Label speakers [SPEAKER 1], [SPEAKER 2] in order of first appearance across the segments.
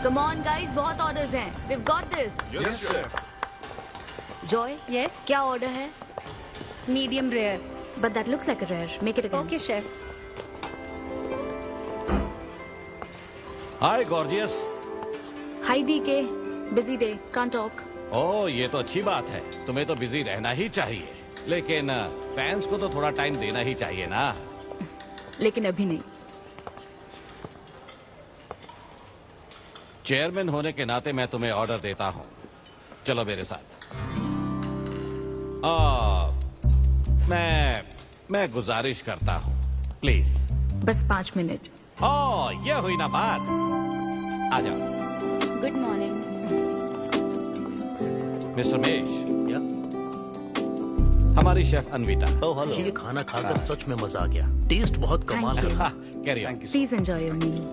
[SPEAKER 1] Come on guys, बहुत orders हैं. We've got this.
[SPEAKER 2] Yes, sir.
[SPEAKER 1] Joy,
[SPEAKER 3] Yes,
[SPEAKER 1] क्या order है?
[SPEAKER 3] medium rare.
[SPEAKER 1] But that looks like a rare. Make it again.
[SPEAKER 3] Okay, chef.
[SPEAKER 4] Hi gorgeous.
[SPEAKER 1] Hi DK. Busy day. Can't talk.
[SPEAKER 4] ओह ये तो अच्छी बात है, तुम्हें तो बिजी रहना ही चाहिए, लेकिन फैंस को तो थोड़ा टाइम देना ही चाहिए ना।
[SPEAKER 1] लेकिन अभी नहीं.
[SPEAKER 4] चेयरमैन होने के नाते मैं तुम्हें ऑर्डर देता हूँ, चलो मेरे साथ। मैं गुजारिश करता हूँ, प्लीज।
[SPEAKER 1] बस 5 मिनट.
[SPEAKER 4] ओह ये हुई ना बात, आ जाओ।
[SPEAKER 3] Good morning.
[SPEAKER 4] मिस्टर मेश,
[SPEAKER 5] या?
[SPEAKER 4] हमारी शेफ अन्विता।
[SPEAKER 5] Oh hello. ये खाना खाकर सच में मजा आ गया। टेस्ट बहुत कमाल
[SPEAKER 1] Thank you.
[SPEAKER 5] का।
[SPEAKER 4] Carry on.
[SPEAKER 1] Please enjoy your meal.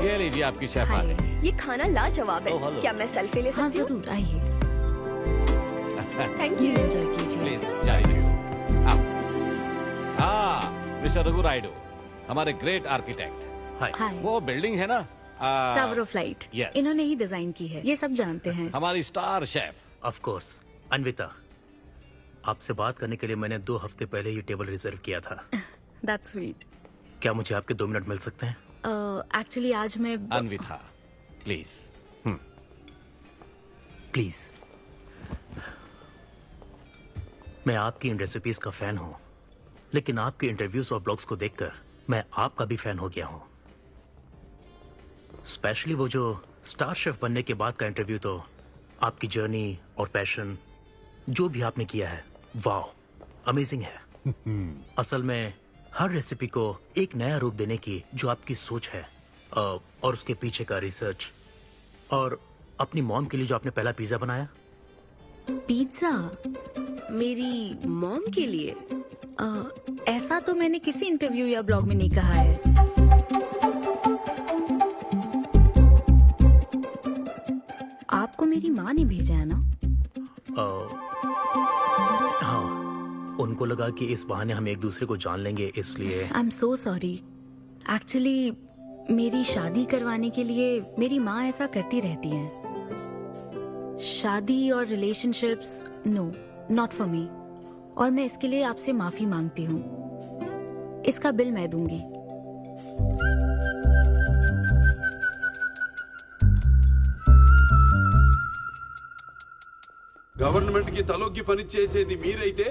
[SPEAKER 4] ये लीजिए आपकी शेफ आ
[SPEAKER 1] Hi.
[SPEAKER 4] गई।
[SPEAKER 6] ये खाना लाजवाब
[SPEAKER 5] Oh,
[SPEAKER 6] है.
[SPEAKER 5] hello.
[SPEAKER 6] क्या मैं सेल्फी ले
[SPEAKER 1] हाँ
[SPEAKER 6] सकती हूँ?
[SPEAKER 1] जरूर आइए.
[SPEAKER 6] Thank
[SPEAKER 1] Meal
[SPEAKER 6] you.
[SPEAKER 1] enjoy कीजिए.
[SPEAKER 4] प्लीज जारी रखिए। हाँ मिस्टर रघु राइडू, हमारे ग्रेट आर्किटेक्ट।
[SPEAKER 5] हाय।
[SPEAKER 1] Hi.
[SPEAKER 4] वो बिल्डिंग है ना,
[SPEAKER 1] टावर ऑफ लाइट.
[SPEAKER 4] Yes.
[SPEAKER 1] इन्होंने ही डिजाइन की है. ये सब जानते हैं.
[SPEAKER 4] हमारी star chef.
[SPEAKER 5] Of course. Anvita, आपसे बात करने के लिए मैंने 2 हफ्ते पहले ये टेबल रिजर्व किया था।
[SPEAKER 1] That's sweet.
[SPEAKER 5] क्या मुझे आपके 2 मिनट मिल सकते हैं?
[SPEAKER 1] Actually आज मैं
[SPEAKER 4] अन्विता प्लीज।
[SPEAKER 5] प्लीज। मैं आपकी इन रेसिपीज का फैन हूँ, लेकिन आपके इंटरव्यूज और ब्लॉग्स को देखकर मैं आपका भी फैन हो गया हूँ। स्पेशली वो जो स्टार शेफ बनने के बाद का इंटरव्यू, तो आपकी जर्नी और पैशन जो भी आपने किया है, वाह अमेजिंग है। असल में हर रेसिपी को एक नया रूप देने की जो आपकी सोच है, और उसके पीछे का रिसर्च, और अपनी मॉम के लिए जो आपने पहला पिज्जा बनाया।
[SPEAKER 1] पिज्जा.
[SPEAKER 6] मेरी मॉम के लिए.
[SPEAKER 1] ऐसा तो मैंने किसी इंटरव्यू या ब्लॉग में नहीं कहा है. आपको मेरी माँ ने भेजा है ना?
[SPEAKER 5] हाँ, उनको लगा कि इस बहाने हम एक दूसरे को जान लेंगे, इसलिए।
[SPEAKER 1] I am so sorry. Actually मेरी शादी करवाने के लिए मेरी माँ ऐसा करती रहती हैं. शादी और relationships, no, not for me. और मैं इसके लिए आपसे माफी मांगती हूँ. इसका बिल मैं दूंगी.
[SPEAKER 2] గవర్నమెంట్ కి తలొగ్గి పని చేసేది మీరైతే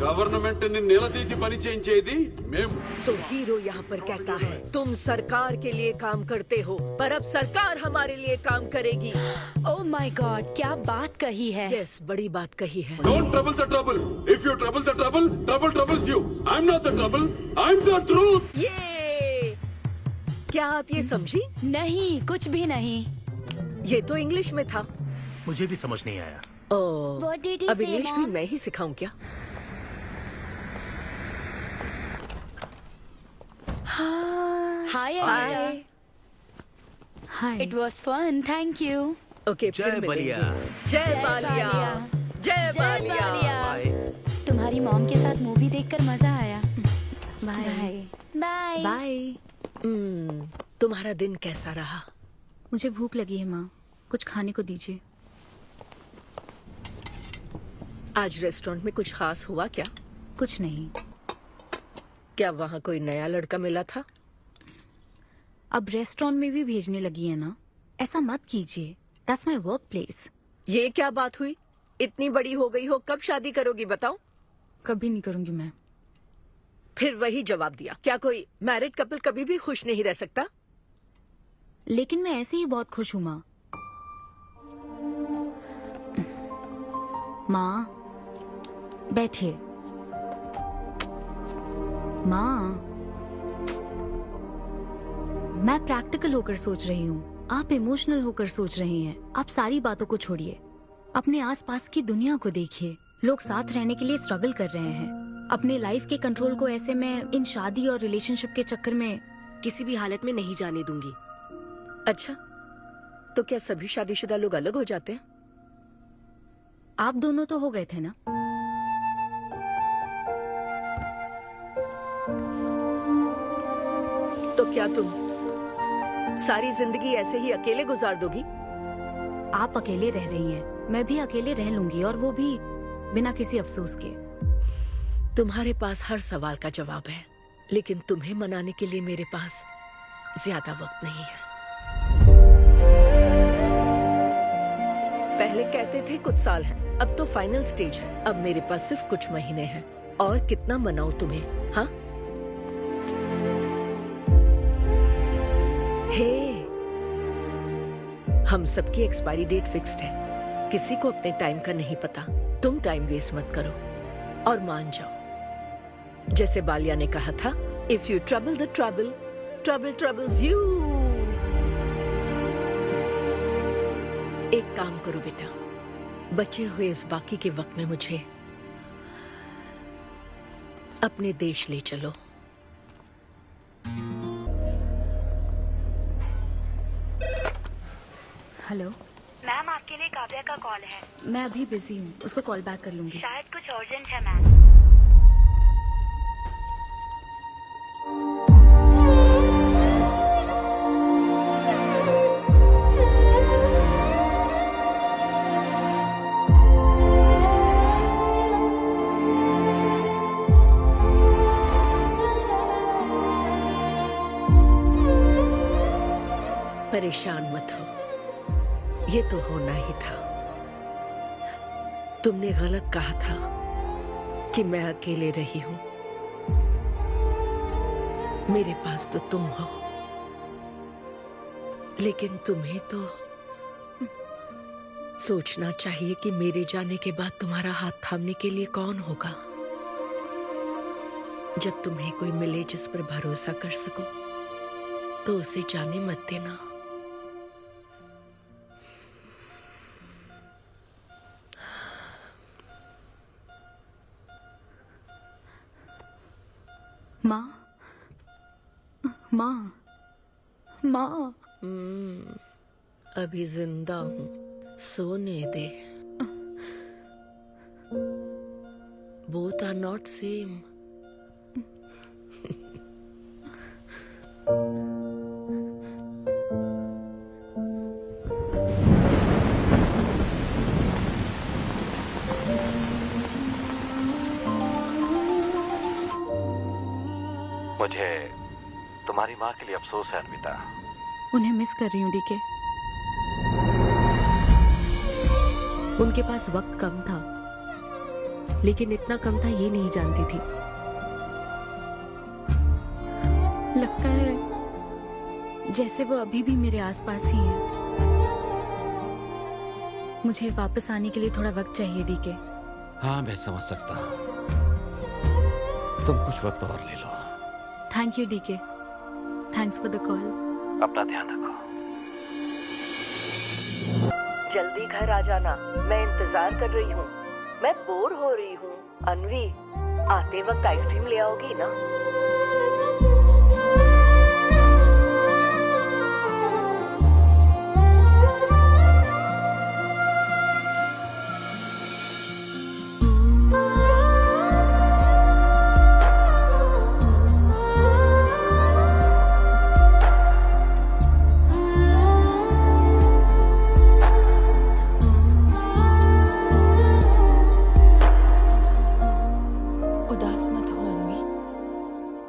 [SPEAKER 2] గవర్నమెంట్ ని నిలదీసి పని చేయించేది మేము.
[SPEAKER 7] तो हीरो यहाँ पर कहता है तुम सरकार के लिए काम करते हो, पर अब सरकार हमारे लिए काम करेगी.
[SPEAKER 3] Oh my God, क्या बात कही है.
[SPEAKER 7] यस, बड़ी बात कही है.
[SPEAKER 2] Don't trouble the trouble. If you trouble the trouble, trouble troubles you. I'm not the trouble. I'm the truth.
[SPEAKER 7] ये क्या आप ये समझी?
[SPEAKER 3] नहीं, कुछ भी नहीं.
[SPEAKER 7] ये तो इंग्लिश में था.
[SPEAKER 5] मुझे भी समझ नहीं आया।
[SPEAKER 7] ओह,
[SPEAKER 3] What did he
[SPEAKER 7] अब
[SPEAKER 3] say,
[SPEAKER 7] इंग्लिश भी
[SPEAKER 3] Mom?
[SPEAKER 7] मैं ही सिखाऊं क्या?
[SPEAKER 3] Hi, Anita.
[SPEAKER 7] Hi.
[SPEAKER 1] Hi.
[SPEAKER 3] It was fun, thank you.
[SPEAKER 7] Okay,
[SPEAKER 5] जय
[SPEAKER 7] फिर
[SPEAKER 5] बलिया।
[SPEAKER 7] मिलेंगे. जय बालिया. जय बालिया.
[SPEAKER 5] बाय।
[SPEAKER 3] तुम्हारी मॉम के साथ मूवी देखकर मजा आया.
[SPEAKER 1] बाय.
[SPEAKER 3] बाय.
[SPEAKER 1] बाय.
[SPEAKER 7] तुम्हारा दिन कैसा रहा?
[SPEAKER 1] मुझे भूख लगी है माँ. कुछ खाने को दीजिए.
[SPEAKER 7] आज रेस्टोरेंट में कुछ खास हुआ क्या?
[SPEAKER 1] कुछ नहीं.
[SPEAKER 7] क्या वहाँ कोई नया लड़का मिला था?
[SPEAKER 1] अब रेस्टोरेंट में भी भेजने लगी है ना. ऐसा मत कीजिए. That's my work place.
[SPEAKER 7] ये क्या बात हुई? इतनी बड़ी हो गई हो, कब शादी करोगी बताओ?
[SPEAKER 1] कभी नहीं करूंगी मैं.
[SPEAKER 7] फिर वही जवाब दिया. क्या कोई मैरिड कपल कभी भी खुश नहीं रह सकता?
[SPEAKER 1] लेकिन मैं ऐसे ही बहुत खुश हूँ माँ. माँ बैठिए. माँ, मैं प्रैक्टिकल होकर सोच रही हूँ. आप इमोशनल होकर सोच रही हैं. आप सारी बातों को छोड़िए. अपने आसपास की दुनिया को देखिए. लोग साथ रहने के लिए स्ट्रगल कर रहे हैं. अपने लाइफ के कंट्रोल को ऐसे में इन शादी और रिलेशनशिप के चक्कर में किसी भी हालत में नहीं जाने दूंगी.
[SPEAKER 7] अच्छा, तो क्या सभी शादीशुदा लोग अलग हो जाते हैं?
[SPEAKER 1] आप दोनों तो हो गए थे ना.
[SPEAKER 7] तो क्या तुम सारी जिंदगी ऐसे ही अकेले गुजार दोगी?
[SPEAKER 1] आप अकेले रह रही हैं, मैं भी अकेले रह लूंगी, और वो भी बिना किसी अफसोस के।
[SPEAKER 7] तुम्हारे पास हर सवाल का जवाब है, लेकिन तुम्हें मनाने के लिए मेरे पास ज्यादा वक्त नहीं है। पहले कहते थे कुछ साल हैं, अब तो फाइनल स्टेज है। अब मेरे पास सिर्फ कुछ महीने हैं, और कितना मनाऊं तुम्हें? हाँ, हे, हम सबकी एक्सपायरी डेट फिक्स्ड है। किसी को अपने टाइम का नहीं पता। तुम टाइम वेस्ट मत करो और मान जाओ। जैसे बालिया ने कहा था, if you trouble the trouble, trouble troubles you. एक काम करो बेटा, बचे हुए इस बाकी के वक्त में मुझे अपने देश ले चलो।
[SPEAKER 1] हेलो
[SPEAKER 3] मैम, आपके लिए काव्या का कॉल है।
[SPEAKER 1] मैं अभी बिजी हूँ, उसको कॉल बैक कर लूंगी।
[SPEAKER 3] शायद कुछ अर्जेंट है मैम।
[SPEAKER 7] परेशान मत हो, ये तो होना ही था। तुमने गलत कहा था कि मैं अकेले रही हूं। मेरे पास तो तुम हो, लेकिन तुम्हें तो सोचना चाहिए कि मेरे जाने के बाद तुम्हारा हाथ थामने के लिए कौन होगा। जब तुम्हें कोई मिले जिस पर भरोसा कर सको, तो उसे जाने मत देना।
[SPEAKER 1] माँ, माँ, माँ।
[SPEAKER 7] अभी जिंदा हूँ, सोने दे। Both are not same.
[SPEAKER 4] मुझे तुम्हारी माँ के लिए अफसोस है अन्विता।
[SPEAKER 1] उन्हें मिस कर रही हूँ डीके। उनके पास वक्त कम था, लेकिन इतना कम था ये नहीं जानती थी। लगता है जैसे वो अभी भी मेरे आसपास ही है। मुझे वापस आने के लिए थोड़ा वक्त चाहिए डीके।
[SPEAKER 4] हाँ, मैं समझ सकता हूँ। तुम कुछ वक्त और ले लो।
[SPEAKER 1] Thank you DK. Thanks for the call.
[SPEAKER 4] अपना ध्यान रखो।
[SPEAKER 7] जल्दी घर आ जाना, मैं इंतजार कर रही हूँ। मैं बोर हो रही हूँ। अनवी, आते वक्त आइसक्रीम ले आओगी ना?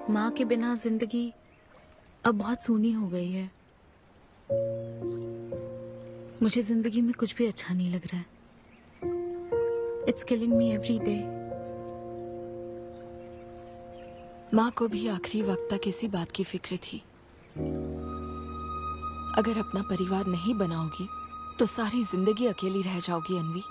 [SPEAKER 1] माँ के बिना जिंदगी अब बहुत सूनी हो गई है। मुझे जिंदगी में कुछ भी अच्छा नहीं लग रहा है। It's killing me every day.
[SPEAKER 8] माँ को भी आखिरी वक्त तक इसी बात की फिक्र थी। अगर अपना परिवार नहीं बनाओगी तो सारी जिंदगी अकेली रह जाओगी अनवी।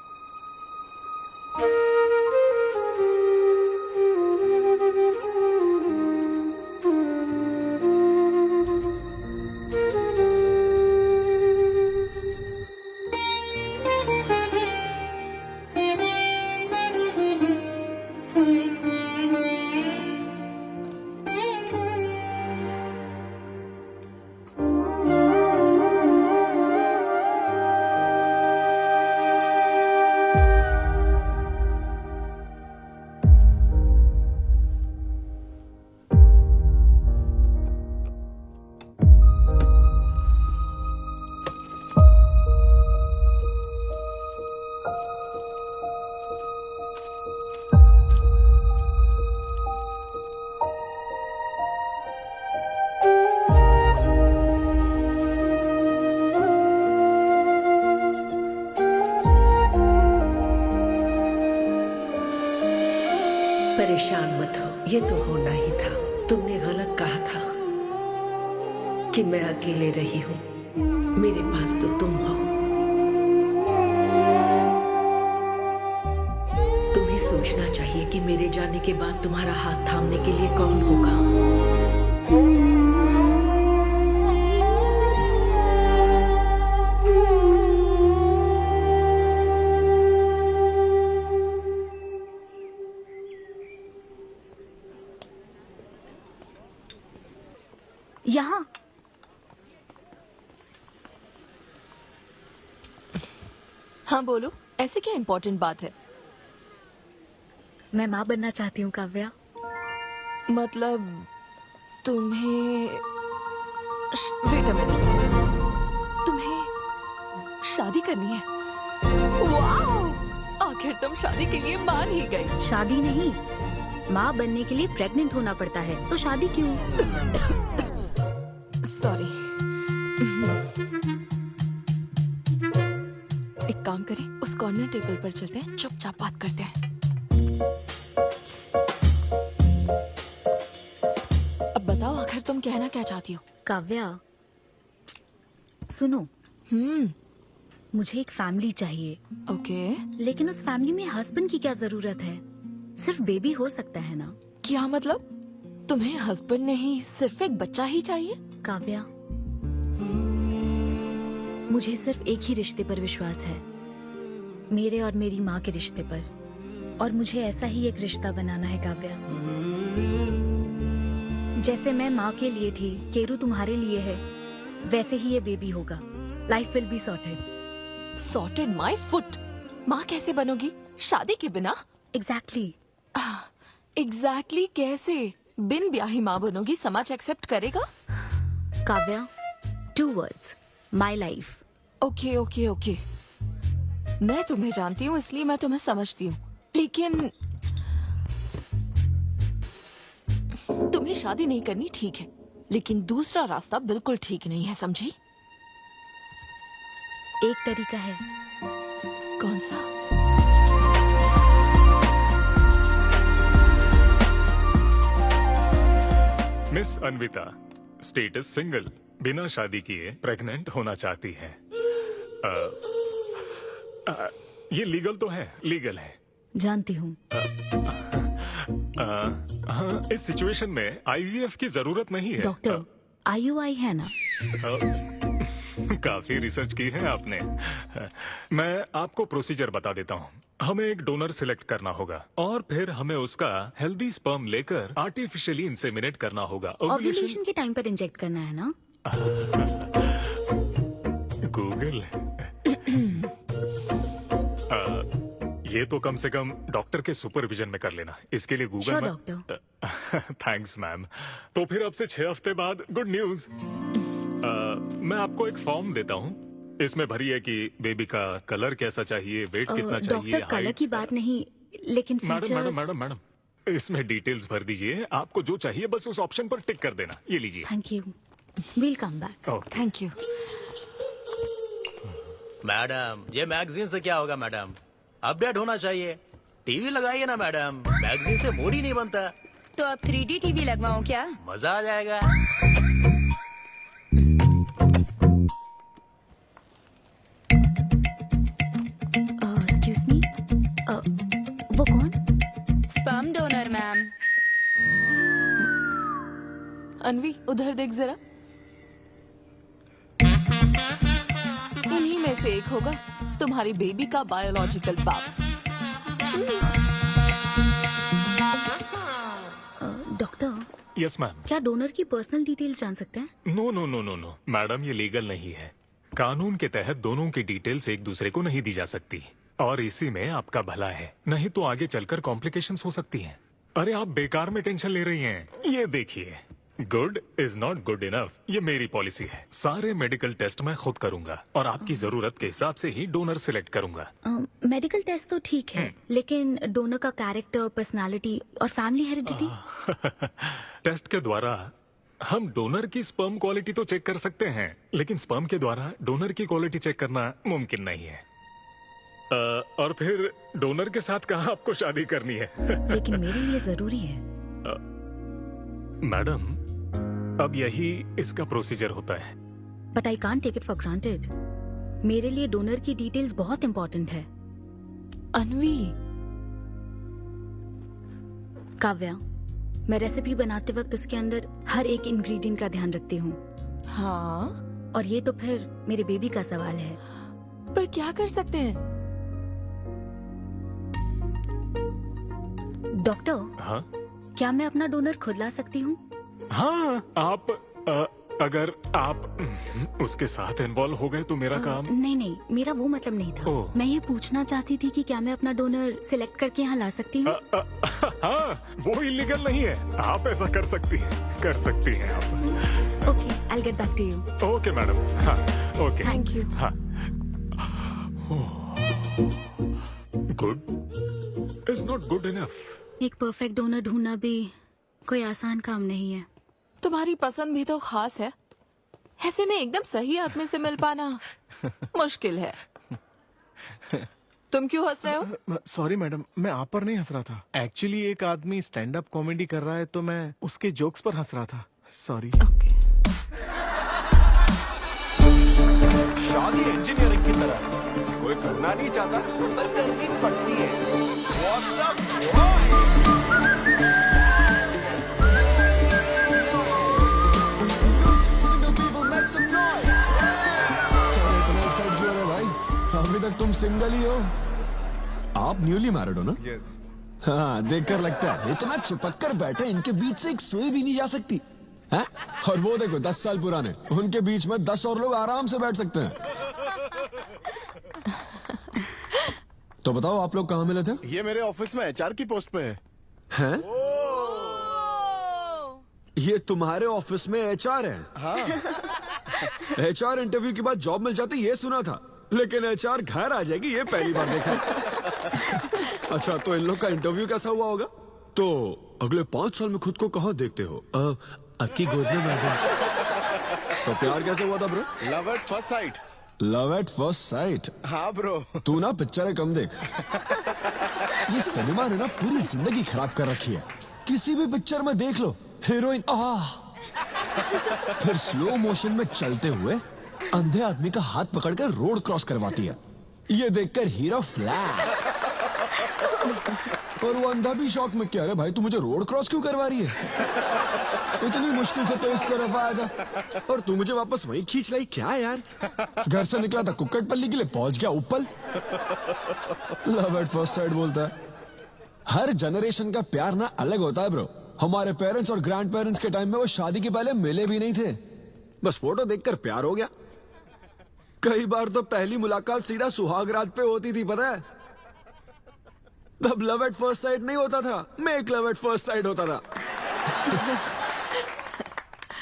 [SPEAKER 7] परेशान मत हो, ये तो होना ही था। तुमने गलत कहा था कि मैं अकेले रही हूँ। मेरे पास तो तुम हो। तुम्हें सोचना चाहिए कि मेरे जाने के बाद तुम्हारा हाथ थामने के लिए कौन होगा।
[SPEAKER 1] यहाँ
[SPEAKER 8] हाँ बोलो, ऐसे क्या इम्पोर्टेंट बात है?
[SPEAKER 1] मैं माँ बनना चाहती हूँ काव्या।
[SPEAKER 8] मतलब तुम्हें वेट अ मिनट, तुम्हें शादी करनी है? वाओ! आखिर तुम शादी के लिए मान ही गई।
[SPEAKER 1] शादी नहीं, माँ बनने के लिए प्रेग्नेंट होना पड़ता है, तो शादी क्यों?
[SPEAKER 8] सॉरी। एक काम करें, उस कॉर्नर टेबल पर चलते हैं, चुपचाप बात करते हैं। अब बताओ, आखिर तुम कहना क्या चाहती हो?
[SPEAKER 1] काव्या सुनो, मुझे एक फैमिली चाहिए,
[SPEAKER 8] ओके।
[SPEAKER 1] लेकिन उस फैमिली में हस्बैंड की क्या जरूरत है? सिर्फ बेबी हो सकता है ना?
[SPEAKER 8] क्या मतलब? तुम्हें हस्बैंड नहीं, सिर्फ एक बच्चा ही चाहिए?
[SPEAKER 1] काव्या, मुझे सिर्फ एक ही रिश्ते पर विश्वास है, मेरे और मेरी माँ के रिश्ते पर, और मुझे ऐसा ही एक रिश्ता बनाना है काव्या। जैसे मैं माँ के लिए थी, केरू तुम्हारे लिए है, वैसे ही ये बेबी होगा। Life will be sorted.
[SPEAKER 8] Sorted my foot. माँ कैसे बनोगी शादी के बिना?
[SPEAKER 1] एग्जैक्टली।
[SPEAKER 8] एग्जैक्टली कैसे? बिन ब्याही माँ बनोगी, समाज एक्सेप्ट करेगा?
[SPEAKER 1] Kavya, 2 words, my life.
[SPEAKER 8] Okay okay okay, मैं तुम्हें जानती हूँ इसलिए मैं तुम्हें समझती हूँ, लेकिन तुम्हें शादी नहीं करनी ठीक है, लेकिन दूसरा रास्ता बिल्कुल ठीक नहीं है, समझी?
[SPEAKER 1] एक तरीका है।
[SPEAKER 8] कौन सा?
[SPEAKER 9] मिस अन्विता, स्टेटस सिंगल, बिना शादी किए प्रेग्नेंट होना चाहती हैं। ये लीगल तो है, लीगल है।
[SPEAKER 1] जानती हूँ।
[SPEAKER 9] हाँ, इस सिचुएशन में आईवीएफ की जरूरत नहीं है।
[SPEAKER 1] डॉक्टर, IUI है ना?
[SPEAKER 9] काफी रिसर्च की है आपने। मैं आपको प्रोसीजर बता देता हूँ। हमें एक डोनर सिलेक्ट करना होगा और फिर हमें उसका हेल्दी स्पर्म लेकर आर्टिफिशियली इंसेमिनेट करना होगा।
[SPEAKER 1] ओव्यूलेशन के टाइम पर इंजेक्ट करना है ना?
[SPEAKER 9] गूगल। ये तो कम से कम डॉक्टर के सुपरविजन में कर लेना, इसके लिए गूगल
[SPEAKER 1] Sure,
[SPEAKER 9] में।
[SPEAKER 1] डॉक्टर।
[SPEAKER 9] Thanks ma'am. तो फिर अब से 6 हफ्ते बाद गुड न्यूज। मैं आपको एक फॉर्म देता हूँ, इसमें भरिए कि बेबी का कलर कैसा चाहिए, वेट कितना चाहिए।
[SPEAKER 1] डॉक्टर, कलर की बात नहीं, लेकिन
[SPEAKER 9] madam madam
[SPEAKER 1] features.
[SPEAKER 9] Madam madam, इसमें डिटेल्स भर दीजिए, आपको जो चाहिए बस उस ऑप्शन पर टिक कर देना। ये लीजिए।
[SPEAKER 1] Thank you, will come back.
[SPEAKER 9] Okay.
[SPEAKER 8] Thank you.
[SPEAKER 5] Madam, ये मैगजीन से क्या होगा मैडम? अपडेट होना चाहिए। टीवी लगाइए ना मैडम, मैगजीन से मूड ही नहीं बनता।
[SPEAKER 6] तो अब 3D टीवी लगवाऊं क्या?
[SPEAKER 5] मजा आ जाएगा।
[SPEAKER 1] एक्सक्यूज मी, वो कौन?
[SPEAKER 6] Sperm donor ma'am.
[SPEAKER 8] अनवी, उधर देख जरा। इन्हीं में से एक होगा तुम्हारी बेबी का बायोलॉजिकल बाप।
[SPEAKER 1] Doctor,
[SPEAKER 9] yes ma'am.
[SPEAKER 1] क्या डोनर की पर्सनल डिटेल्स जान सकते हैं?
[SPEAKER 9] No no no no no madam, ये लीगल नहीं है। कानून के तहत दोनों की डिटेल्स एक दूसरे को नहीं दी जा सकती, और इसी में आपका भला है, नहीं तो आगे चलकर कॉम्प्लिकेशंस हो सकती हैं। अरे आप बेकार में टेंशन ले रही हैं। ये देखिए, good is not good enough, ये मेरी पॉलिसी है। सारे मेडिकल टेस्ट मैं खुद करूंगा और आपकी जरूरत के हिसाब से ही डोनर सिलेक्ट करूंगा।
[SPEAKER 1] मेडिकल टेस्ट तो ठीक है, लेकिन डोनर का कैरेक्टर, पर्सनालिटी और फैमिली हेरिडिटी?
[SPEAKER 9] टेस्ट के द्वारा हम डोनर की स्पर्म क्वालिटी तो चेक कर सकते हैं, लेकिन स्पर्म के द्वारा डोनर की क्वालिटी चेक करना मुमकिन नहीं है। और फिर डोनर के साथ कहाँ आपको शादी करनी है?
[SPEAKER 1] लेकिन मेरे लिए जरूरी है।
[SPEAKER 9] मैडम, अब यही इसका प्रोसीजर होता है।
[SPEAKER 1] But I can't take it for granted. मेरे लिए डोनर की डिटेल्स बहुत इंपॉर्टेंट है।
[SPEAKER 8] अनवी,
[SPEAKER 1] काव्या, मैं रेसिपी बनाते वक्त उसके अंदर हर एक इंग्रेडिएंट का ध्यान रखती हूँ।
[SPEAKER 8] हाँ,
[SPEAKER 1] और ये तो फिर मेरे बेबी का सवाल है।
[SPEAKER 8] पर क्या कर सकते हैं?
[SPEAKER 1] डॉक्टर,
[SPEAKER 9] हाँ
[SPEAKER 1] क्या मैं अपना डोनर खुद ला सकती हूँ?
[SPEAKER 9] हाँ, आप अगर आप उसके साथ इन्वॉल्व हो गए तो मेरा काम।
[SPEAKER 1] नहीं नहीं, मेरा वो मतलब नहीं था।
[SPEAKER 9] ओह।
[SPEAKER 1] मैं ये पूछना चाहती थी कि क्या मैं अपना डोनर सिलेक्ट करके यहाँ ला सकती हूँ?
[SPEAKER 9] हाँ, वो इलीगल नहीं है। आप ऐसा कर सकती हैं आप।
[SPEAKER 1] Okay, I get back to you.
[SPEAKER 9] Okay madam. हाँ, ओके,
[SPEAKER 8] थैंक यू।
[SPEAKER 9] हाँ। Good is not good enough.
[SPEAKER 1] एक परफेक्ट डोनर ढूंढना भी कोई आसान काम नहीं है।
[SPEAKER 8] तुम्हारी पसंद भी तो खास है, ऐसे में एकदम सही आदमी से मिल पाना मुश्किल है। तुम क्यों हंस रहे हो?
[SPEAKER 10] सॉरी मैडम, मैं आप पर नहीं हंस रहा था। एक्चुअली एक आदमी स्टैंड अप कॉमेडी कर रहा है तो मैं उसके जोक्स पर हंस रहा था। सॉरी।
[SPEAKER 8] ओके।
[SPEAKER 10] शादी इंजीनियरिंग की तरह है। कोई करना नहीं चाहता पर करनी पड़ती है। What's up,
[SPEAKER 11] अभी तक तुम सिंगल ही हो। आप न्यूली मैरिड हो ना?
[SPEAKER 10] यस।
[SPEAKER 11] हाँ, देखकर लगता है इतना चिपक कर बैठे, इनके बीच से एक सुई भी नहीं जा सकती है? और वो देखो 10 साल पुराने, उनके बीच में 10 और लोग आराम से बैठ सकते हैं। तो बताओ आप लोग कहाँ मिले थे?
[SPEAKER 10] ये मेरे ऑफिस में एचआर की पोस्ट पे है।
[SPEAKER 11] हैं? ये तुम्हारे ऑफिस में एचआर है?
[SPEAKER 10] हाँ।
[SPEAKER 11] एचआर इंटरव्यू के बाद जॉब मिल जाती ये सुना था, लेकिन एचआर घर आ जाएगी ये पहली बार देखा। अच्छा, तो इन लोग का इंटरव्यू कैसा हुआ होगा? तो अगले 5 साल में खुद को कहाँ देखते हो? आपकी गोद में मैडम। तो प्यार कैसे हुआ था bro?
[SPEAKER 10] Love at first sight.
[SPEAKER 11] Love at first sight?
[SPEAKER 10] हाँ ब्रो।
[SPEAKER 11] तू ना पिक्चरें कम देख। ये सिनेमा ने ना पूरी जिंदगी खराब कर रखी है। किसी भी पिक्चर में देख लो, हीरोइन फिर स्लो मोशन में चलते हुए अंधे आदमी का हाथ पकड़कर रोड क्रॉस करवाती है। ये देखकर हीरो फ्लैट। और वो अंधा भी शौक में, क्या रे भाई तू मुझे रोड क्रॉस क्यों करवा रही है? इतनी मुश्किल से तो इस तरफ आया था और तू मुझे वापस वहीं खींच लाई। क्या यार, घर से निकला था कुक्कटपल्ली के लिए, पहुंच गया ऊपर। लव एट फर्स्ट साइट बोलता है। हर जनरेशन का प्यार ना अलग होता है ब्रो। हमारे पेरेंट्स और ग्रैंड पेरेंट्स के टाइम में वो शादी के पहले मिले भी नहीं थे, बस फोटो देखकर प्यार हो गया। कई बार तो पहली मुलाकात सीधा सुहाग रात पे होती थी, पता है? तब लव एट फर्स्ट साइट नहीं होता था, make love at first sight होता था।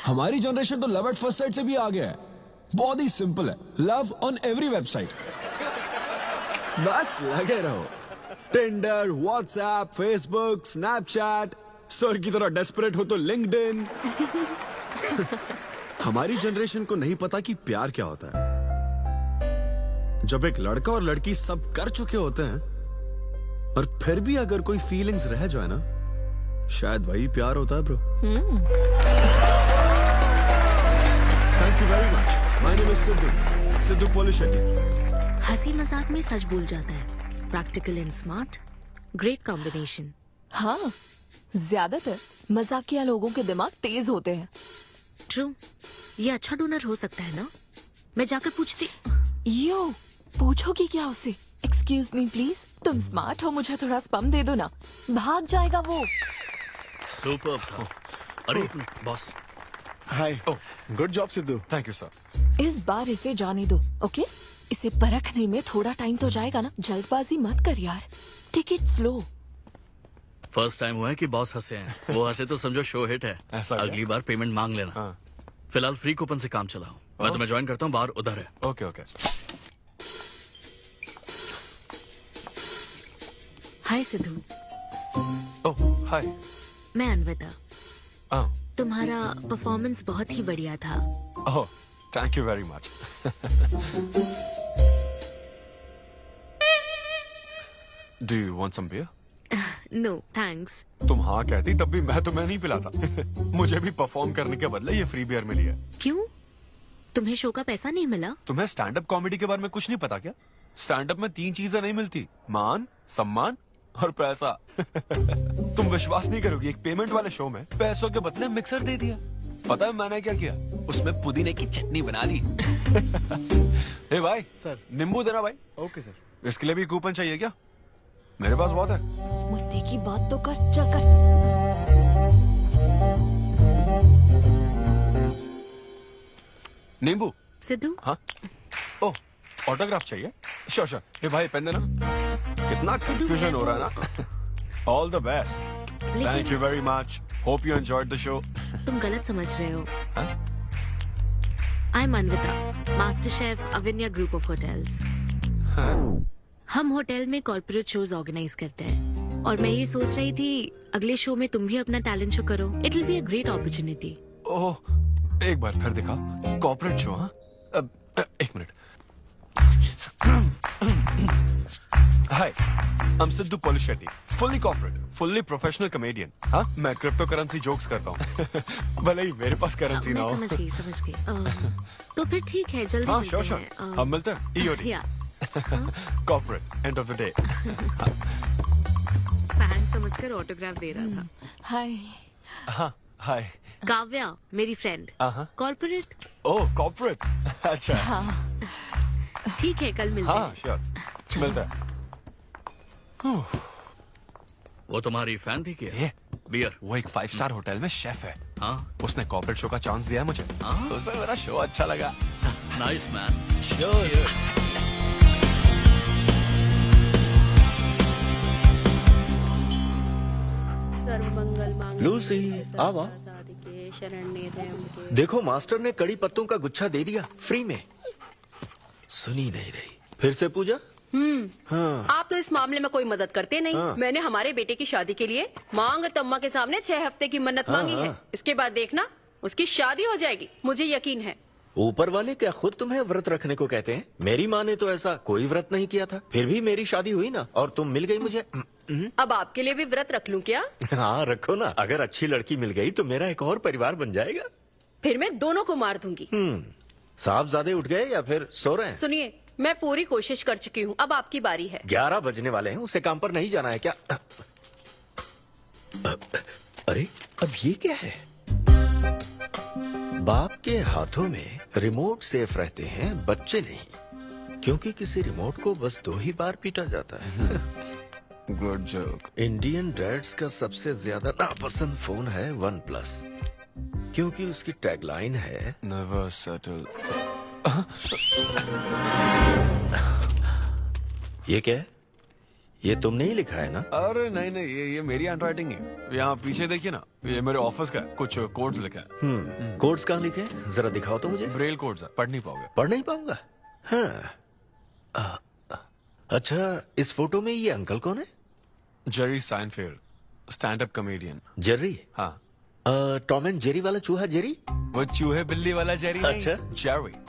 [SPEAKER 11] हमारी जनरेशन तो लव एट फर्स्ट साइट से भी आगे है। बहुत ही सिंपल है, लव ऑन एवरी वेबसाइट। बस लगे रहो, Tinder, WhatsApp, Facebook, Snapchat, sir की तरह डेस्परेट हो तो लिंक्डइन। हमारी जनरेशन को नहीं पता कि प्यार क्या होता है। जब एक लड़का और लड़की सब कर चुके होते हैं और फिर भी अगर कोई फीलिंग्स रह जाए ना, शायद वही प्यार होता है bro. Thank you very much. My name is Siddhu Polishetty.
[SPEAKER 1] हंसी मजाक में सच बोल जाता है। Practical and smart, great combination.
[SPEAKER 8] हाँ, ज्यादातर मजाकिया लोगों के दिमाग तेज होते हैं।
[SPEAKER 1] ट्रू, ये अच्छा डोनर हो सकता है ना? मैं जाकर पूछती।
[SPEAKER 8] यो, पूछोगी क्या उससे? एक्सक्यूज मी प्लीज, तुम स्मार्ट हो, मुझे थोड़ा स्पम दे दो ना। भाग जाएगा वो।
[SPEAKER 5] सुपर था। अरे boss.
[SPEAKER 10] Hi. Good job Sidhu.
[SPEAKER 11] Thank you sir.
[SPEAKER 8] इस बार इसे जाने दो, ओके? इसे परखने में थोड़ा टाइम तो जाएगा ना, जल्दबाजी मत कर यार। Take it slow.
[SPEAKER 5] First time हुआ है कि बॉस हंसे हैं। वो हंसे तो समझो शो हिट है।
[SPEAKER 10] ऐसा
[SPEAKER 5] अगली बार पेमेंट मांग लेना।
[SPEAKER 10] हाँ।
[SPEAKER 5] फिलहाल फ्री कूपन से काम चलाओ। मैं तुम्हें ज्वाइन करता हूँ, बाहर उधर है।
[SPEAKER 10] Okay okay.
[SPEAKER 1] Hi Siddhu.
[SPEAKER 10] Oh hi.
[SPEAKER 1] मैं अनविता।
[SPEAKER 10] हाँ।
[SPEAKER 1] तुम्हारा परफॉर्मेंस बहुत ही बढ़िया था।
[SPEAKER 10] Oh thank you very much. Do you want some beer?
[SPEAKER 1] No thanks.
[SPEAKER 10] तुम हाँ कहती तब भी मैं तुम्हें नहीं पिलाता। मुझे भी परफॉर्म करने के बदले ये फ्री बियर मिली है।
[SPEAKER 1] क्यों? तुम्हें शो का पैसा नहीं मिला?
[SPEAKER 10] तुम्हें स्टैंड अप कॉमेडी के बारे में कुछ नहीं पता क्या? स्टैंड अप में 3 चीजें नहीं मिलती, मान, सम्मान और पैसा। तुम विश्वास नहीं करोगी, एक पेमेंट वाले शो में पैसों के बदले मिक्सर दे दिया। पता है मैंने क्या किया? उसमें पुदीने की चटनी बना दी। हे भाई सर, नींबू देना भाई। Okay sir. इसके लिए भी कूपन चाहिए क्या? मेरे पास बहुत है।
[SPEAKER 8] मुद्दे की बात तो कर, चल कर।
[SPEAKER 10] नींबू।
[SPEAKER 1] सिद्धू।
[SPEAKER 10] हाँ। ओह, ऑटोग्राफ चाहिए? Sure sure. हे भाई पेन देना। कितना कंफ्यूजन हो रहा है ना। All the best. Thank you very much. Hope you enjoyed the show.
[SPEAKER 1] तुम गलत समझ रहे हो। I am Anvita, master chef Avinya group of hotels. हम होटल में कॉर्पोरेट शोज ऑर्गेनाइज करते हैं और मैं ये सोच रही थी अगले शो में तुम भी अपना टैलेंट शो करो। It will be a great opportunity.
[SPEAKER 10] Oh, एक बार फिर दिखा। Corporate show? हाँ, एक minute. Hi, I am Siddhu Polishetty, fully corporate, fully professional comedian. हाँ, मैं क्रिप्टो करेंसी जोक्स करता हूँ। भले ही मेरे पास करेंसी ना हो।
[SPEAKER 1] मैं समझ गई। तो फिर ठीक है, जल्दी
[SPEAKER 10] हाँ,
[SPEAKER 1] मिलते
[SPEAKER 10] श्योर श्योर।
[SPEAKER 1] हैं।
[SPEAKER 10] हम मिलते हैं। EOD। Corporate, end of the day.
[SPEAKER 1] Fan समझकर ऑटोग्राफ दे रहा था।
[SPEAKER 8] हाय।
[SPEAKER 10] हाँ, हाय।
[SPEAKER 1] काव्या, मेरी फ्रेंड। कॉर्पोरेट।
[SPEAKER 10] ओह, कॉर्पोरेट। अच्छा।
[SPEAKER 1] ठीक है, कल मिलते हैं।
[SPEAKER 10] हाँ, श्योर। मिलते हैं।
[SPEAKER 4] वो तुम्हारी फैन थी क्या?
[SPEAKER 10] ये
[SPEAKER 4] बियर।
[SPEAKER 10] वो एक 5 स्टार होटल में शेफ है।
[SPEAKER 4] हाँ,
[SPEAKER 10] उसने कॉर्पोरेट शो का चांस दिया है मुझे। तो उसे मेरा शो अच्छा लगा।
[SPEAKER 4] Nice man.
[SPEAKER 12] लूसी, आवा। देखो मास्टर ने कड़ी पत्तों का गुच्छा दे दिया फ्री में। सुनी नहीं रही। फिर से पूजा? हाँ।
[SPEAKER 7] आप तो इस मामले में कोई मदद करते नहीं। मैंने हमारे बेटे की शादी के लिए मांग तम्मा के सामने 6 हफ्ते की मन्नत मांगी है। इसके बाद देखना उसकी शादी हो जाएगी, मुझे यकीन है।
[SPEAKER 12] ऊपर वाले क्या खुद तुम्हें व्रत रखने को कहते हैं? मेरी माँ ने तो ऐसा कोई व्रत नहीं किया था, फिर भी मेरी शादी हुई ना, और तुम मिल गई मुझे।
[SPEAKER 7] अब आपके लिए भी व्रत रख लूं क्या?
[SPEAKER 12] हाँ रखो ना, अगर अच्छी लड़की मिल गई तो मेरा एक और परिवार बन जाएगा।
[SPEAKER 7] फिर मैं दोनों को मार दूंगी।
[SPEAKER 12] साहबजादे उठ गए या फिर सो रहे हैं?
[SPEAKER 7] सुनिए, मैं पूरी कोशिश कर चुकी हूँ, अब आपकी बारी है।
[SPEAKER 12] 11 बजने वाले हैं, उसे काम पर नहीं जाना है क्या? अरे अब ये क्या है? बाप के हाथों में रिमोट सेफ रहते हैं, बच्चे नहीं, क्योंकि किसी रिमोट को बस 2 ही बार पीटा जाता है।
[SPEAKER 10] Good joke.
[SPEAKER 12] इंडियन डैड्स का सबसे ज्यादा नापसंद फोन है OnePlus, क्योंकि उसकी टैगलाइन है
[SPEAKER 10] नेवर सेटल।
[SPEAKER 12] ये क्या है? ये तुमने ही लिखा है ना?
[SPEAKER 10] अरे नहीं नहीं, ये मेरी हैंडराइटिंग है। यहाँ पीछे देखिए ना, ये मेरे ऑफिस का है, कुछ कोड्स लिखा है।
[SPEAKER 12] कोड्स कहाँ लिखे हैं? जरा दिखाओ तो मुझे।
[SPEAKER 10] ब्रेल कोड्स है, पढ़ नहीं पाओगे।
[SPEAKER 12] पढ़ नहीं पाऊंगा? हाँ। अच्छा, इस फोटो में ये अंकल कौन है?
[SPEAKER 10] Jerry Seinfeld, stand up comedian.
[SPEAKER 12] Jerry?
[SPEAKER 10] हाँ।
[SPEAKER 12] टॉम एंड जेरी वाला चूहा जेरी?
[SPEAKER 10] वो चूहे बिल्ली वाला जेरी नहीं।
[SPEAKER 12] अच्छा।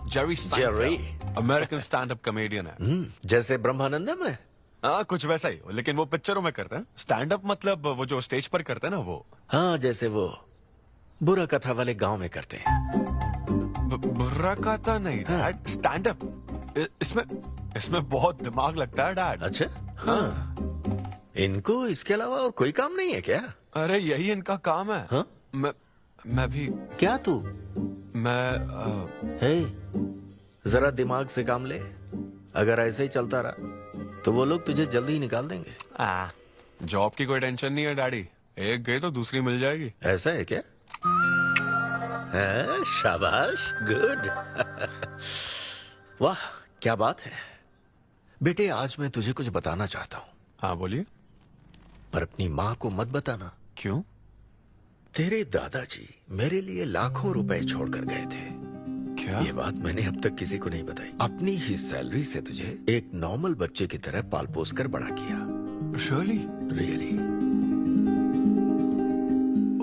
[SPEAKER 10] Jerry Seinfeld American stand up comedian है।
[SPEAKER 12] जैसे ब्रह्मानंदम है?
[SPEAKER 10] हाँ, कुछ वैसा ही, लेकिन वो पिक्चरों में करते हैं। स्टैंड अप मतलब वो जो स्टेज पर करते हैं ना, वो।
[SPEAKER 12] हाँ, जैसे वो बुरा कथा वाले गांव में करते हैं।
[SPEAKER 10] बुरा कथा नहीं डैड, स्टैंड अप। इसमें बहुत दिमाग लगता है डैड।
[SPEAKER 12] अच्छा। हाँ। इनको इसके अलावा और कोई काम नहीं है क्या?
[SPEAKER 10] अरे यही इनका काम है।
[SPEAKER 12] हाँ?
[SPEAKER 10] मैं भी।
[SPEAKER 12] क्या तू?
[SPEAKER 10] मैं
[SPEAKER 12] जरा दिमाग से काम ले। अगर ऐसे ही चलता रहा तो वो लोग तुझे जल्दी ही निकाल देंगे।
[SPEAKER 10] जॉब की कोई टेंशन नहीं है डैडी, एक गई तो दूसरी मिल जाएगी।
[SPEAKER 12] ऐसा है क्या? शाबाश, गुड। वाह क्या बात है बेटे। आज मैं तुझे कुछ बताना चाहता हूँ।
[SPEAKER 10] हाँ बोलिए।
[SPEAKER 12] पर अपनी माँ को मत बताना।
[SPEAKER 10] क्यों?
[SPEAKER 12] तेरे दादाजी मेरे लिए लाखों रुपए छोड़कर गए थे।
[SPEAKER 10] क्या?
[SPEAKER 12] ये बात मैंने अब तक किसी को नहीं बताई। अपनी ही सैलरी से तुझे एक नॉर्मल बच्चे की तरह पाल पोस कर बड़ा किया।
[SPEAKER 10] Really?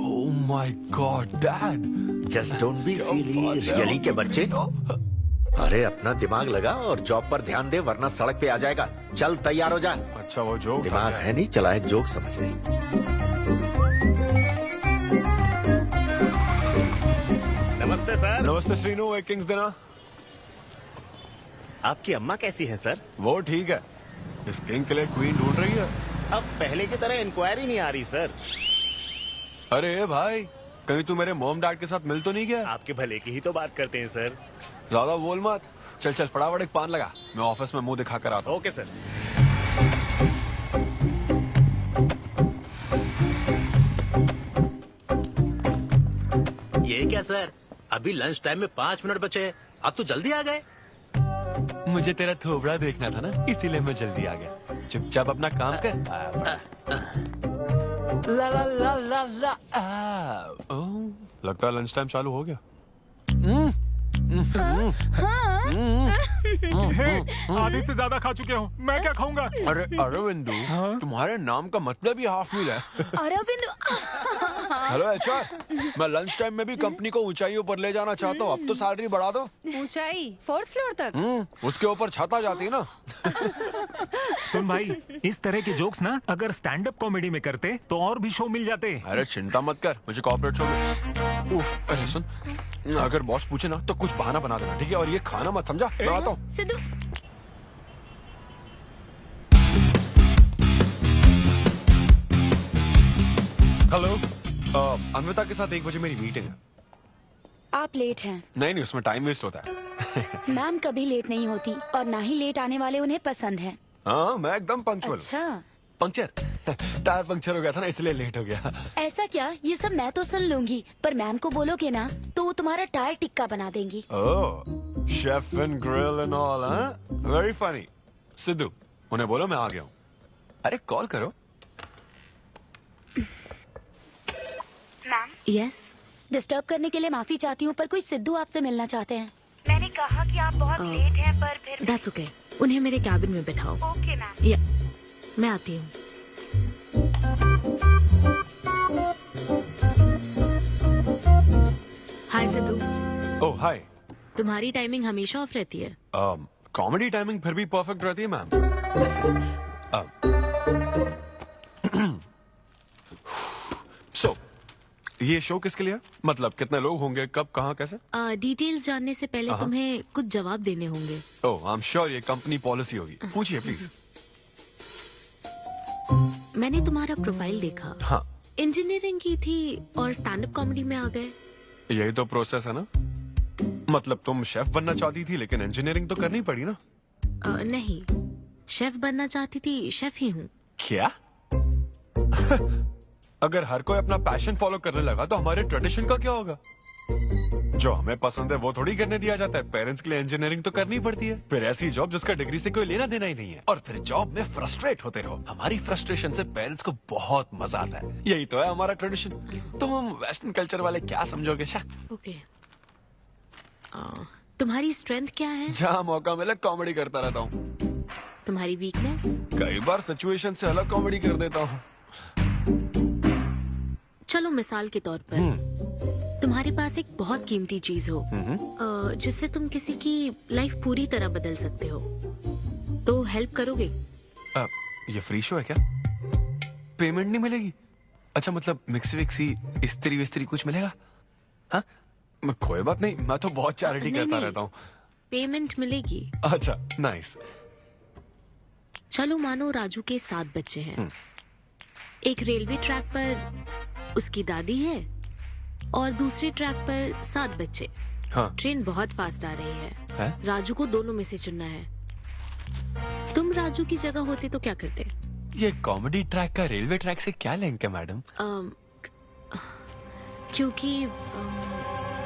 [SPEAKER 10] Oh my God dad,
[SPEAKER 12] just don't be silly. Really के बच्चे? अरे अपना दिमाग लगा और जॉब पर ध्यान दे, वरना सड़क पे आ जाएगा। चल तैयार हो जा।
[SPEAKER 10] अच्छा वो जोक
[SPEAKER 12] दिमाग है नहीं, चला है जोक समझ नहीं।
[SPEAKER 4] नमस्ते सर।
[SPEAKER 10] नमस्ते श्रीनू, एक किंग्स देना।
[SPEAKER 4] आपकी अम्मा कैसी है सर?
[SPEAKER 10] वो ठीक है, इस किंग के लिए क्वीन ढूंढ रही है।
[SPEAKER 4] अब पहले की तरह इंक्वायरी नहीं आ रही सर।
[SPEAKER 10] अरे भाई, कहीं तू मेरे मॉम डैड के साथ मिल तो नहीं गया?
[SPEAKER 4] आपके भले की ही तो बात करते हैं सर।
[SPEAKER 10] ज्यादा बोल मत। चल चल फटाफट एक पान लगा, मैं ऑफिस में मुंह दिखा कर आता हूँ।
[SPEAKER 4] Okay sir.
[SPEAKER 5] ये क्या सर, अभी लंच टाइम में 5 मिनट बचे हैं, आप तो जल्दी आ गए।
[SPEAKER 10] मुझे तेरा थोबड़ा देखना था ना, इसीलिए मैं जल्दी आ गया। चुपचाप अपना काम कर। ला ला ला ला ला लगता है लंच टाइम चालू हो गया।
[SPEAKER 9] आधे से ज्यादा खा चुके हो, मैं क्या खाऊंगा?
[SPEAKER 10] अरे अरविंदु, तुम्हारे नाम का मतलब ही हाफ मील है।
[SPEAKER 6] अरविंद
[SPEAKER 10] हेलो एचआर, मैं लंच टाइम में भी कंपनी को ऊंचाइयों पर ले जाना चाहता हूँ। अब तो सैलरी बढ़ा दो।
[SPEAKER 8] ऊंचाई 4th फ्लोर तक?
[SPEAKER 10] उसके ऊपर छत आ जाती है ना।
[SPEAKER 9] सुन भाई, इस तरह के जोक्स ना अगर स्टैंड अप कॉमेडी में करते तो और भी शो मिल जाते।
[SPEAKER 10] अरे चिंता मत कर, मुझे कॉर्पोरेट शो में। अरे सुन, अगर बॉस पूछे ना तो कुछ बहाना बना देना, ठीक है? और ये खाना मत समझा। मैं आता हूँ।
[SPEAKER 6] सिद्धू
[SPEAKER 10] हेलो, अन्विता के साथ 1 बजे मेरी मीटिंग है।
[SPEAKER 6] आप लेट हैं।
[SPEAKER 10] नहीं, उसमें टाइम वेस्ट होता है।
[SPEAKER 6] मैम कभी लेट नहीं होती और ना ही लेट आने वाले उन्हें पसंद है।
[SPEAKER 10] हाँ, मैं एकदम पंक्चुअल।
[SPEAKER 6] अच्छा,
[SPEAKER 10] पंक्चर टायर पंक्चर हो गया था ना, इसलिए लेट हो गया।
[SPEAKER 6] ऐसा क्या? ये सब मैं तो सुन लूंगी, पर मैम को बोलोगे ना तो वो तुम्हारा टायर टिक्का बना देंगी।
[SPEAKER 10] Oh, chef and grill and all, हाँ? Very funny. सिद्धू, उन्हें बोलो मैं आ गया हूँ। अरे कॉल करो।
[SPEAKER 3] मैम,
[SPEAKER 1] यस,
[SPEAKER 6] डिस्टर्ब करने के लिए माफी चाहती हूँ, पर कोई सिद्धू आपसे मिलना चाहते हैं।
[SPEAKER 3] मैंने कहा कि आप बहुत लेट हैं, पर फिर
[SPEAKER 1] दैट्स ओके। उन्हें मेरे कैबिन में बिठाओ।
[SPEAKER 3] Okay ma'am.
[SPEAKER 1] या मैं आती हूँ। हाय सिद्धू,
[SPEAKER 10] ओह हाय।
[SPEAKER 1] तुम्हारी टाइमिंग हमेशा ऑफ रहती है?
[SPEAKER 10] कॉमेडी टाइमिंग फिर भी परफेक्ट रहती है मैम। सो ये शो किसके लिए? मतलब कितने लोग होंगे, कब, कहाँ, कैसे?
[SPEAKER 1] डिटेल्स जानने से पहले तुम्हें कुछ जवाब देने होंगे।
[SPEAKER 10] ओह, आई एम श्योर ये कंपनी पॉलिसी होगी। पूछिए प्लीज।
[SPEAKER 1] मैंने तुम्हारा प्रोफाइल देखा।
[SPEAKER 10] हाँ,
[SPEAKER 1] इंजीनियरिंग की थी और स्टैंड अप कॉमेडी में आ गए।
[SPEAKER 10] यही तो प्रोसेस है ना। मतलब तुम शेफ बनना चाहती थी, लेकिन इंजीनियरिंग तो करनी पड़ी ना।
[SPEAKER 1] नहीं, शेफ बनना चाहती थी, शेफ ही हूँ।
[SPEAKER 10] क्या? अगर हर कोई अपना पैशन फॉलो करने लगा तो हमारे ट्रेडिशन का क्या होगा? जो हमें पसंद है वो थोड़ी करने दिया जाता है। पेरेंट्स के लिए इंजीनियरिंग तो करनी पड़ती है, फिर ऐसी जॉब जिसका डिग्री से कोई लेना देना ही नहीं है, और फिर जॉब में फ्रस्ट्रेट होते रहो। हमारी फ्रस्ट्रेशन से पेरेंट्स को बहुत मजा आता है। यही तो है हमारा ट्रेडिशन। तुम वेस्टर्न कल्चर वाले क्या समझोगे?
[SPEAKER 1] ओके, तुम्हारी स्ट्रेंथ क्या है?
[SPEAKER 10] जहाँ मौका मिले कॉमेडी करता रहता हूँ।
[SPEAKER 1] तुम्हारी वीकनेस?
[SPEAKER 10] कई बार सिचुएशन से अलग कॉमेडी कर देता हूँ।
[SPEAKER 1] चलो मिसाल के तौर पर तुम्हारे पास एक बहुत कीमती चीज हो जिससे तुम किसी की लाइफ पूरी तरह बदल सकते हो, तो हेल्प करोगे?
[SPEAKER 10] ये फ्री शो है क्या? पेमेंट नहीं मिलेगी? अच्छा, मतलब मिक्सी विक्सी इस्त्री विस्त्री कुछ मिलेगा? हाँ, कोई बात नहीं, मैं तो बहुत चैरिटी करता रहता हूँ।
[SPEAKER 1] पेमेंट मिलेगी।
[SPEAKER 10] अच्छा, नाइस।
[SPEAKER 1] चलो मानो राजू के 7 बच्चे हैं। एक रेलवे ट्रैक पर उसकी दादी है और दूसरे ट्रैक पर 7 बच्चे।
[SPEAKER 10] हाँ।
[SPEAKER 1] ट्रेन बहुत फास्ट आ रही है। राजू को दोनों में से चुनना है। तुम राजू की जगह होते तो क्या करते?
[SPEAKER 10] ये कॉमेडी ट्रैक का रेलवे ट्रैक से क्या लिंक है मैडम?
[SPEAKER 1] क्योंकि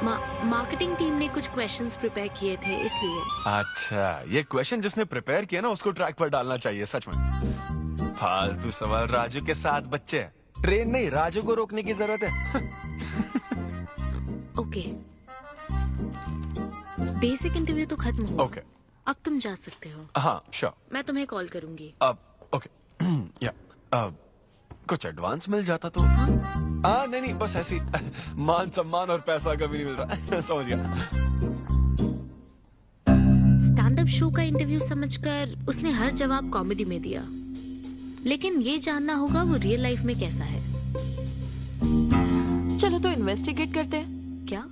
[SPEAKER 1] मार्केटिंग टीम ने कुछ क्वेश्चंस प्रिपेयर किए थे, इसलिए।
[SPEAKER 10] अच्छा, ये क्वेश्चन जिसने प्रिपेयर किया ना उसको ट्रैक पर डालना चाहिए। सच में फालतू सवाल। राजू के 7 बच्चे हैं, ट्रेन नहीं, राजू को रोकने की जरूरत है।
[SPEAKER 1] ओके, बेसिक इंटरव्यू तो खत्म हो।
[SPEAKER 10] ओके,
[SPEAKER 1] अब तुम जा सकते हो।
[SPEAKER 10] हाँ श्योर।
[SPEAKER 1] मैं तुम्हें कॉल करूंगी।
[SPEAKER 10] अब ओके। या कुछ एडवांस मिल जाता तो। नहीं, बस ऐसी मान सम्मान और पैसा कभी नहीं मिलता। समझ गया।
[SPEAKER 1] स्टैंड अप शो का इंटरव्यू समझकर उसने हर जवाब कॉमेडी में दिया, लेकिन ये जानना होगा वो रियल लाइफ में कैसा है।
[SPEAKER 8] चलो तो इन्वेस्टिगेट करते हैं।
[SPEAKER 1] क्या?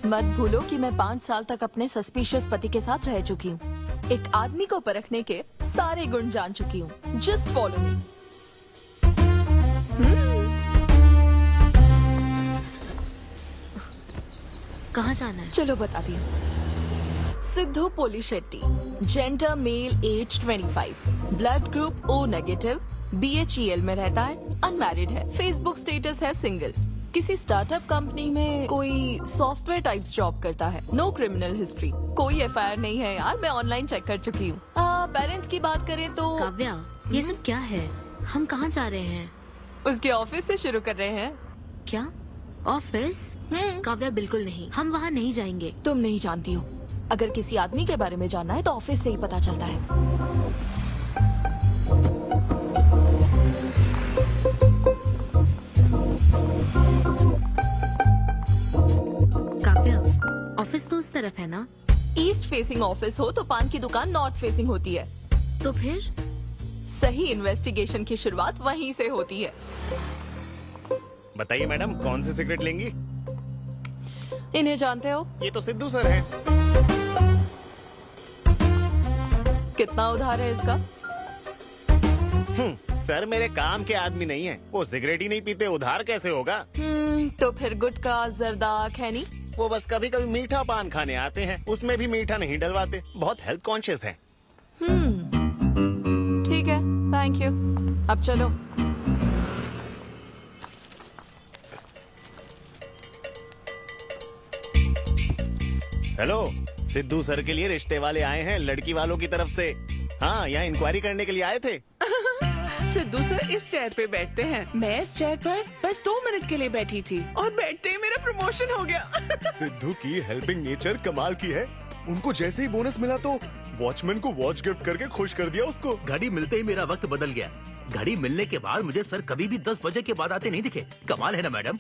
[SPEAKER 8] मत भूलो कि मैं 5 साल तक अपने सस्पिशियस पति के साथ रह चुकी हूँ। एक आदमी को परखने के सारे गुण जान चुकी हूँ। Just follow me.
[SPEAKER 1] कहाँ जाना है?
[SPEAKER 8] चलो बताती हूँ। Siddhu Polishetty, gender male, age 25, blood group O negative, BHEL में रहता है, अनमैरिड है, फेसबुक स्टेटस है सिंगल, किसी स्टार्टअप कंपनी में कोई सॉफ्टवेयर टाइप्स जॉब करता है, नो क्रिमिनल हिस्ट्री, कोई FIR नहीं है यार, मैं ऑनलाइन चेक कर चुकी हूँ। पेरेंट्स की बात करें तो
[SPEAKER 1] काव्या, ये सब क्या है? हम कहाँ जा रहे हैं?
[SPEAKER 8] उसके ऑफिस से शुरू कर रहे हैं।
[SPEAKER 1] क्या? ऑफिस? काव्या बिल्कुल नहीं, हम वहाँ नहीं जाएंगे।
[SPEAKER 8] तुम नहीं जानती हो, अगर किसी आदमी के बारे में जानना है तो ऑफिस से ही पता चलता है।
[SPEAKER 1] काव्या, ऑफिस तो उस तरफ है ना?
[SPEAKER 8] ईस्ट फेसिंग ऑफिस हो तो पान की दुकान नॉर्थ फेसिंग होती है।
[SPEAKER 1] तो फिर
[SPEAKER 8] सही इन्वेस्टिगेशन की शुरुआत वहीं से होती है।
[SPEAKER 13] बताइए मैडम, कौन सी सिगरेट लेंगी?
[SPEAKER 8] इन्हें जानते हो?
[SPEAKER 13] ये तो सिद्धू सर हैं।
[SPEAKER 8] कितना उधार है इसका?
[SPEAKER 13] सर मेरे काम के आदमी नहीं है, वो सिगरेट ही नहीं पीते, उधार कैसे होगा?
[SPEAKER 8] तो फिर गुटखा जर्दा खैनी?
[SPEAKER 13] वो बस कभी कभी मीठा पान खाने आते हैं, उसमें भी मीठा नहीं डलवाते, बहुत हेल्थ कॉन्शियस हैं।
[SPEAKER 8] ठीक है, थैंक यू। अब चलो।
[SPEAKER 13] हेलो, सिद्धू सर के लिए रिश्ते वाले आए हैं, लड़की वालों की तरफ से। हाँ, यहाँ इंक्वायरी करने के लिए आए थे।
[SPEAKER 14] सिद्धू सर इस चेयर पे बैठते हैं, मैं इस चेयर पर बस 2 मिनट के लिए बैठी थी और बैठते ही मेरा प्रमोशन हो गया।
[SPEAKER 9] सिद्धू की हेल्पिंग नेचर कमाल की है। उनको जैसे ही बोनस मिला तो वॉचमैन को वॉच गिफ्ट करके खुश कर दिया उसको।
[SPEAKER 5] घड़ी मिलते ही मेरा वक्त बदल गया। घड़ी मिलने के बाद मुझे सर कभी भी 10 बजे के बाद आते नहीं दिखे। कमाल है ना मैडम?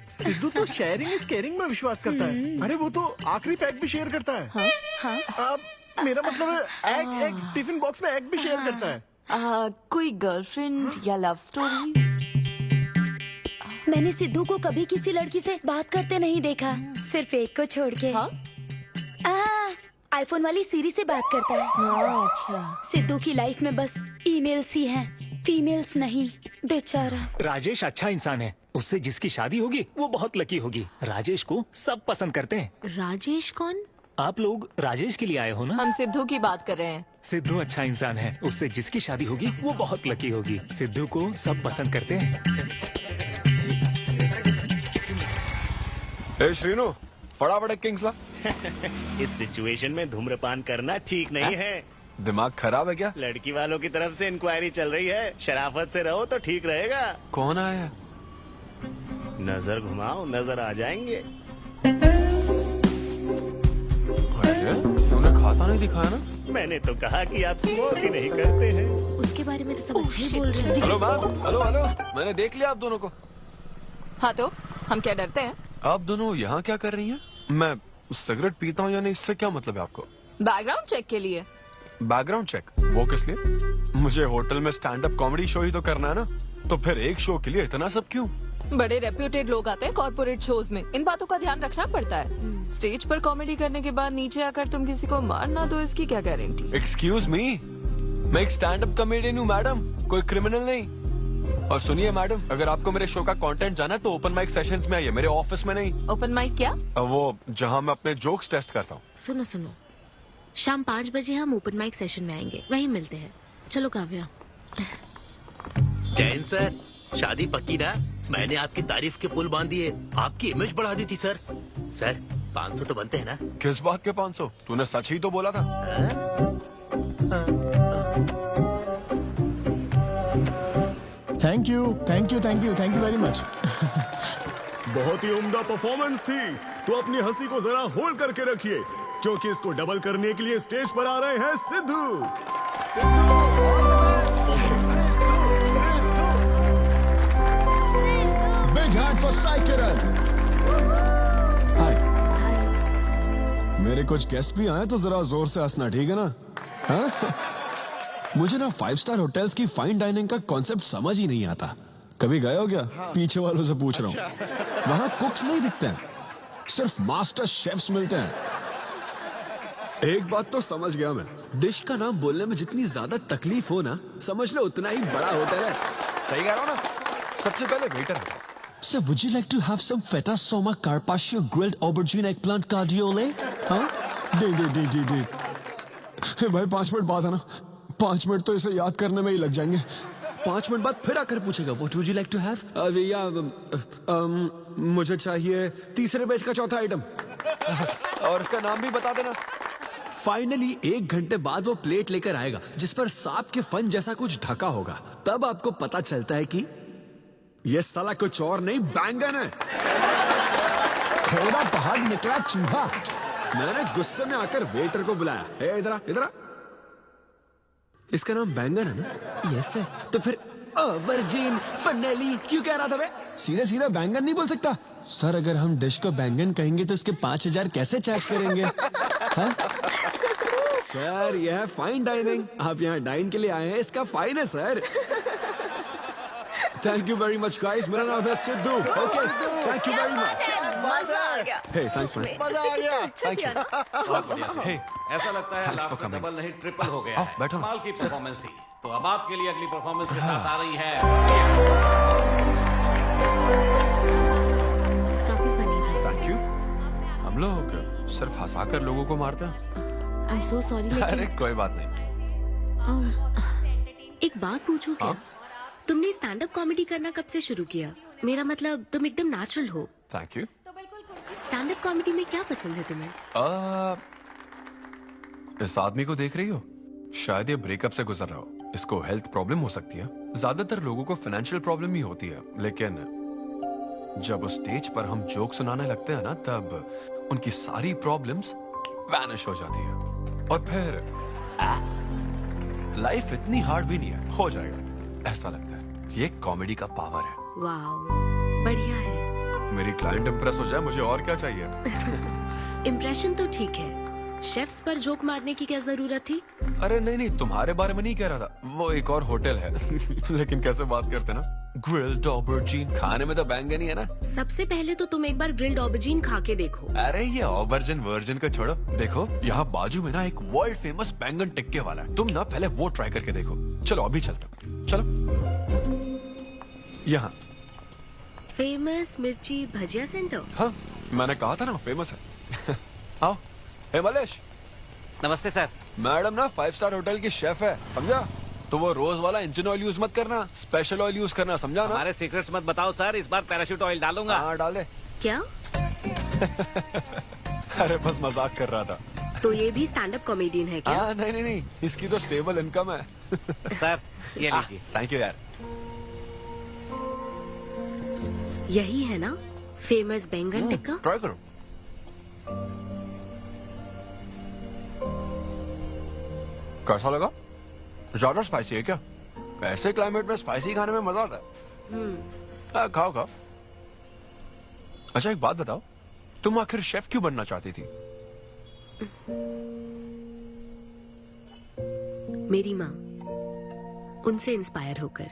[SPEAKER 11] सिद्धू तो शेयरिंग इज केयरिंग में विश्वास करता है। अरे वो तो आखिरी पैक भी शेयर करता है। हाँ? मेरा मतलब है एग टिफिन बॉक्स में एग भी शेयर करता है।
[SPEAKER 8] कोई गर्लफ्रेंड या लव स्टोरी?
[SPEAKER 6] मैंने सिद्धू को कभी किसी लड़की से बात करते नहीं देखा, सिर्फ एक को छोड़ के। आईफोन वाली सीरी से बात करता है।
[SPEAKER 8] अच्छा।
[SPEAKER 6] सिद्धू की लाइफ में बस ईमेल्स ही हैं, फीमेल्स नहीं, बेचारा।
[SPEAKER 9] राजेश अच्छा इंसान है, उससे जिसकी शादी होगी वो बहुत लकी होगी। राजेश को सब पसंद करते हैं।
[SPEAKER 1] राजेश कौन?
[SPEAKER 9] आप लोग राजेश के लिए आए हो ना?
[SPEAKER 8] हम सिद्धू की बात कर रहे हैं।
[SPEAKER 9] सिद्धू अच्छा इंसान है, उससे जिसकी शादी होगी वो बहुत लकी होगी। सिद्धू को सब पसंद करते हैं।
[SPEAKER 10] श्रीनो, फटाफट एक किंग्स ला।
[SPEAKER 13] इस सिचुएशन में धूम्रपान करना ठीक नहीं है।
[SPEAKER 10] दिमाग खराब है क्या?
[SPEAKER 13] लड़की वालों की तरफ से इंक्वायरी चल रही है, शराफत से रहो तो ठीक रहेगा।
[SPEAKER 10] कौन आया?
[SPEAKER 13] नजर घुमाओ, नजर आ जाएंगे।
[SPEAKER 10] तूने खाता नहीं दिखाया ना?
[SPEAKER 13] मैंने तो कहा कि आप स्मोक ही नहीं करते हैं।
[SPEAKER 1] उसके बारे में तो सब अच्छे ही बोल रहे हैं।
[SPEAKER 10] हेलो मैम, हेलो हेलो, मैंने देख लिया आप दोनों को।
[SPEAKER 8] हाँ तो हम क्या डरते हैं?
[SPEAKER 10] आप दोनों यहाँ क्या कर रही हैं? मैं सिगरेट पीता हूँ या नहीं, इससे क्या मतलब है आपको?
[SPEAKER 8] बैकग्राउंड चेक के लिए।
[SPEAKER 10] Background check? वो किस लिए? मुझे होटल में स्टैंड अप कॉमेडी शो ही तो करना है ना, तो फिर एक शो के लिए इतना सब क्यों?
[SPEAKER 8] बड़े रेप्यूटेड लोग आते हैं कॉर्पोरेट शोज में, इन बातों का ध्यान रखना पड़ता है। स्टेज पर कॉमेडी करने के बाद नीचे आकर तुम किसी को मार ना दो, इसकी क्या गारंटी?
[SPEAKER 10] एक्सक्यूज मी, मैं एक स्टैंड अप कॉमेडियन हूँ मैडम, कोई क्रिमिनल नहीं। और सुनिए मैडम, अगर आपको मेरे शो का कंटेंट जाना है तो ओपन माइक सेशंस में आइए, मेरे ऑफिस में नहीं।
[SPEAKER 8] ओपन माइक क्या?
[SPEAKER 10] वो जहाँ मैं अपने जोक्स टेस्ट करता हूँ।
[SPEAKER 1] सुनो सुनो, शाम 5 बजे हम ओपन माइक सेशन में आएंगे, वहीं मिलते हैं। चलो काव्या।
[SPEAKER 5] जैन सर, शादी पक्की ना? मैंने आपकी तारीफ के पुल बांध दिए, आपकी इमेज बढ़ा दी थी सर। सर 500 तो बनते हैं ना?
[SPEAKER 10] किस बात के 500? तूने सच ही तो बोला था।
[SPEAKER 11] Thank you thank you thank you thank you very much.
[SPEAKER 9] बहुत ही उम्दा परफॉर्मेंस थी, तो अपनी हंसी को जरा होल्ड करके रखिए, क्योंकि इसको डबल करने के लिए स्टेज पर आ रहे हैं Siddhu.
[SPEAKER 11] Big hand for Sai Kiran. Hi, मेरे कुछ गेस्ट भी आए तो जरा जोर से हंसना, ठीक है ना? हाँ? मुझे ना 5 स्टार होटल्स की फाइन डाइनिंग का कॉन्सेप्ट समझ ही नहीं आता। कभी गए हो क्या? पीछे वालों से पूछ रहा हूँ। वहाँ कुक्स नहीं दिखते हैं, सिर्फ मास्टर शेफ्स मिलते हैं। एक बात तो समझ गया मैं, डिश का नाम बोलने में जितनी ज्यादा तकलीफ हो ना, समझ लो उतना ही बड़ा होटल है।
[SPEAKER 10] सही कह रहा हूँ ना? सबसे पहले वेटर है।
[SPEAKER 11] So would you like to have some feta soma carpaccio grilled aubergine eggplant cardiole? हाँ? दे। हे भाई 5 मिनट बाद है ना, 5 मिनट तो इसे याद करने में ही लग जाएंगे। 5 मिनट बाद फिर आकर पूछेगा What would you like to have? मुझे चाहिए तीसरे बेच का चौथा आइटम।
[SPEAKER 10] और इसका नाम भी बता देना।
[SPEAKER 11] फाइनली 1 घंटे बाद वो प्लेट लेकर आएगा जिस पर सांप के फन जैसा कुछ ढका होगा। तब आपको पता चलता है कि ये साला कुछ और नहीं, बैंगन है। थोड़ा बाहर निकला चूहा। मैंने गुस्से में आकर वेटर को बुलाया, ए इधर आ, इधर आ। इसका नाम बैंगन है ना? Yes sir. तो फिर ऑबरजीन फनेली क्यों कह रहा था बे? सीधे सीधे बैंगन नहीं बोल सकता सर। अगर हम डिश को बैंगन कहेंगे तो इसके 5000 कैसे चार्ज करेंगे? हाँ? सर यह है फाइन डाइनिंग, आप यहाँ डाइन के लिए आए हैं, इसका फाइन है sir. Thank you very much guys, मेरा नाम है Sidhu. Okay, thank you very much.
[SPEAKER 8] मजा आ गया।
[SPEAKER 11] हे थैंक्स मैन।
[SPEAKER 13] मजा आ गया।
[SPEAKER 10] Thank you.
[SPEAKER 4] बहुत बढ़िया।
[SPEAKER 10] हे,
[SPEAKER 4] ऐसा लगता है
[SPEAKER 10] Thanks
[SPEAKER 4] लाख
[SPEAKER 10] for
[SPEAKER 4] में
[SPEAKER 10] coming.
[SPEAKER 4] डबल नहीं ट्रिपल हो गया है।
[SPEAKER 10] बैठो ना।
[SPEAKER 4] कमाल की परफॉर्मेंस थी। तो अब आपके लिए अगली परफॉर्मेंस के साथ आ रही है।
[SPEAKER 1] काफी फनी था।
[SPEAKER 10] Thank you. हम लोग सिर्फ हंसाकर लोगों को मारते हैं।
[SPEAKER 1] आई एम सो सॉरी
[SPEAKER 10] अरे
[SPEAKER 1] लेकिन
[SPEAKER 10] कोई बात नहीं।
[SPEAKER 1] एक बात पूछूं क्या?
[SPEAKER 10] हाँ?
[SPEAKER 1] तुमने स्टैंड अप कॉमेडी करना कब से शुरू किया? मेरा मतलब तुम एकदम नेचुरल हो।
[SPEAKER 10] Thank you.
[SPEAKER 1] Stand up comedy में क्या पसंद है तुम्हें?
[SPEAKER 10] इस आदमी को देख रही हो? शायद ये ब्रेकअप से गुजर रहा हो। इसको हेल्थ प्रॉब्लम हो सकती है। ज्यादातर लोगों को फाइनेंशियल प्रॉब्लम ही होती है, लेकिन जब उस स्टेज पर हम जोक सुनाने लगते हैं ना, तब उनकी सारी प्रॉब्लम्स वैनिश हो जाती है। और फिर लाइफ इतनी हार्ड भी नहीं है, हो जाएगा ऐसा लगता है। ये कॉमेडी का पावर है।
[SPEAKER 1] वाओ, बढ़िया है।
[SPEAKER 10] मेरी क्लाइंट इंप्रेस हो जाए, मुझे और क्या चाहिए?
[SPEAKER 1] इम्प्रेशन तो ठीक है, शेफ्स पर जोक मारने की क्या जरूरत थी?
[SPEAKER 10] अरे नहीं, तुम्हारे बारे में नहीं कह रहा था। वो एक और होटल है। लेकिन कैसे बात करते ना, ग्रिल्ड ऑबरजीन खाने में तो बैंगन ही है ना।
[SPEAKER 1] सबसे पहले तो तुम एक बार ग्रिल्ड ऑबरजीन खा के देखो।
[SPEAKER 10] अरे ये ऑबरजीन वर्जिन को छोड़ो, देखो यहाँ बाजू में ना एक वर्ल्ड फेमस बैंगन टिक्के वाला है। तुम ना पहले वो ट्राई करके देखो। चलो अभी चलते हैं। चलो यहाँ
[SPEAKER 1] फेमस मिर्ची भजिया सेंटर।
[SPEAKER 10] हाँ, मैंने कहा था ना फेमस है। आओ। हे मलेश।
[SPEAKER 4] नमस्ते सर।
[SPEAKER 10] मैडम ना 5 स्टार होटल की शेफ है, समझा? तो वो रोज वाला इंजन ऑयल यूज मत करना, स्पेशल ऑयल यूज करना, समझा ना?
[SPEAKER 4] हमारे सीक्रेट्स मत बताओ सर, इस बार पैराशूट ऑयल डालूंगा।
[SPEAKER 10] हाँ डाल दे।
[SPEAKER 1] क्या?
[SPEAKER 10] अरे बस मजाक कर रहा था।
[SPEAKER 1] तो ये भी स्टैंड अप कॉमेडियन है क्या?
[SPEAKER 10] हाँ नहीं, इसकी तो स्टेबल इनकम है।
[SPEAKER 4] सर ये लीजिए।
[SPEAKER 10] थैंक यू यार।
[SPEAKER 1] यही है ना फेमस बैंगन टिक्का?
[SPEAKER 10] ट्राई करो। कैसा लगा? ज्यादा स्पाइसी है क्या? ऐसे क्लाइमेट में स्पाइसी खाने में मजा आता है। खाओ खाओ। अच्छा एक बात बताओ, तुम आखिर शेफ क्यों बनना चाहती थी?
[SPEAKER 1] मेरी माँ, उनसे इंस्पायर होकर।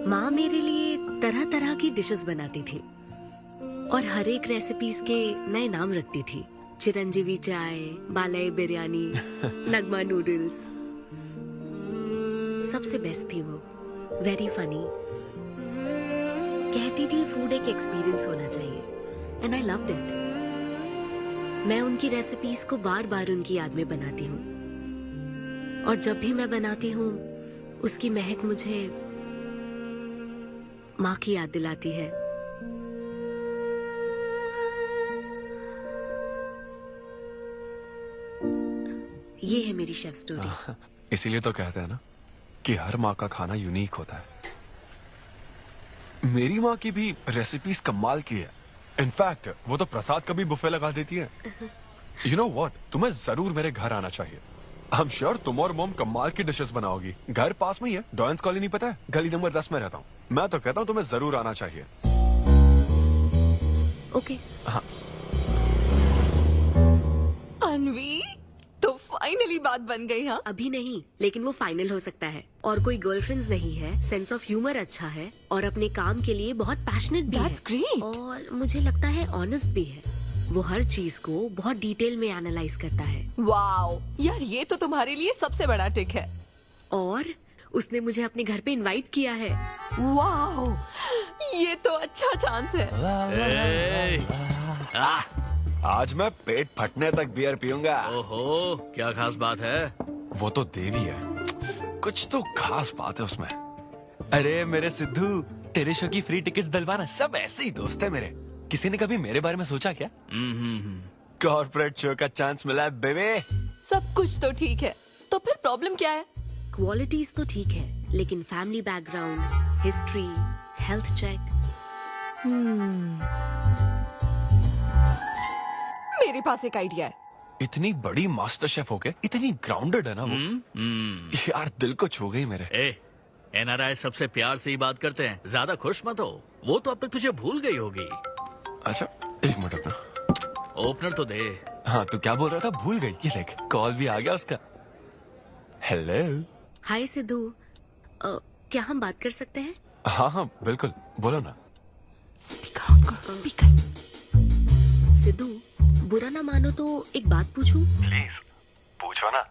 [SPEAKER 1] माँ मेरे लिए तरह तरह की डिशेस बनाती थी और हर एक रेसिपीज के नए नाम रखती थी। चिरंजीवी चाय, बालाई बिरयानी, नगमा नूडल्स। सबसे बेस्ट थी वो, वेरी फनी। कहती थी फूड एक एक्सपीरियंस होना चाहिए, एंड आई लव्ड इट। मैं उनकी रेसिपीज को बार बार उनकी याद में बनाती हूँ, और जब भी मैं बनाती हूँ उसकी महक मुझे माँ की याद दिलाती है। ये है मेरी शेफ स्टोरी।
[SPEAKER 10] इसीलिए तो कहते हैं ना कि हर माँ का खाना यूनिक होता है। मेरी माँ की भी रेसिपीज कमाल की है। इनफैक्ट वो तो प्रसाद का भी बुफे लगा देती है। यू नो व्हाट, तुम्हें जरूर मेरे घर आना चाहिए। आई एम श्योर तुम और मोम कमाल की डिशेस बनाओगी। घर पास में ही है, डॉयंस कॉलोनी पता है? गली नंबर 10 में रहता हूँ। मैं तो कहता हूँ तुम्हें जरूर आना चाहिए।
[SPEAKER 1] ओके।
[SPEAKER 10] हाँ
[SPEAKER 8] अन्वी, तो फाइनली बात बन गई। हाँ,
[SPEAKER 1] अभी नहीं, लेकिन वो फाइनल हो सकता है। और कोई गर्लफ्रेंड्स नहीं है, सेंस ऑफ ह्यूमर अच्छा है और अपने काम के लिए बहुत पैशनेट भी
[SPEAKER 8] That's
[SPEAKER 1] है।
[SPEAKER 8] great.
[SPEAKER 1] और मुझे लगता है ऑनेस्ट भी है। वो हर चीज को बहुत डिटेल में एनालाइज करता है।
[SPEAKER 8] वाओ यार, ये तो तुम्हारे लिए सबसे बड़ा टिक है।
[SPEAKER 1] और उसने मुझे अपने घर पे इनवाइट किया है।
[SPEAKER 8] वाओ, ये तो अच्छा चांस है।
[SPEAKER 10] आज मैं पेट फटने तक बियर पीऊंगा।
[SPEAKER 13] ओहो, क्या खास बात है?
[SPEAKER 10] वो तो देवी है, कुछ तो खास बात है उसमें। अरे मेरे सिद्धू, तेरे शो की फ्री टिकट्स दिलवाना, सब ऐसे ही दोस्त है मेरे। किसी ने कभी मेरे बारे में सोचा क्या? कॉर्पोरेट शो का चांस मिला है बेबे।
[SPEAKER 8] सब कुछ तो ठीक है, तो फिर प्रॉब्लम क्या है?
[SPEAKER 1] क्वालिटीज तो ठीक है, लेकिन family background, history, health check.
[SPEAKER 8] मेरे पास एक आइडिया है।
[SPEAKER 10] इतनी बड़ी मास्टर शेफ हो गए, इतनी ग्राउंडेड है ना वो। यार दिल को छू गई मेरे।
[SPEAKER 13] एनआरआई सबसे प्यार से ही बात करते हैं, ज्यादा खुश मत हो। वो तो अब तक तुझे भूल गई होगी।
[SPEAKER 10] अच्छा एक मिनट अपना
[SPEAKER 13] ओपनर तो दे।
[SPEAKER 10] हाँ तू क्या बोल रहा था? भूल गई। ये देख, कॉल भी आ गया उसका। हेलो।
[SPEAKER 1] हाय सिद्धू, क्या हम बात कर सकते हैं?
[SPEAKER 10] हाँ हाँ बिल्कुल, बोलो ना।
[SPEAKER 8] स्पीकर ऑन करो, स्पीकर।
[SPEAKER 1] सिद्धू, बुरा ना मानो तो एक बात पूछूं?
[SPEAKER 10] प्लीज पूछो ना।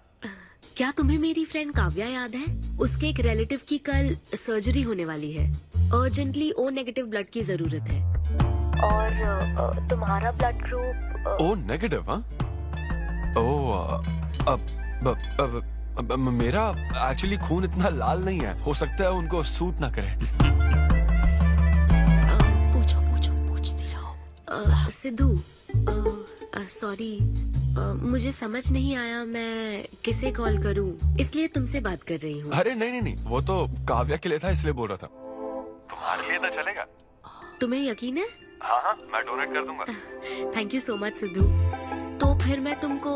[SPEAKER 1] क्या तुम्हें मेरी फ्रेंड काव्या याद है? उसके एक रिलेटिव की कल सर्जरी होने वाली है। अर्जेंटली ओ नेगेटिव ब्लड की जरूरत है। और तुम्हारा ब्लड ग्रुप?
[SPEAKER 10] O negative? हाँ। ओ अब मेरा एक्चुअली खून इतना लाल नहीं है, हो सकता है उनको सूट ना करे।
[SPEAKER 1] पूछती रहो। सिद्धू, सॉरी, मुझे समझ नहीं आया मैं किसे कॉल करूं, इसलिए तुमसे बात कर रही हूँ।
[SPEAKER 10] अरे नहीं, वो तो काव्या के लिए था, इसलिए बोल रहा था। तुम्हारे लिए तो चलेगा।
[SPEAKER 1] तुम्हें यकीन है?
[SPEAKER 10] हाँ, मैं डोनेट कर दूंगा।
[SPEAKER 1] Thank you so much Sidhu. तो फिर मैं तुमको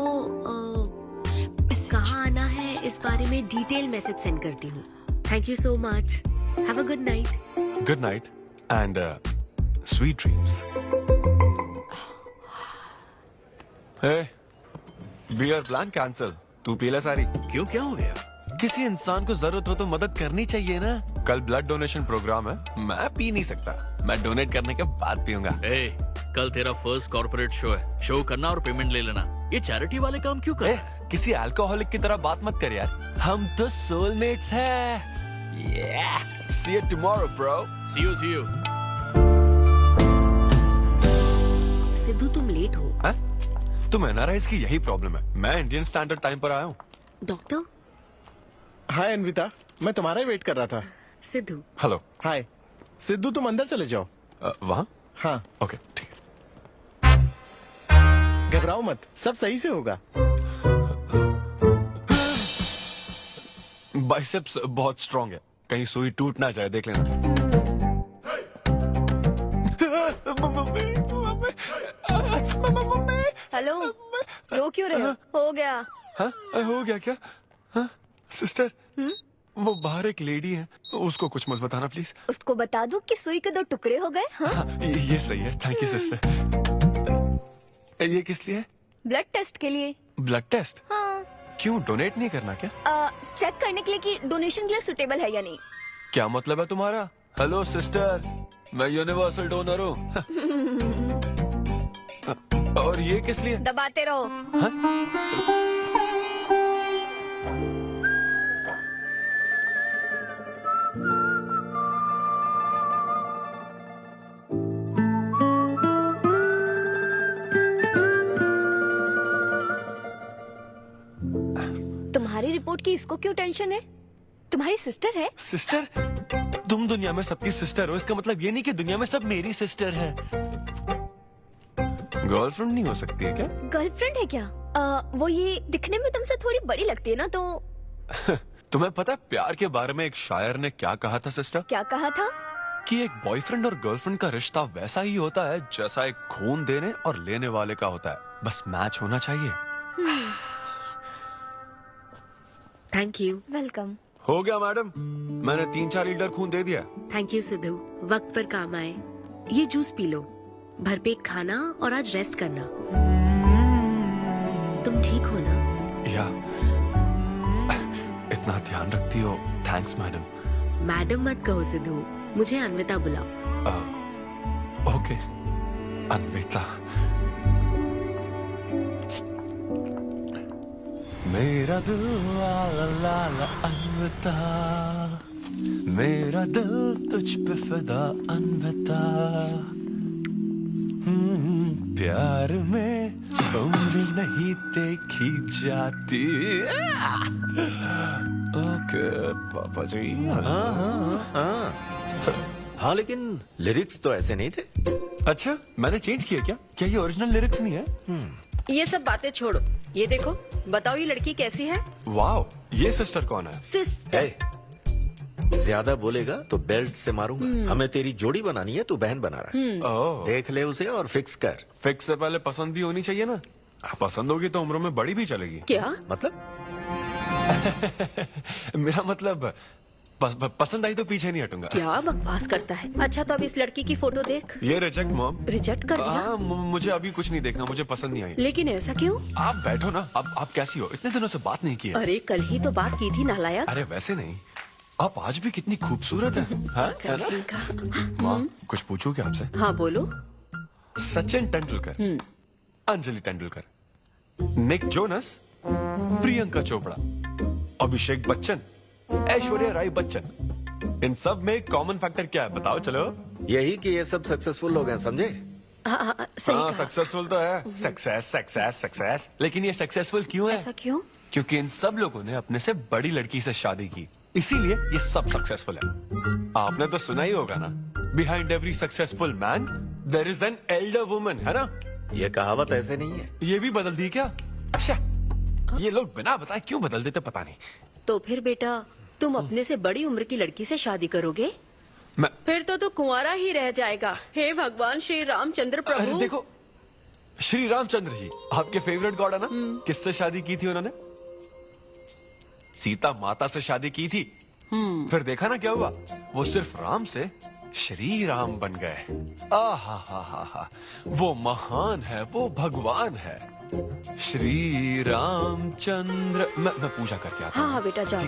[SPEAKER 1] कहाँ आना है इस बारे में डिटेल मैसेज सेंड करती हूँ। Thank you so much. Have a good night.
[SPEAKER 10] Good night and sweet dreams. Beer plan cancel. तू पी ले सारी।
[SPEAKER 13] क्यों, क्या हो गया?
[SPEAKER 10] किसी इंसान को जरूरत हो तो मदद करनी चाहिए ना। कल ब्लड डोनेशन प्रोग्राम है, मैं पी नहीं सकता। मैं डोनेट करने के बाद पीऊंगा।
[SPEAKER 13] कल तेरा फर्स्ट कॉर्पोरेट शो है, शो करना और पेमेंट ले लेना। ये चैरिटी वाले काम क्यों कर?
[SPEAKER 10] किसी अल्कोहलिक की तरह बात मत कर यार, हम तो सोलमेट्स हैं। See you tomorrow, bro.
[SPEAKER 13] See you.
[SPEAKER 1] Sidhu तुम लेट हो।
[SPEAKER 10] तुम एनआरआईज की यही प्रॉब्लम है। मैं इंडियन स्टैंडर्ड टाइम पर आया हूँ।
[SPEAKER 1] डॉक्टर।
[SPEAKER 15] हाय अन्विता, मैं तुम्हारा ही वेट कर रहा था।
[SPEAKER 1] सिद्धू।
[SPEAKER 10] हेलो।
[SPEAKER 15] हाय सिद्धू, तुम अंदर चले जाओ।
[SPEAKER 10] वहाँ?
[SPEAKER 15] हाँ
[SPEAKER 10] ओके ठीक है।
[SPEAKER 15] घबराओ मत, सब सही से होगा।
[SPEAKER 10] बाइसेप्स बहुत स्ट्रांग है, कहीं सुई टूट ना जाए, देख लेना।
[SPEAKER 6] हेलो, रो क्यों रहे हो? हो गया।
[SPEAKER 10] हाँ, हो गया क्या? हाँ, सिस्टर, वो बाहर एक लेडी है, उसको कुछ मत बताना प्लीज।
[SPEAKER 6] उसको बता दूं कि सुई के 2 टुकड़े हो गए। हाँ?
[SPEAKER 10] ये सही है, थैंक यू सिस्टर। ये किस लिए?
[SPEAKER 6] ब्लड टेस्ट के लिए।
[SPEAKER 10] Blood test?
[SPEAKER 6] हाँ।
[SPEAKER 10] क्यों, डोनेट नहीं करना क्या?
[SPEAKER 6] चेक करने के लिए कि डोनेशन के लिए सुटेबल है या नहीं।
[SPEAKER 10] क्या मतलब है तुम्हारा? हेलो सिस्टर, मैं यूनिवर्सल डोनर हूँ। और ये किस लिए?
[SPEAKER 6] दबाते रहो। तुम्हारी रिपोर्ट की इसको क्यों टेंशन है? तुम्हारी सिस्टर है।
[SPEAKER 10] सिस्टर? तुम दुनिया में सबकी सिस्टर हो, इसका मतलब ये नहीं कि दुनिया में सब मेरी सिस्टर है। गर्लफ्रेंड नहीं हो सकती है क्या?
[SPEAKER 6] गर्लफ्रेंड है क्या? वो ये दिखने में तुमसे थोड़ी बड़ी लगती है ना, तो
[SPEAKER 10] तुम्हें पता है प्यार के बारे में एक शायर ने क्या कहा था सिस्टर?
[SPEAKER 6] क्या कहा था?
[SPEAKER 10] कि एक बॉयफ्रेंड और गर्लफ्रेंड का रिश्ता वैसा ही होता है जैसा एक खून देने और लेने वाले का होता है, बस मैच होना चाहिए।
[SPEAKER 1] Thank you.
[SPEAKER 6] वेलकम।
[SPEAKER 10] हो गया मैडम, मैंने 3-4 लीटर खून दे दिया।
[SPEAKER 1] थैंक यू सिद्धू, वक्त पर काम आए। ये जूस पी लो, भरपेट खाना और आज रेस्ट करना। तुम ठीक हो ना?
[SPEAKER 10] या इतना ध्यान रखती हो, थैंक्स मैडम।
[SPEAKER 1] मैडम मत कहो सिद्धू, मुझे अन्विता बुलाओ।
[SPEAKER 10] ओके अन्विता। मेरा दिल ला ला ला ला अन्विता, मेरा दिल तुझ पे फिदा अन्विता। प्यार में उम्र नहीं देखी जाती। ओके पापा जी।
[SPEAKER 12] हाँ लेकिन लिरिक्स तो ऐसे नहीं थे।
[SPEAKER 10] अच्छा मैंने चेंज किया क्या ये ओरिजिनल लिरिक्स नहीं है?
[SPEAKER 7] ये सब बातें छोड़ो, ये देखो, बताओ ये लड़की कैसी है?
[SPEAKER 10] वाओ, ये सिस्टर कौन है?
[SPEAKER 7] सिस्टर।
[SPEAKER 12] ज्यादा बोलेगा तो बेल्ट से मारूंगा। हमें तेरी जोड़ी बनानी है, तू बहन बना रहा है।
[SPEAKER 10] ओह,
[SPEAKER 12] देख ले उसे और फिक्स कर।
[SPEAKER 10] फिक्स से पहले पसंद भी होनी चाहिए ना। पसंद होगी तो उम्र में बड़ी भी चलेगी।
[SPEAKER 7] क्या
[SPEAKER 12] मतलब?
[SPEAKER 10] मेरा मतलब पसंद आई तो पीछे नहीं हटूंगा।
[SPEAKER 7] क्या बकवास करता है। अच्छा तो अब इस लड़की की फोटो देख।
[SPEAKER 10] ये रिजेक्ट मॉम।
[SPEAKER 7] रिजेक्ट कर दिया?
[SPEAKER 10] मुझे अभी कुछ नहीं देखना, मुझे पसंद नहीं आई।
[SPEAKER 7] लेकिन ऐसा क्यों?
[SPEAKER 10] आप बैठो ना। अब आप कैसी हो? इतने दिनों से बात नहीं की है।
[SPEAKER 7] अरे कल ही तो बात की थी नालायक।
[SPEAKER 10] अरे वैसे नहीं, आप आज भी कितनी खूबसूरत है, है ना? माँ कुछ पूछूं क्या आपसे?
[SPEAKER 7] हाँ बोलो।
[SPEAKER 10] सचिन तेंदुलकर, अंजलि तेंदुलकर, निक जोनस, प्रियंका चोपड़ा, अभिषेक बच्चन, ऐश्वर्या राय बच्चन, इन सब में कॉमन फैक्टर क्या है बताओ? चलो
[SPEAKER 12] यही कि ये सब सक्सेसफुल लोग हैं, समझे?
[SPEAKER 10] हाँ सक्सेसफुल तो है। Success success success. लेकिन ये सक्सेसफुल क्यों है?
[SPEAKER 7] ऐसा क्यों?
[SPEAKER 10] क्योंकि इन सब लोगों ने अपने से बड़ी लड़की से शादी की, इसीलिए ये सब सक्सेसफुल है। आपने तो सुना ही होगा ना, behind every successful man there is an elder woman, है ना?
[SPEAKER 12] ये कहावत ऐसे नहीं है।
[SPEAKER 10] ये भी बदल दी क्या? अच्छा, ये लोग बिना बताए क्यों बदल देते पता नहीं।
[SPEAKER 7] तो फिर बेटा तुम अपने से बड़ी उम्र की लड़की से शादी करोगे?
[SPEAKER 10] मैं
[SPEAKER 7] फिर तो कुंवारा ही रह जाएगा। हे भगवान श्री रामचंद्र
[SPEAKER 10] अरे
[SPEAKER 7] प्रभु।
[SPEAKER 10] देखो, श्री रामचंद्र जी आपके फेवरेट गॉड है ना? किससे शादी की थी उन्होंने? सीता माता से शादी की थी। फिर देखा ना क्या हुआ, वो सिर्फ राम से श्री राम बन गए। हा, वो महान है, वो भगवान है श्री रामचंद्र। मैं पूजा करके आता हूँ।
[SPEAKER 7] हाँ बेटा जाओ।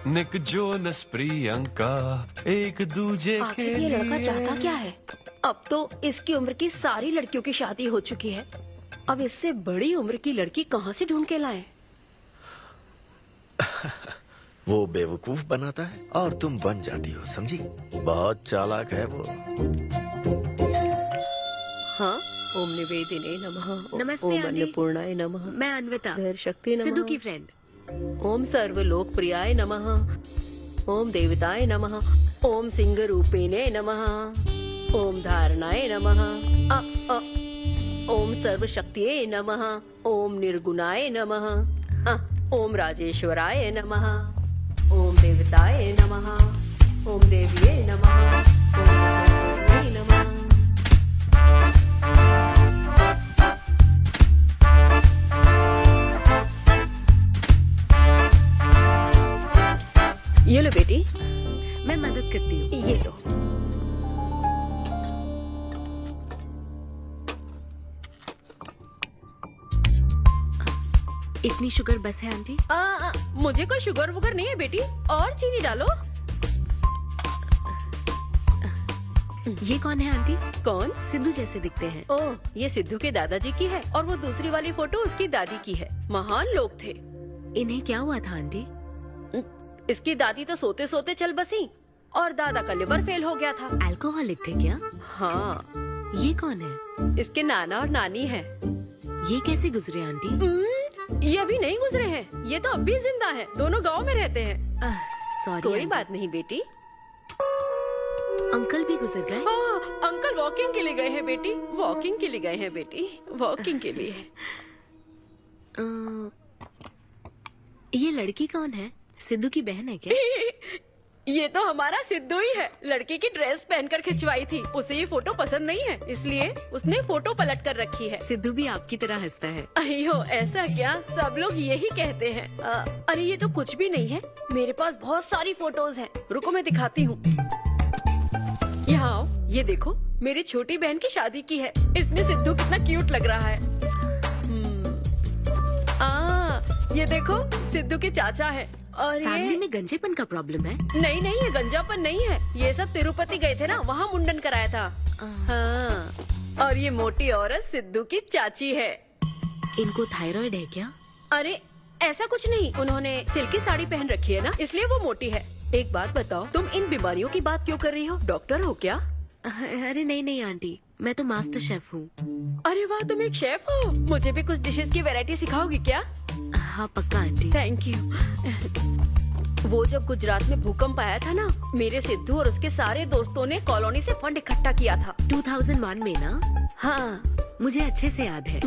[SPEAKER 10] निक जोनस प्रियंका एक दूजे के
[SPEAKER 7] आखिर ये लड़का
[SPEAKER 10] लिए।
[SPEAKER 7] चाहता क्या है? अब तो इसकी उम्र की सारी लड़कियों की शादी हो चुकी है, अब इससे बड़ी उम्र की लड़की कहाँ से ढूंढ के लाए?
[SPEAKER 12] वो बेवकूफ बनाता है और तुम बन जाती हो, समझी? बहुत चालाक है वो।
[SPEAKER 7] हाँ, ओम निवेदिने नमः।
[SPEAKER 1] नमस्ते,
[SPEAKER 7] ओम
[SPEAKER 1] आंटी।
[SPEAKER 7] अन्नपूर्णाय नमः।
[SPEAKER 1] मैं अन्विता,
[SPEAKER 7] धैर्य शक्ति नमः।
[SPEAKER 1] सिद्धू की फ्रेंड।
[SPEAKER 7] ओम सर्वलोकप्रियाय नमः। ओम देवताय नमः। ओम सिंह रूपिणे नमः। ओम धारणाय नमः। ओम सर्वशक्तिये नमः। ओम निर्गुणाय नमः। ओम राजेश्वराय नमः। ओम देवताय नमः। ओम देव्ये नमः। ओम देव्ये नमः। ये लो बेटी,
[SPEAKER 1] मैं मदद करती हूँ।
[SPEAKER 7] ये लो।
[SPEAKER 1] इतनी शुगर बस है आंटी?
[SPEAKER 7] मुझे कोई शुगर वुगर नहीं है बेटी, और चीनी डालो।
[SPEAKER 1] ये कौन है आंटी?
[SPEAKER 7] कौन?
[SPEAKER 1] सिद्धू जैसे दिखते हैं।
[SPEAKER 7] ओह, ये सिद्धू के दादाजी की है और वो दूसरी वाली फोटो उसकी दादी की है। महान लोग थे।
[SPEAKER 1] इन्हें क्या हुआ था आंटी?
[SPEAKER 7] इसकी दादी तो सोते सोते चल बसी और दादा का लिवर फेल हो गया था।
[SPEAKER 1] अल्कोहलिक थे क्या?
[SPEAKER 7] हाँ।
[SPEAKER 1] ये कौन है?
[SPEAKER 7] इसके नाना और नानी है।
[SPEAKER 1] ये कैसे गुजरे आंटी?
[SPEAKER 7] ये अभी नहीं गुजरे हैं, ये तो अब भी जिंदा है। दोनों गांव में रहते हैं।
[SPEAKER 1] सॉरी।
[SPEAKER 7] कोई बात नहीं बेटी।
[SPEAKER 1] अंकल भी गुजर गए?
[SPEAKER 7] हाँ, अंकल वॉकिंग के लिए गए हैं बेटी। वॉकिंग के लिए गए हैं बेटी, वॉकिंग के लिए।
[SPEAKER 1] ये लड़की कौन है? सिद्धू की बहन है क्या?
[SPEAKER 7] ये तो हमारा सिद्धू ही है। लड़की की ड्रेस पहनकर खिंचवाई थी, उसे ये फोटो पसंद नहीं है, इसलिए उसने फोटो पलट कर रखी है।
[SPEAKER 1] सिद्धू भी आपकी तरह हंसता है।
[SPEAKER 7] अयो ऐसा क्या, सब लोग यही कहते हैं। अरे ये तो कुछ भी नहीं है, मेरे पास बहुत सारी फोटोज हैं। रुको मैं दिखाती हूँ। यहाँ आओ, ये देखो मेरी छोटी बहन की शादी की है। इसमें सिद्धू कितना क्यूट लग रहा है। देखो सिद्धू के चाचा है। और
[SPEAKER 1] फैमिली में गंजेपन का प्रॉब्लम है?
[SPEAKER 7] नहीं नहीं, ये गंजापन नहीं है। ये सब तिरुपति गए थे ना, वहाँ मुंडन कराया था। हाँ। और ये मोटी औरत सिद्धू की चाची है।
[SPEAKER 1] इनको थायराइड है क्या?
[SPEAKER 7] अरे ऐसा कुछ नहीं, उन्होंने सिल्की साड़ी पहन रखी है ना, इसलिए वो मोटी है। एक बात बताओ, तुम इन बीमारियों की बात क्यों कर रही हो? डॉक्टर हो क्या?
[SPEAKER 1] अरे नहीं नहीं आंटी, मैं तो मास्टर शेफ हूँ।
[SPEAKER 7] अरे वाह, तुम एक शेफ हो। मुझे भी कुछ डिशेस की वैरायटी सिखाओगी क्या?
[SPEAKER 1] हाँ पक्का आंटी।
[SPEAKER 7] Thank you. वो जब गुजरात में भूकंप आया था ना, मेरे सिद्धू और उसके सारे दोस्तों ने कॉलोनी से फंड इकट्ठा किया था।
[SPEAKER 1] 2001 में ना?
[SPEAKER 7] हाँ
[SPEAKER 1] मुझे अच्छे से याद है।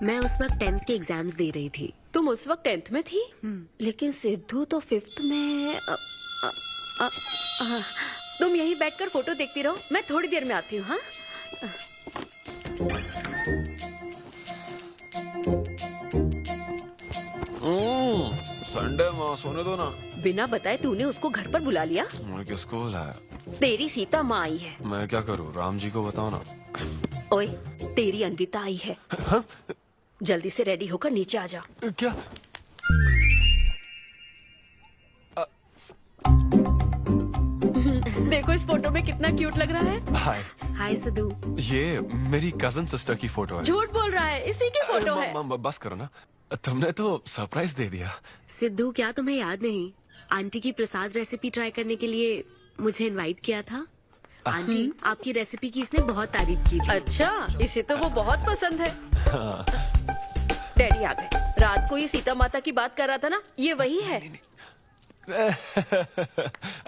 [SPEAKER 1] मैं उस वक्त 10th के एग्जाम्स दे रही थी।
[SPEAKER 7] तुम उस वक्त 10th में थी? लेकिन सिद्धू तो 5th में। तुम यहीं बैठकर फोटो देखती रहो, मैं थोड़ी देर में आती हूँ। हाँ
[SPEAKER 10] संडे माँ सोने दो ना।
[SPEAKER 7] बिना बताए तूने उसको घर पर बुला लिया?
[SPEAKER 10] मैं किसको बुलाया?
[SPEAKER 7] तेरी सीता माँ आई है।
[SPEAKER 10] मैं क्या करूँ, राम जी को बताओ ना।
[SPEAKER 7] ओए, तेरी अन्विता आई है। जल्दी से रेडी होकर नीचे आ जा।
[SPEAKER 10] क्या?
[SPEAKER 7] देखो इस फोटो में कितना क्यूट लग रहा है।
[SPEAKER 10] हाय।
[SPEAKER 1] हाय सिद्धू।
[SPEAKER 10] ये मेरी कजन सिस्टर की फोटो है।
[SPEAKER 7] झूठ बोल रहा है, इसी की फोटो है।
[SPEAKER 10] बस करो ना, तुमने तो सरप्राइज दे दिया।
[SPEAKER 1] सिद्धू, क्या तुम्हें याद नहीं, आंटी की प्रसाद रेसिपी ट्राई करने के लिए मुझे इनवाइट किया था? आंटी, आपकी रेसिपी की इसने बहुत तारीफ की थी।
[SPEAKER 7] अच्छा, इसे तो वो बहुत पसंद है। डैडी आ गए। रात को ये सीता माता की बात कर रहा था ना, ये वही है।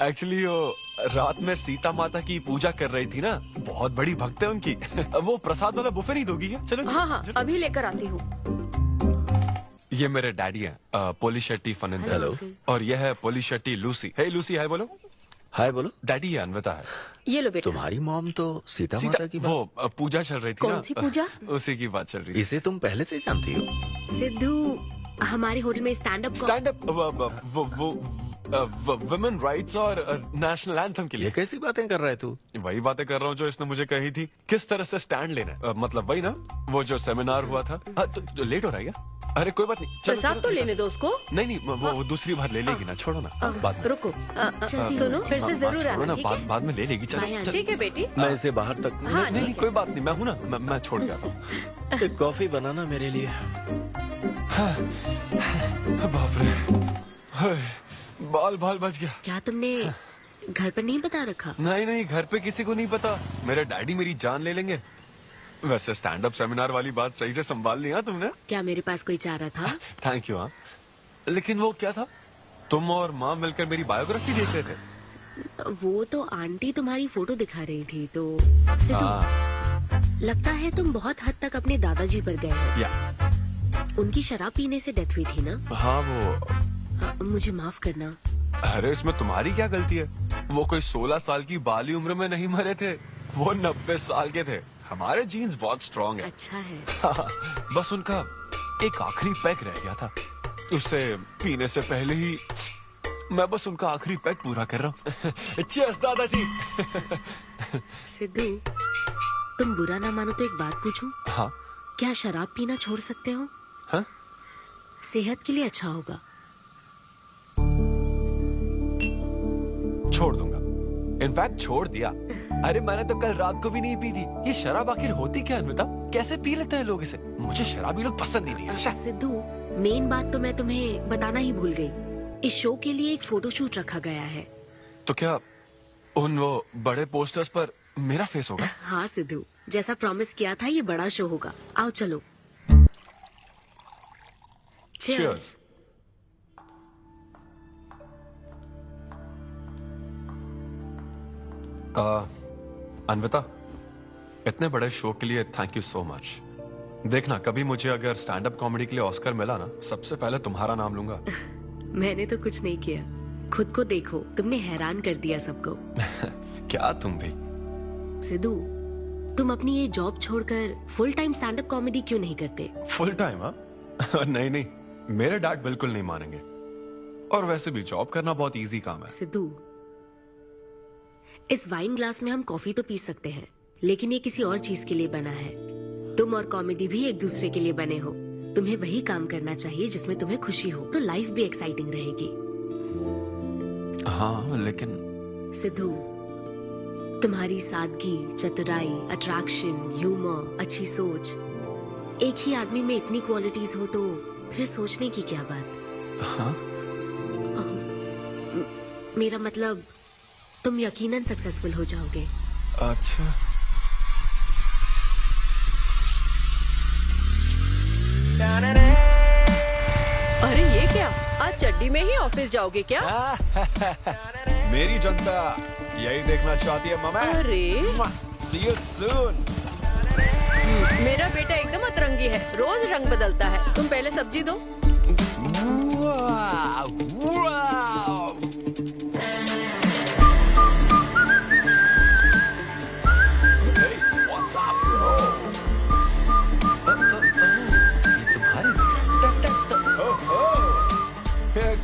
[SPEAKER 10] एक्चुअली वो रात में सीता माता की पूजा कर रही थी ना, बहुत बड़ी भक्त है उनकी। वो प्रसाद वाला बुफे नहीं दोगी क्या? चलो।
[SPEAKER 7] हाँ हाँ, अभी लेकर आती हूँ।
[SPEAKER 10] ये मेरे डैडी हैं, पोली शेट्टी फनिंदर।
[SPEAKER 12] हेलो।
[SPEAKER 10] और ये है पोली शेट्टी लूसी। हे लूसी, हाय बोलो।
[SPEAKER 12] हाय बोलो।
[SPEAKER 10] डैडी ये अन्विता है।
[SPEAKER 7] ये लो बेटा।
[SPEAKER 12] तुम्हारी मॉम तो सीता माता की बात।
[SPEAKER 10] वो पूजा चल रही थी ना।
[SPEAKER 7] कौन सी पूजा?
[SPEAKER 10] उसी की बात चल रही थी।
[SPEAKER 12] इसे तुम पहले से जानती हो?
[SPEAKER 1] सिद्धू, हमारे होटल में स्टैंड अप
[SPEAKER 10] वुमेन राइट्स और नेशनल एंथम के लिए।
[SPEAKER 12] ये कैसी बातें कर रहा है तू?
[SPEAKER 10] वही बातें कर रहा हूँ जो इसने मुझे कही थी, किस तरह से स्टैंड लेना है। मतलब वही ना, वो जो सेमिनार हुआ था। तो लेट हो रहा है क्या? अरे कोई बात नहीं, चलो,
[SPEAKER 7] प्रसाद
[SPEAKER 10] चलो,
[SPEAKER 7] तो लेने दो उसको।
[SPEAKER 10] नहीं नहीं, वो दूसरी बार ले लेगी ना, छोड़ो ना। बात
[SPEAKER 7] रुको, सुनो, फिर से जरूर
[SPEAKER 10] छोड़ो
[SPEAKER 7] आना,
[SPEAKER 10] ना,
[SPEAKER 7] ठीक है?
[SPEAKER 10] बाद में ले लेगी। चलो।
[SPEAKER 7] ठीक है बेटी।
[SPEAKER 12] मैं इसे बाहर तक
[SPEAKER 7] हाँ,
[SPEAKER 10] नहीं,
[SPEAKER 7] ठीक
[SPEAKER 10] कोई बात नहीं, मैं हूँ ना, मैं छोड़ के आता हूँ।
[SPEAKER 12] एक कॉफी बनाना मेरे लिए।
[SPEAKER 10] बाप रे, हाय, बाल बच गया।
[SPEAKER 1] क्या तुमने घर पर नहीं बता रखा?
[SPEAKER 10] नहीं नहीं, घर पे किसी को नहीं पता। मेरे डैडी मेरी जान ले लेंगे। वैसे स्टैंड अप सेमिनार वाली बात सही से संभाल लिया तुमने।
[SPEAKER 1] क्या मेरे पास कोई चारा था?
[SPEAKER 10] Thank you. हाँ, लेकिन वो क्या था, तुम और माँ मिलकर मेरी बायोग्राफी देख रहे थे।
[SPEAKER 1] वो तो आंटी तुम्हारी फोटो दिखा रही थी। तो सिद्धू, लगता है तुम बहुत हद तक अपने दादाजी पर गए हो।
[SPEAKER 10] या
[SPEAKER 1] उनकी शराब पीने से डेथ हुई थी ना?
[SPEAKER 10] हाँ, वो
[SPEAKER 1] मुझे माफ करना।
[SPEAKER 10] अरे इसमें तुम्हारी क्या गलती है? वो कोई 16 साल की बाली उम्र में नहीं मरे थे, वो 90 साल के थे। हमारे जीन्स बहुत स्ट्रॉन्ग है।
[SPEAKER 1] अच्छा है।
[SPEAKER 10] बस उनका एक आखिरी पैक रह गया था, उसे पीने से पहले ही मैं बस उनका आखिरी पैक पूरा कर रहा हूँ। चीयर्स दादाजी।
[SPEAKER 1] सिद्धू, तुम बुरा ना मानो तो एक बात पूछूं?
[SPEAKER 10] हाँ।
[SPEAKER 1] क्या शराब पीना छोड़ सकते हो?
[SPEAKER 10] हाँ?
[SPEAKER 1] सेहत के लिए अच्छा होगा।
[SPEAKER 10] छोड़ दूंगा, इनफैक्ट छोड़ दिया। अरे मैंने तो कल रात को भी नहीं पी थी। ये शराब आखिर होती क्या अन्विता? कैसे पी लेते हैं लोग इसे? मुझे शराबी लोग पसंद ही नहीं है।
[SPEAKER 1] सिद्धू, मेन बात तो मैं तुम्हें बताना ही भूल गई। इस शो के लिए एक फोटोशूट रखा गया है।
[SPEAKER 10] तो क्या उन वो बड़े पोस्टर्स पर मेरा फेस होगा?
[SPEAKER 1] हाँ सिद्धू, जैसा प्रॉमिस किया था, ये बड़ा शो होगा। आओ चलो।
[SPEAKER 10] Cheers. अन्विता, इतने बड़े शो के लिए थैंक यू सो मच। देखना, कभी मुझे अगर स्टैंड अप कॉमेडी के लिए ऑस्कर मिला ना, सबसे पहले तुम्हारा नाम लूंगा।
[SPEAKER 1] मैंने तो कुछ नहीं किया, खुद को देखो, तुमने हैरान कर दिया सबको।
[SPEAKER 10] क्या तुम भी?
[SPEAKER 1] सिद्धू, तुम अपनी ये जॉब छोड़कर full time stand up comedy क्यों नहीं करते?
[SPEAKER 10] Full time? हाँ? नहीं नहीं, मेरे डैड बिल्कुल नहीं मानेंगे। और वैसे भी जॉब करना बहुत इजी काम है।
[SPEAKER 1] सिद्धू, इस वाइन ग्लास में हम कॉफी तो पी सकते हैं, लेकिन ये किसी और चीज के लिए बना है। तुम और कॉमेडी भी एक दूसरे के लिए बने हो। तुम्हें वही काम करना चाहिए जिसमें तुम्हें खुशी हो, तो लाइफ भी एक्साइटिंग रहेगी।
[SPEAKER 10] हाँ लेकिन
[SPEAKER 1] सिद्धू, तुम्हारी सादगी, चतुराई, अट्रैक्शन, ह्यूमर, अच्छी सोच, एक ही आदमी में इतनी क्वालिटीज हो तो फिर सोचने की क्या बात।
[SPEAKER 10] हाँ?
[SPEAKER 1] मेरा मतलब तुम यकीनन सक्सेसफुल हो जाओगे।
[SPEAKER 10] अच्छा।
[SPEAKER 7] अरे ये क्या, आज चड्डी में ही ऑफिस जाओगे क्या?
[SPEAKER 10] मेरी जनता यही देखना चाहती है मम्मी।
[SPEAKER 7] अरे
[SPEAKER 10] See you soon।
[SPEAKER 7] मेरा बेटा एकदम अतरंगी है, रोज रंग बदलता है। तुम पहले सब्जी दो।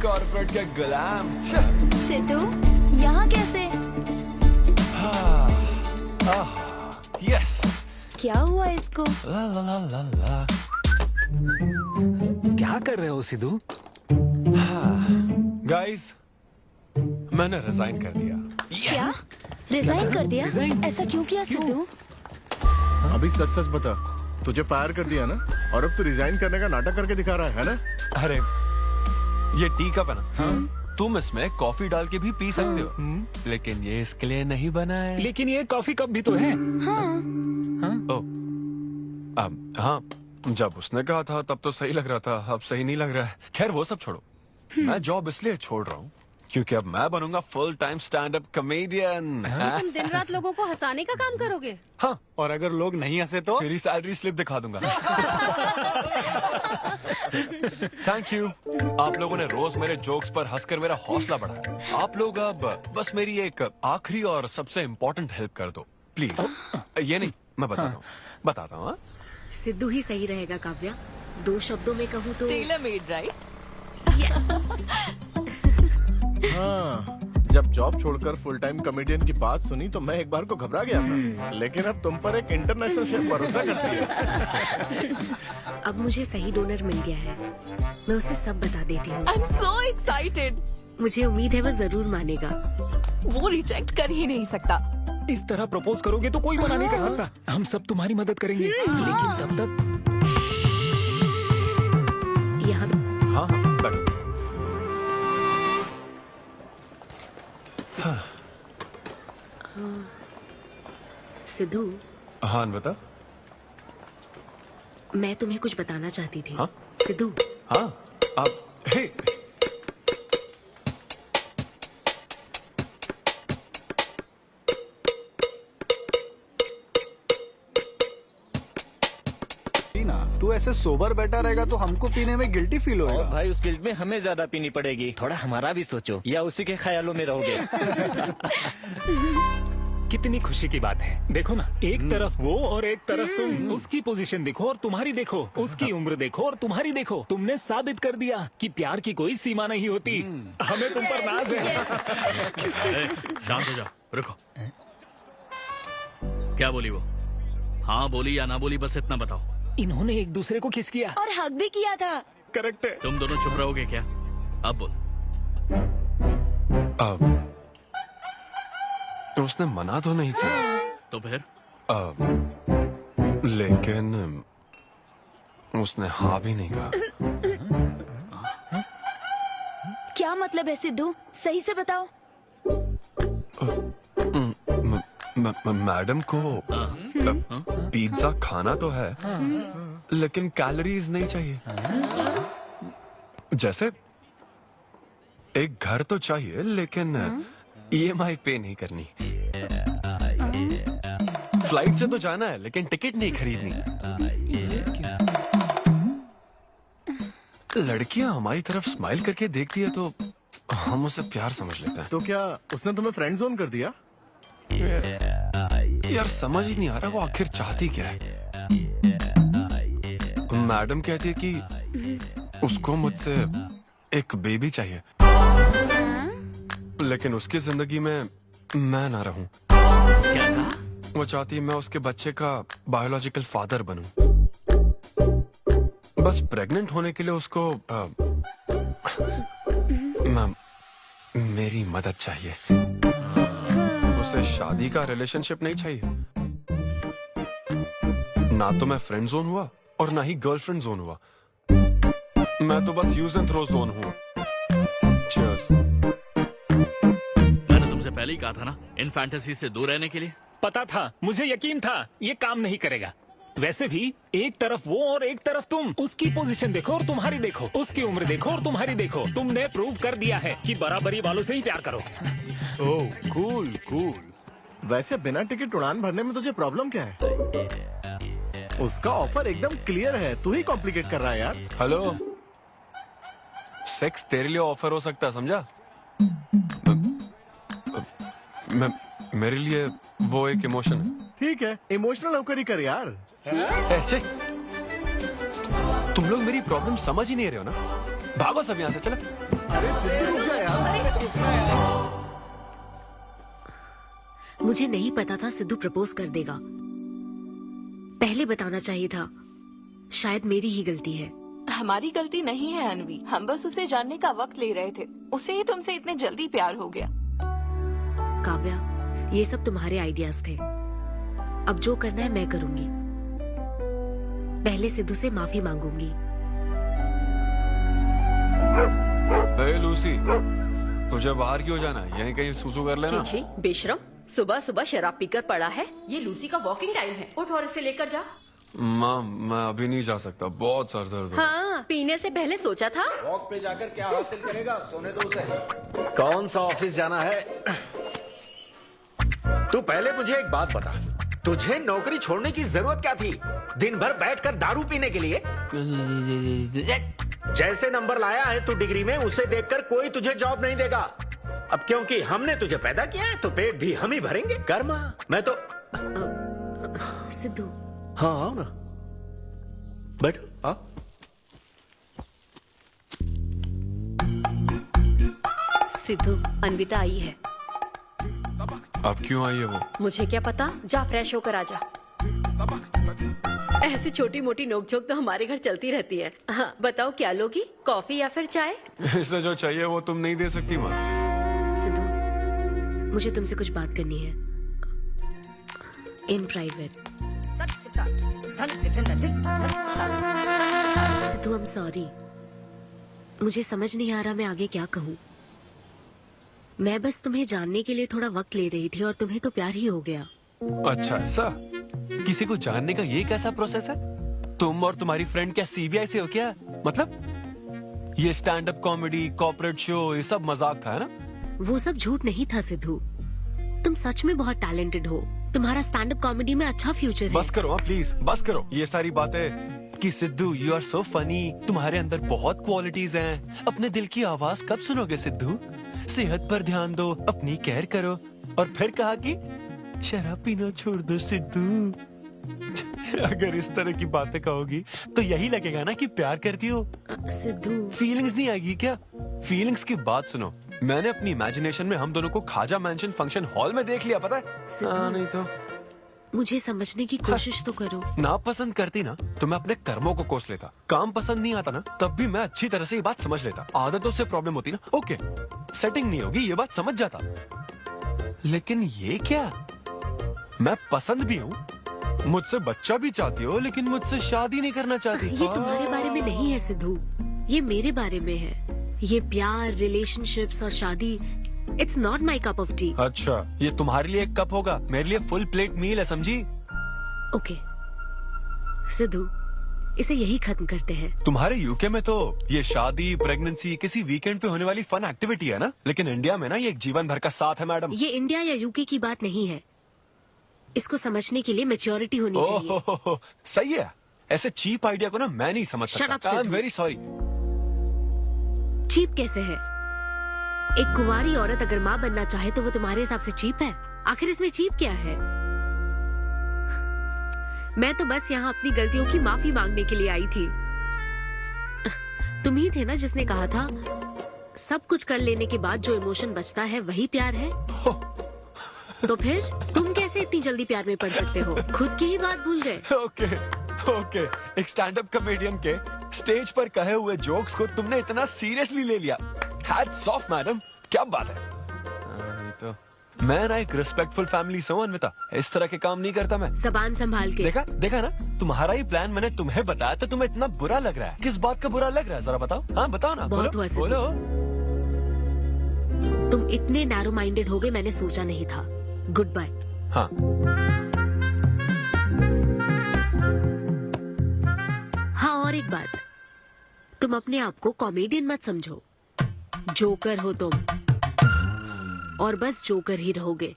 [SPEAKER 10] कॉर्पोरेट के गुलाम।
[SPEAKER 6] सिद्धू, यहाँ कैसे?
[SPEAKER 10] यस।
[SPEAKER 6] क्या हुआ इसको?
[SPEAKER 10] ला ला ला ला ला।
[SPEAKER 9] क्या कर रहे हो सिद्धू?
[SPEAKER 10] गाइस, मैंने रिजाइन कर दिया।
[SPEAKER 6] क्या? रिजाइन कर दिया? ऐसा क्यों किया सिद्धू?
[SPEAKER 15] अभी सच सच बता, तुझे फायर कर दिया ना, और अब तू रिजाइन करने का नाटक करके दिखा रहा है ना?
[SPEAKER 10] अरे ये टी कप है ना? हाँ? तुम इसमें कॉफी डाल के भी पी सकते हो, लेकिन ये इसके लिए नहीं बना है।
[SPEAKER 9] लेकिन ये कॉफी कप भी तो है।
[SPEAKER 6] हाँ।
[SPEAKER 10] हाँ, जब उसने कहा था तब तो सही लग रहा था, अब सही नहीं लग रहा है। खैर वो सब छोड़ो, मैं जॉब इसलिए छोड़ रहा हूँ क्योंकि अब मैं बनूंगा full time stand up comedian.
[SPEAKER 16] तुम दिन रात लोगों को हंसाने का काम करोगे?
[SPEAKER 10] हाँ,
[SPEAKER 15] और अगर लोग नहीं हंसे तो
[SPEAKER 10] तेरी सैलरी स्लिप दिखा दूंगा। Thank you. आप लोगों ने रोज मेरे जोक्स पर हंसकर मेरा हौसला बढ़ाया। आप लोग अब बस मेरी एक आखिरी और सबसे इम्पोर्टेंट हेल्प कर दो प्लीज। ये नहीं, मैं बताता हूँ।
[SPEAKER 1] सिद्धू ही सही रहेगा काव्या। 2 शब्दों में कहूँ तो
[SPEAKER 8] टेलर मेड, राइट?
[SPEAKER 15] हाँ, जब जॉब छोड़कर फुल टाइम कॉमेडियन की बात सुनी तो मैं एक बार को घबरा गया था, लेकिन अब तुम पर एक इंटरनेशनल शेफ भरोसा करती है।
[SPEAKER 1] अब मुझे सही डोनर मिल गया है, मैं उसे सब बता देती हूँ।
[SPEAKER 8] I am so excited.
[SPEAKER 1] मुझे उम्मीद है वो जरूर मानेगा।
[SPEAKER 8] वो रिजेक्ट कर ही नहीं सकता।
[SPEAKER 9] इस तरह प्रपोज करोगे तो कोई मना नहीं कर सकता। हम सब तुम्हारी मदद करेंगे, लेकिन तब तक
[SPEAKER 1] यहाँ।
[SPEAKER 10] हाँ बैठो।
[SPEAKER 1] सिद्धू।
[SPEAKER 10] हाँ बता।
[SPEAKER 1] मैं तुम्हें कुछ बताना चाहती थी।
[SPEAKER 10] हाँ?
[SPEAKER 1] सिद्धू।
[SPEAKER 10] हाँ, आप हे।
[SPEAKER 15] तू ऐसे सोबर बैठा रहेगा तो हमको पीने में गिल्टी फील होगा।
[SPEAKER 13] भाई उस गिल्ट में हमें ज्यादा पीनी पड़ेगी। थोड़ा हमारा भी सोचो, या उसी के ख्यालों में रहोगे।
[SPEAKER 9] कितनी खुशी की बात है। देखो ना, एक तरफ वो और एक तरफ तुम। उसकी पोजीशन देखो और तुम्हारी देखो, उसकी उम्र देखो और तुम्हारी देखो। तुमने साबित कर दिया कि प्यार की कोई सीमा नहीं होती। हमें तुम पर नाज है।
[SPEAKER 17] शांत हो जाओ, रुको। क्या बोली वो? हाँ बोली या ना बोली, बस इतना बताओ।
[SPEAKER 9] इन्होंने एक दूसरे को किस किया
[SPEAKER 6] और हक भी किया था।
[SPEAKER 9] करेक्ट है।
[SPEAKER 17] तुम दोनों चुप रहोगे क्या? अब बोल।
[SPEAKER 10] उसने मना तो नहीं किया।
[SPEAKER 17] तो फिर?
[SPEAKER 10] लेकिन उसने हाँ भी नहीं कहा।
[SPEAKER 6] क्या मतलब है सिद्धू? सही से बताओ।
[SPEAKER 10] मैडम को पिज्जा खाना तो है, लेकिन कैलोरीज नहीं चाहिए। जैसे एक घर तो चाहिए, लेकिन EMI पे नहीं करनी। फ्लाइट से तो जाना है, लेकिन टिकट नहीं खरीदनी। लड़कियां हमारी तरफ स्माइल करके देखती है तो हम उसे प्यार समझ लेते हैं।
[SPEAKER 15] तो क्या उसने तुम्हें फ्रेंड जोन कर दिया?
[SPEAKER 10] यार समझ ही नहीं आ रहा वो आखिर चाहती क्या है। मैडम कहती है कि उसको मुझसे एक बेबी चाहिए, लेकिन उसकी जिंदगी में मैं ना रहूं।
[SPEAKER 17] क्या कहा?
[SPEAKER 10] वो चाहती है मैं उसके बच्चे का बायोलॉजिकल फादर बनूं। बस प्रेग्नेंट होने के लिए उसको मेरी मदद चाहिए। उसे शादी का रिलेशनशिप नहीं चाहिए। ना तो मैं फ्रेंड जोन हुआ और ना ही गर्लफ्रेंड जोन हुआ। मैं तो बस यूज एंड थ्रो जोन हूँ। Cheers.
[SPEAKER 17] मैंने तुमसे पहले ही कहा था ना इन फैंटेसी से दूर रहने के लिए।
[SPEAKER 9] पता था, मुझे यकीन था ये काम नहीं करेगा। वैसे भी एक तरफ वो और एक तरफ तुम, उसकी पोजीशन देखो और तुम्हारी देखो, उसकी उम्र देखो और तुम्हारी देखो। तुमने प्रूव कर दिया है कि बराबरी वालों से ही प्यार करो।
[SPEAKER 15] ओह कूल कूल। वैसे बिना टिकट उड़ान भरने में तुझे प्रॉब्लम क्या है? उसका ऑफर एकदम क्लियर है, तू ही कॉम्प्लिकेट कर रहा है यार।
[SPEAKER 10] हेलो, सेक्स तेरे लिए ऑफर हो सकता है, समझा? मेरे लिए वो एक इमोशन है।
[SPEAKER 15] ठीक है, इमोशनल होकर ही कर यार।
[SPEAKER 10] ऐसे तुम लोग मेरी प्रॉब्लम समझ ही नहीं रहे हो ना। भागो सब यहाँ से, चलो।
[SPEAKER 15] अरे सिद्धू रुक जा यार।
[SPEAKER 1] मुझे नहीं पता था सिद्धू प्रपोज कर देगा। पहले बताना चाहिए था। शायद मेरी ही गलती है।
[SPEAKER 8] हमारी गलती नहीं है अनवी, हम बस उसे जानने का वक्त ले रहे थे। उसे ही तुमसे इतने जल्दी प्यार हो गया।
[SPEAKER 1] काव्या, ये सब तुम्हारे आइडियाज थे। अब जो करना है मैं करूंगी। पहले सिद्धू से माफी मांगूंगी।
[SPEAKER 10] हे लूसी, तुझे बाहर क्यों जाना है? यहीं कहीं सुसु कर लेना।
[SPEAKER 7] छी बेशरम, सुबह सुबह शराब पीकर पड़ा है। ये लूसी का वॉकिंग टाइम है, उठ और इसे लेकर जा।
[SPEAKER 10] माँ, मैं अभी नहीं जा सकता, बहुत सर दर्द हो रहा है।
[SPEAKER 7] हाँ, पीने से पहले सोचा था।
[SPEAKER 13] वॉक पे जाकर क्या हासिल करेगा? सोने दो उसे। कौन सा ऑफिस जाना है? तू पहले मुझे एक बात बता, तुझे नौकरी छोड़ने की जरूरत क्या थी? दिन भर बैठकर दारू पीने के लिए? जैसे नंबर लाया है तू डिग्री में, उसे देखकर कोई तुझे जॉब नहीं देगा। अब क्योंकि हमने तुझे पैदा किया है तो पेट भी हम ही भरेंगे। कर्मा, मैं तो
[SPEAKER 1] सिद्धू।
[SPEAKER 13] हाँ आओ ना, बैठो। आओ।
[SPEAKER 7] सिद्धू, अन्विता आई है।
[SPEAKER 10] अब क्यों आई है वो?
[SPEAKER 7] मुझे क्या पता, जा फ्रेश होकर आजा। ऐसी छोटी मोटी नोकझोंक तो हमारे घर चलती रहती है। हाँ, बताओ क्या लोगी, कॉफी या फिर चाय?
[SPEAKER 10] इसे जो चाहिए वो तुम नहीं दे सकती माँ।
[SPEAKER 1] सिद्धू, मुझे तुमसे कुछ बात करनी है, in private. Sidhu, I am sorry. मुझे समझ नहीं आ रहा मैं आगे क्या कहूँ। मैं बस तुम्हें जानने के लिए थोड़ा वक्त ले रही थी और तुम्हें तो प्यार ही हो गया।
[SPEAKER 10] अच्छा ऐसा? किसी को जानने का ये कैसा प्रोसेस है? तुम और तुम्हारी फ्रेंड क्या सीबीआई से हो क्या? मतलब ये stand up comedy, corporate show, ये सब मजाक था, है ना?
[SPEAKER 1] वो सब झूठ नहीं था सिद्धू। तुम सच में बहुत टैलेंटेड हो। तुम्हारा स्टैंड अप कॉमेडी में अच्छा फ्यूचर है।
[SPEAKER 10] बस करो हाँ, प्लीज बस करो ये सारी बातें कि Sidhu you are so funny, तुम्हारे अंदर बहुत क्वालिटीज हैं। अपने दिल की आवाज कब सुनोगे सिद्धू? सेहत पर ध्यान दो, अपनी केयर करो। और फिर कहा कि शराब पीना छोड़ दो सिद्धू। अगर इस तरह की बातें कहोगी तो यही लगेगा ना कि प्यार करती हो।
[SPEAKER 1] सिद्धू,
[SPEAKER 10] फीलिंग्स नहीं आएगी क्या? फीलिंग्स की बात सुनो, मैंने अपनी इमेजिनेशन में हम दोनों को खाजा मैंशन फंक्शन हॉल में देख लिया, पता है? नहीं तो
[SPEAKER 1] मुझे समझने की कोशिश तो करो।
[SPEAKER 10] ना पसंद करती ना तो मैं अपने कर्मों को कोस लेता। काम पसंद नहीं आता ना तब भी मैं अच्छी तरह से ये बात समझ लेता। आदतों से प्रॉब्लम होती ना, ओके सेटिंग नहीं होगी, ये बात समझ जाता। लेकिन ये क्या, मैं पसंद भी हूँ, मुझसे बच्चा भी चाहती हो, लेकिन मुझसे शादी नहीं करना चाहती।
[SPEAKER 1] ये तुम्हारे बारे में नहीं है सिद्धू, ये मेरे बारे में है। ये प्यार, रिलेशनशिप्स और शादी, it's not my cup of T.
[SPEAKER 10] अच्छा, ये तुम्हारे लिए एक कप होगा, मेरे लिए फुल प्लेट मील है, समझी?
[SPEAKER 1] ओके सिद्धू, इसे यही खत्म करते हैं।
[SPEAKER 10] तुम्हारे यूके में तो ये शादी, प्रेगनेंसी किसी वीकेंड पे होने वाली फन एक्टिविटी है ना, लेकिन इंडिया में ना ये एक जीवन भर का साथ है मैडम।
[SPEAKER 1] ये इंडिया या यूके की बात नहीं है। इसको समझने के लिए मैच्योरिटी होनी चाहिए।
[SPEAKER 10] सही है, ऐसे चीप आइडिया को ना मैं नहीं समझ सकता। I am very sorry.
[SPEAKER 1] Cheap कैसे है? एक कुंवारी औरत अगर माँ बनना चाहे तो वो तुम्हारे हिसाब से चीप है? आखिर इसमें चीप क्या है? मैं तो बस यहाँ अपनी गलतियों की माफी मांगने के लिए आई थी। तुम ही थे ना जिसने कहा था सब कुछ कर लेने के बाद जो इमोशन बचता है वही प्यार है। तो फिर तुम कैसे इतनी जल्दी प्यार में पड़ सकते हो? खुद की ही बात भूल गए।
[SPEAKER 10] ओके, एक स्टैंड अप कॉमेडियन के स्टेज पर कहे हुए जोक्स को तुमने इतना सीरियसली ले लिया। हैट्स ऑफ मैडम, क्या बात है। नहीं तो मैं ना एक रिस्पेक्टफुल फैमिली से हूं अन्विता, इस तरह के काम नहीं करता मैं।
[SPEAKER 1] जबान संभाल के।
[SPEAKER 10] देखा देखा ना, तुम्हारा ही प्लान मैंने तुम्हें बताया तो तुम्हें इतना बुरा लग रहा है। किस बात का बुरा लग रहा है जरा बताओ। हाँ बताओ ना।
[SPEAKER 1] बहुत हुआ
[SPEAKER 10] बोलो।
[SPEAKER 1] तुम इतने नैरो माइंडेड हो गए मैंने सोचा नहीं था। Goodbye.
[SPEAKER 10] हाँ
[SPEAKER 1] हाँ, और एक बात, तुम अपने आप को कॉमेडियन मत समझो, जोकर हो तुम, और बस जोकर ही रहोगे।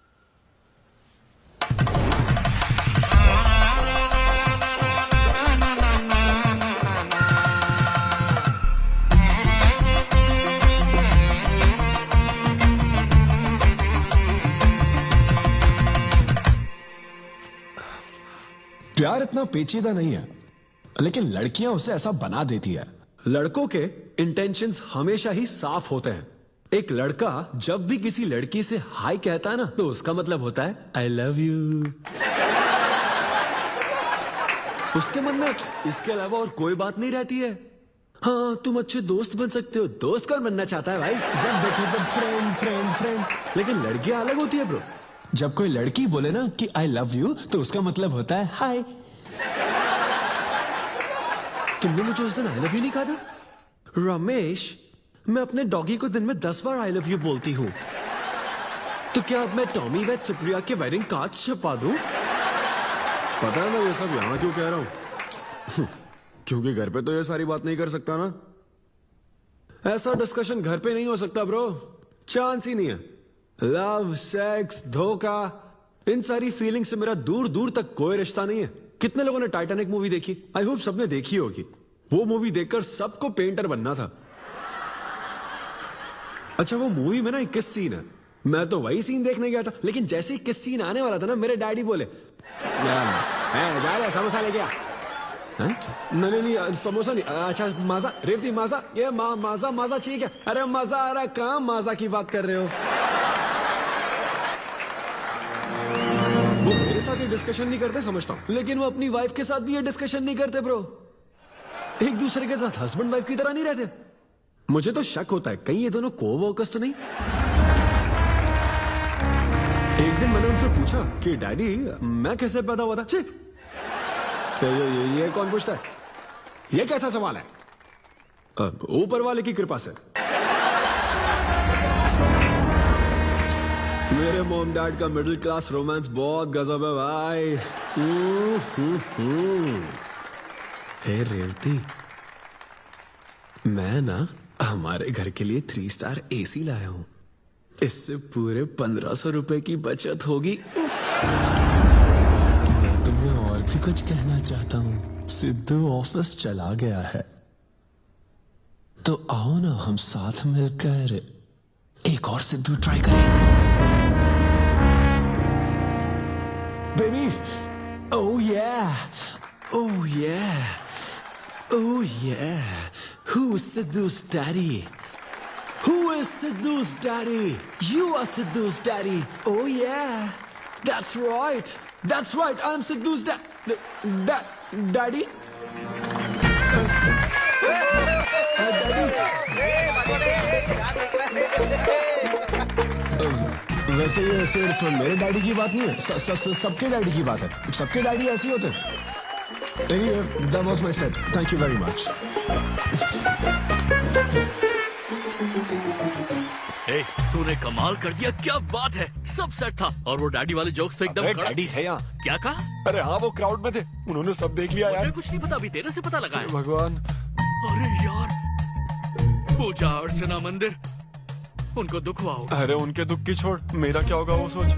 [SPEAKER 11] प्यार इतना पेचीदा नहीं है, लेकिन लड़कियां उसे ऐसा बना देती है।
[SPEAKER 18] लड़कों के इंटेंशंस हमेशा ही साफ होते हैं। एक लड़का जब भी किसी लड़की से हाय कहता है ना, तो उसका मतलब होता है आई लव यू। उसके मन में इसके अलावा और कोई बात नहीं रहती है। हाँ, तुम अच्छे दोस्त बन सकते हो। दोस्त कौन बनना चाहता है भाई?
[SPEAKER 11] जब देखो तब फ्रेंड फ्रेंड फ्रेंड।
[SPEAKER 18] लेकिन लड़कियां अलग होती है ब्रो।
[SPEAKER 11] जब कोई लड़की बोले ना कि आई लव यू, तो उसका मतलब होता है हाय।
[SPEAKER 18] तुमने मुझे उस दिन आई लव यू नहीं कहा था? रमेश, मैं अपने डॉगी को दिन में 10 बार आई लव यू बोलती हूँ। तो क्या अब मैं टॉमी वेद सुप्रिया के वेडिंग कार्ड छपवा दूं?
[SPEAKER 15] पता है मैं ये सब यहाँ क्यों कह रहा हूँ? क्योंकि घर पे तो ये सारी बात नहीं कर सकता ना।
[SPEAKER 18] ऐसा डिस्कशन घर पे नहीं हो सकता ब्रो, चांस ही नहीं है। लव, सेक्स, धोखा, इन सारी फीलिंग से मेरा दूर दूर तक कोई रिश्ता नहीं है। कितने लोगों ने टाइटैनिक मूवी देखी? आई होप सबने देखी होगी। वो मूवी देखकर सबको पेंटर बनना था। अच्छा, वो मूवी में ना 21 सीन है। मैं तो वही सीन देखने गया था, लेकिन जैसे 21 सीन आने वाला था ना, मेरे डैडी बोले जा रहा समोसा लेके आ। नहीं नहीं, समोसा नहीं। अच्छा माजा, रेवती माजा, ये माजा माजा चाहिए क्या? अरे मजा आ रहा है, कहाँ माजा की बात कर रहे हो? वो मेरे साथ ये डिस्कशन नहीं करते समझता हूँ, लेकिन वो अपनी वाइफ के साथ भी ये डिस्कशन नहीं करते ब्रो। एक दूसरे के साथ हस्बैंड वाइफ की तरह नहीं रहते। मुझे तो शक होता है कहीं ये दोनों कोवर्कर्स तो नहीं। एक दिन मैंने उनसे पूछा कि डैडी मैं कैसे पैदा हुआ था? छी, ये कौन पूछता है? ये कैसा सवाल है? ऊपर वाले की कृपा से। मेरे मॉम डैड का मिडिल क्लास रोमांस बहुत गजब है भाई। हे रेवती, मैं ना हमारे घर के लिए 3 स्टार AC लाया हूं। इससे पूरे 1500 रुपए की बचत होगी।
[SPEAKER 11] मैं तुम्हें और भी कुछ कहना चाहता हूँ। सिद्धू ऑफिस चला गया है, तो आओ ना हम साथ मिलकर एक और सिद्धू ट्राई करें। Baby, oh yeah, oh yeah, oh yeah. Who's Sidhu's daddy? Who is Sidhu's daddy? You are Sidhu's daddy. Oh yeah, that's right. That's right. I'm Sidhu's daddy. वैसे ये सिर्फ मेरे डैडी की बात नहीं है, सबके डैडी की बात है। सबके डैडी ऐसे ही होते हैं। That was my set. Thank you very much.
[SPEAKER 17] ए, तूने कमाल कर दिया, क्या बात है। सब सेट था और वो डैडी वाले जोक्स तो एकदम कड़क।
[SPEAKER 10] डैडी थे यहाँ।
[SPEAKER 17] क्या कहा?
[SPEAKER 10] अरे हाँ, वो क्राउड में थे, उन्होंने सब देख लिया यार।
[SPEAKER 17] मुझे कुछ नहीं पता, अभी तेरे से पता लगा है।
[SPEAKER 10] भगवान।
[SPEAKER 17] अरे यार, पूजा अर्चना मंदिर, उनको दुख हुआ होगा।
[SPEAKER 10] अरे उनके दुख की छोड़, मेरा क्या होगा वो सोच।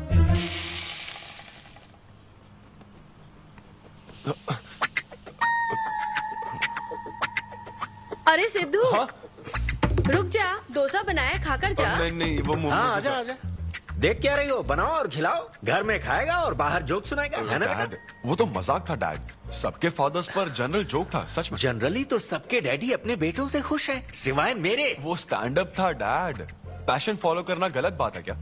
[SPEAKER 16] अरे सिद्धू, रुक जा, डोसा बनाया, खाकर जा।
[SPEAKER 10] नहीं नहीं, वो मूवी।
[SPEAKER 13] हाँ, आजा आजा। देख क्या रही हो? बनाओ और खिलाओ। घर में खाएगा और बाहर जोक सुनाएगा, है ना बेटा?
[SPEAKER 10] वो तो मजाक था डैड। सबके फादर्स पर जनरल जोक था, सच में।
[SPEAKER 13] जनरली तो सबके डैडी अपने बेटों से खुश हैं, सिवाय मेरे।
[SPEAKER 10] वो स्टैंड अप था डैड। पैशन फॉलो करना गलत बात है क्या?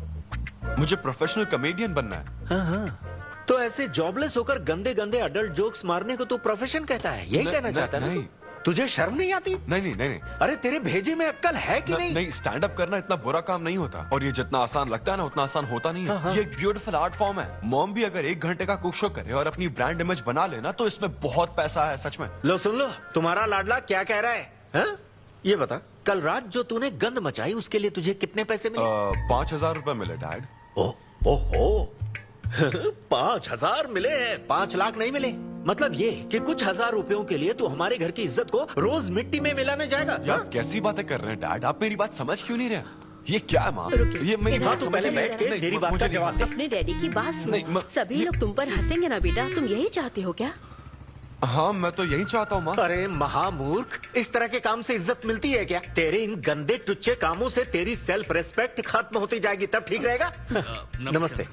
[SPEAKER 10] मुझे प्रोफेशनल कॉमेडियन बनना है।
[SPEAKER 13] हाँ हाँ, तो ऐसे जॉबलेस होकर गंदे गंदे अडल्ट जोक्स मारने को तो प्रोफेशन कहता है, यही कहना चाहता है ना?
[SPEAKER 10] नहीं,
[SPEAKER 13] तुझे शर्म नहीं आती?
[SPEAKER 10] नहीं नहीं नहीं नहीं
[SPEAKER 13] अरे तेरे भेजे में अक्कल है कि नहीं?
[SPEAKER 10] नहीं, स्टैंड अप करना इतना बुरा काम नहीं होता, और ये जितना आसान लगता है ना उतना आसान होता नहीं है। ये एक ब्यूटीफुल आर्ट फॉर्म है। मॉम भी अगर 1 घंटे का कुक शो करे और अपनी ब्रांड इमेज बना लेना तो इसमें बहुत पैसा है, सच में।
[SPEAKER 13] लो सुन लो, तुम्हारा लाडला क्या कह रहा है, हाँ? ये बता, कल रात जो तूने गंद मचाई उसके लिए तुझे कितने पैसे मिले?
[SPEAKER 10] 5,000 रुपए मिले डैड।
[SPEAKER 13] ओहो 5,000 मिले हैं, 5 लाख नहीं मिले। मतलब ये कि कुछ हजार रुपयों के लिए तू हमारे घर की इज्जत को रोज मिट्टी में मिलाने जाएगा?
[SPEAKER 10] यार कैसी बातें कर रहे हैं डैड, आप मेरी बात समझ क्यों नहीं रहे? ये क्या है माँ? ये मेरी बात
[SPEAKER 13] तू पहले बैठ के मेरी बात का जवाब दे।
[SPEAKER 7] अपने डैडी की बात सुन। सभी लोग तुम पर हंसेंगे ना बेटा, तुम यही चाहते हो क्या?
[SPEAKER 10] हाँ मैं तो यही चाहता हूँ माँ।
[SPEAKER 13] अरे महामूर्ख, इस तरह के काम से इज्जत मिलती है क्या? तेरे इन गंदे टुच्चे कामों से तेरी सेल्फ रेस्पेक्ट खत्म होती जाएगी, तब ठीक रहेगा। नमस्ते।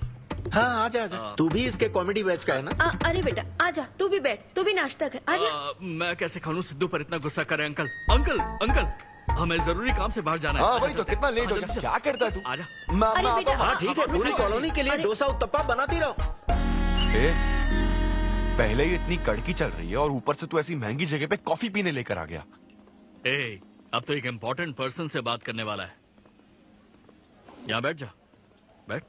[SPEAKER 13] हाँ आजा आजा, तू भी इसके कॉमेडी बैच का है ना?
[SPEAKER 7] अरे बेटा आजा, तू भी बैठ, तू भी नाश्ता कर, आजा।
[SPEAKER 17] मैं कैसे खा लूं? सिद्धू पर इतना गुस्सा करे। अंकल अंकल अंकल, हमें जरूरी काम से बाहर जाना है।
[SPEAKER 10] हाँ वही तो, कितना लेट हो गया, क्या करता है तू?
[SPEAKER 17] आजा।
[SPEAKER 13] अरे बेटा हाँ ठीक है, पूरी कॉलोनी के लिए डोसा उत्तप्पा बनाती रहो।
[SPEAKER 10] पहले ही इतनी कड़की चल रही है और ऊपर से तू ऐसी महंगी जगह पे कॉफी पीने लेकर आ गया।
[SPEAKER 17] अब तो एक इम्पोर्टेंट पर्सन से बात करने वाला है। यहाँ बैठ जा, बैठ।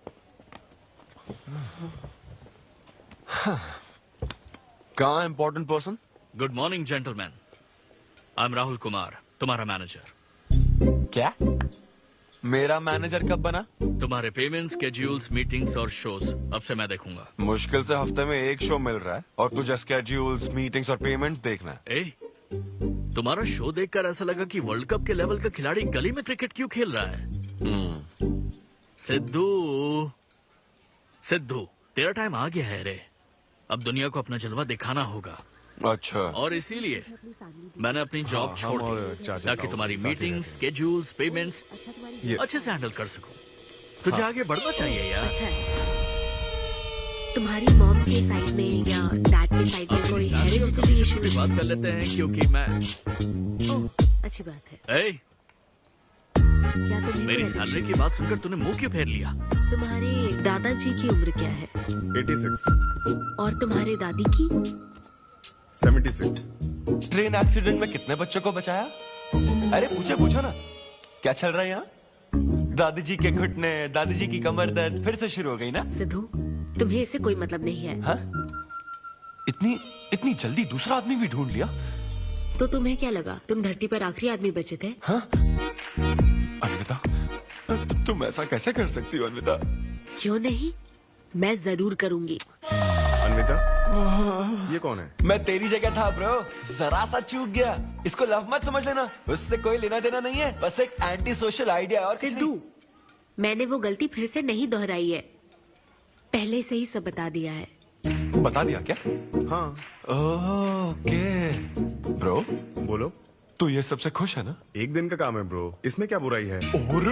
[SPEAKER 10] कहाँ important person?
[SPEAKER 17] Good morning gentleman, I am Rahul Kumar, तुम्हारा मैनेजर।
[SPEAKER 10] क्या? मेरा मैनेजर कब बना?
[SPEAKER 17] तुम्हारे पेमेंट, स्केड्यूल्स, मीटिंग्स और शोज अब से मैं देखूंगा।
[SPEAKER 10] मुश्किल से हफ्ते में 1 शो मिल रहा है और तुझे स्केड्यूल्स, मीटिंग्स और पेमेंट्स देखना है।
[SPEAKER 17] तुम्हारा शो देखकर ऐसा लगा कि वर्ल्ड कप के लेवल का खिलाड़ी गली में क्रिकेट क्यों खेल रहा है। सिद्धू सिद्धू, तेरा टाइम आ गया है रे, अब दुनिया को अपना जलवा दिखाना होगा।
[SPEAKER 10] अच्छा।
[SPEAKER 17] और इसीलिए मैंने अपनी जॉब छोड़ दी ताकि तुम्हारी मीटिंग्स, स्केड्यूल्स, पेमेंट्स अच्छे से हैंडल कर सकूं। तुझे आगे बढ़ना चाहिए यार।
[SPEAKER 1] तुम्हारी मॉम के साइड में या डैड के साइड में कोई हेरिडिटरी इशू?
[SPEAKER 17] भी बात कर लेते हैं क्योंकि मैं
[SPEAKER 1] अच्छी बात है। क्या
[SPEAKER 17] मेरी सैलरी की बात सुनकर तूने मुंह क्यों फेर लिया?
[SPEAKER 1] तुम्हारे दादाजी की उम्र क्या है?
[SPEAKER 15] 86।
[SPEAKER 1] और तुम्हारे दादी की?
[SPEAKER 15] 76।
[SPEAKER 10] ट्रेन एक्सीडेंट में कितने बच्चों को बचाया? अरे पूछो ना, क्या चल रहा है यहाँ? दादी जी के घुटने, दादी जी की कमर दर्द फिर से शुरू हो गई ना?
[SPEAKER 1] सिद्धू, तुम्हें इससे कोई मतलब नहीं है।
[SPEAKER 10] हाँ? इतनी जल्दी दूसरा आदमी भी ढूंढ लिया?
[SPEAKER 1] तो तुम्हें क्या लगा तुम धरती पर आखिरी आदमी बचे थे?
[SPEAKER 10] हाँ? अन्विता, तुम ऐसा कैसे कर सकती हो अन्विता?
[SPEAKER 1] क्यों नहीं, मैं जरूर करूंगी।
[SPEAKER 15] अन्विता, ये कौन है?
[SPEAKER 10] मैं तेरी जगह था ब्रो, जरा सा चूक गया। इसको लव मत समझ लेना, उससे कोई लेना देना नहीं है, बस एक एंटी सोशल आइडिया। और
[SPEAKER 1] सिद्धू, मैंने वो गलती फिर से नहीं दोहराई है, पहले से ही सब बता दिया है।
[SPEAKER 10] बता दिया क्या?
[SPEAKER 15] हाँ।
[SPEAKER 10] ओके ब्रो,
[SPEAKER 15] बोलो।
[SPEAKER 10] तू ये सबसे खुश है ना?
[SPEAKER 15] एक दिन का काम है ब्रो, इसमें क्या बुराई है?
[SPEAKER 10] और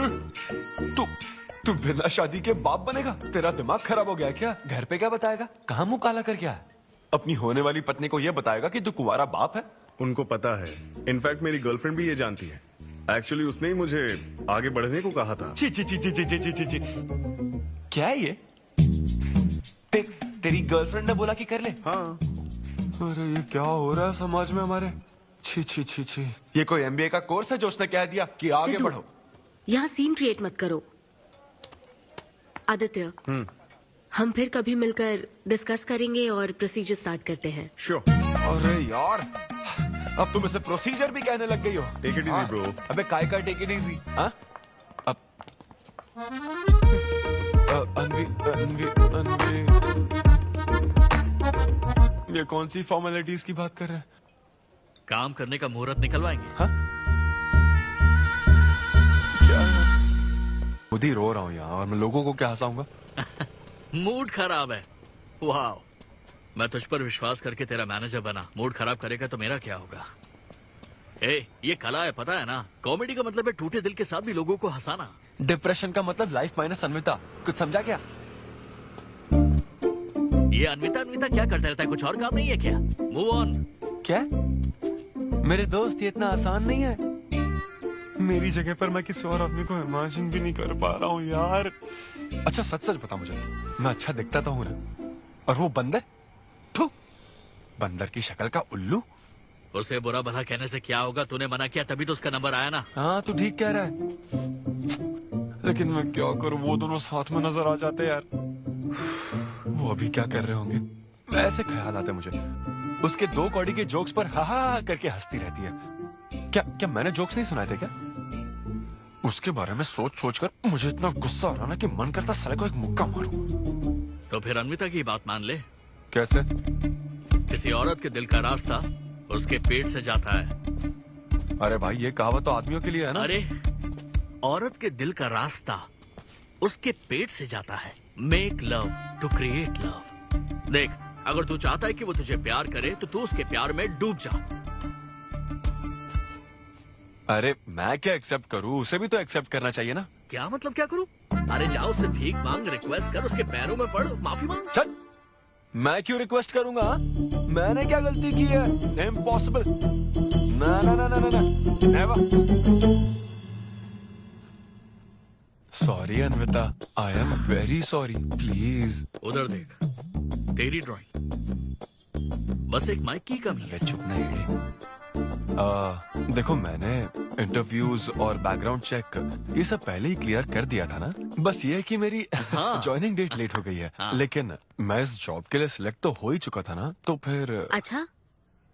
[SPEAKER 10] तू बिना शादी के बाप बनेगा? तेरा दिमाग खराब हो गया क्या? घर पे क्या बताएगा? कहाँ मुंह काला कर क्या है? अपनी होने वाली पत्नी को ये बताएगा कि तू कुंवारा बाप है?
[SPEAKER 15] उनको पता है, इनफैक्ट मेरी गर्लफ्रेंड भी ये जानती है। एक्चुअली उसने ही मुझे आगे बढ़ने को कहा था।
[SPEAKER 10] ची ची ची ची ची ची ची ची। क्या है ये? तेरी गर्लफ्रेंड ने बोला कि कर ले?
[SPEAKER 15] हाँ।
[SPEAKER 10] अरे ये क्या हो रहा है समाज में हमारे? छी छी छी छी। ये कोई MBA का कोर्स है जो उसने कह दिया कि आगे बढ़ो?
[SPEAKER 1] यहाँ सीन क्रिएट मत करो। आदित्य, हम फिर कभी मिलकर डिस्कस करेंगे और प्रोसीजर स्टार्ट करते हैं।
[SPEAKER 15] श्योर।
[SPEAKER 10] अरे यार, अब तुम इसे प्रोसीजर भी कहने लग गई हो।
[SPEAKER 15] Take it easy bro.
[SPEAKER 10] अबे काय का टेक इट इजी? हाँ? अब ये कौन सी फॉर्मेलिटीज की बात कर रहे हैं?
[SPEAKER 17] काम करने का मुहूर्त निकलवाएंगे।
[SPEAKER 10] हाँ? खुद ही रो रहा हूँ यहाँ, और मैं लोगों को क्या हंसाऊंगा?
[SPEAKER 17] मूड खराब है। वाह, मैं तुझ पर विश्वास करके तेरा मैनेजर बना, मूड खराब करेगा तो मेरा क्या होगा? ये कला है, पता है ना? कॉमेडी का मतलब है टूटे दिल के साथ भी लोगों को हंसाना।
[SPEAKER 10] डिप्रेशन का मतलब लाइफ माइनस अन्विता, कुछ समझा क्या?
[SPEAKER 17] ये अन्विता क्या करता रहता है? कुछ और काम नहीं है क्या? Move on.
[SPEAKER 10] क्या? मेरे दोस्त, ये इतना आसान नहीं है। मेरी जगह पर मैं किसी और आदमी को इमेजिन भी नहीं कर पा रहा हूँ यार। अच्छा सच बता मुझे, मैं अच्छा दिखता तो हूँ ना? और वो बंदर, बंदर की शक्ल का उल्लू,
[SPEAKER 17] उसे बुरा भला कहने से क्या होगा? तूने मना किया तभी तो उसका नंबर आया ना।
[SPEAKER 10] हाँ तू ठीक कह रहा है, लेकिन मैं क्या करूं, वो दोनों साथ में नजर आ जाते यार। वो अभी क्या कर रहे होंगे? ऐसे ख्याल आते मुझे, उसके 2 कौड़ी के जोक्स पर हा हा करके हंसती रहती है। क्या मैंने जोक्स नहीं सुनाए थे क्या? उसके बारे में सोच सोच कर मुझे इतना गुस्सा आ रहा ना कि मन करता साले को एक मुक्का मारूं।
[SPEAKER 17] तो फिर अन्विता की बात मान ले।
[SPEAKER 10] कैसे?
[SPEAKER 17] किसी औरत के दिल का रास्ता उसके पेट से जाता है।
[SPEAKER 10] अरे भाई ये कहावत तो आदमियों के लिए है ना।
[SPEAKER 17] अरे औरत के दिल का रास्ता उसके पेट से जाता है। Make love to create love. देख, अगर तू चाहता है कि वो तुझे प्यार करे तो तू उसके प्यार में डूब जा।
[SPEAKER 10] अरे मैं क्या एक्सेप्ट करूं, उसे भी तो एक्सेप्ट करना चाहिए ना।
[SPEAKER 17] क्या मतलब क्या करूं? अरे जाओ उससे भीख मांग, रिक्वेस्ट कर, उसके पैरों में पड़, माफी मांग।
[SPEAKER 10] चल, मैं क्यों रिक्वेस्ट करूंगा? मैंने क्या गलती की है? इम्पॉसिबल। ना ना ना ना ना never. Sorry Anvita, I am very sorry, please.
[SPEAKER 17] उधर देख, तेरी ड्राइंग, बस एक माइक की कमी है।
[SPEAKER 10] चुप नहीं। देखो मैंने इंटरव्यूज और बैकग्राउंड चेक ये सब पहले ही क्लियर कर दिया था ना। बस ये है कि मेरी ज्वाइनिंग डेट लेट हो गई है। लेकिन मैं इस जॉब के लिए सिलेक्ट तो हो ही चुका था ना, तो फिर।
[SPEAKER 1] अच्छा,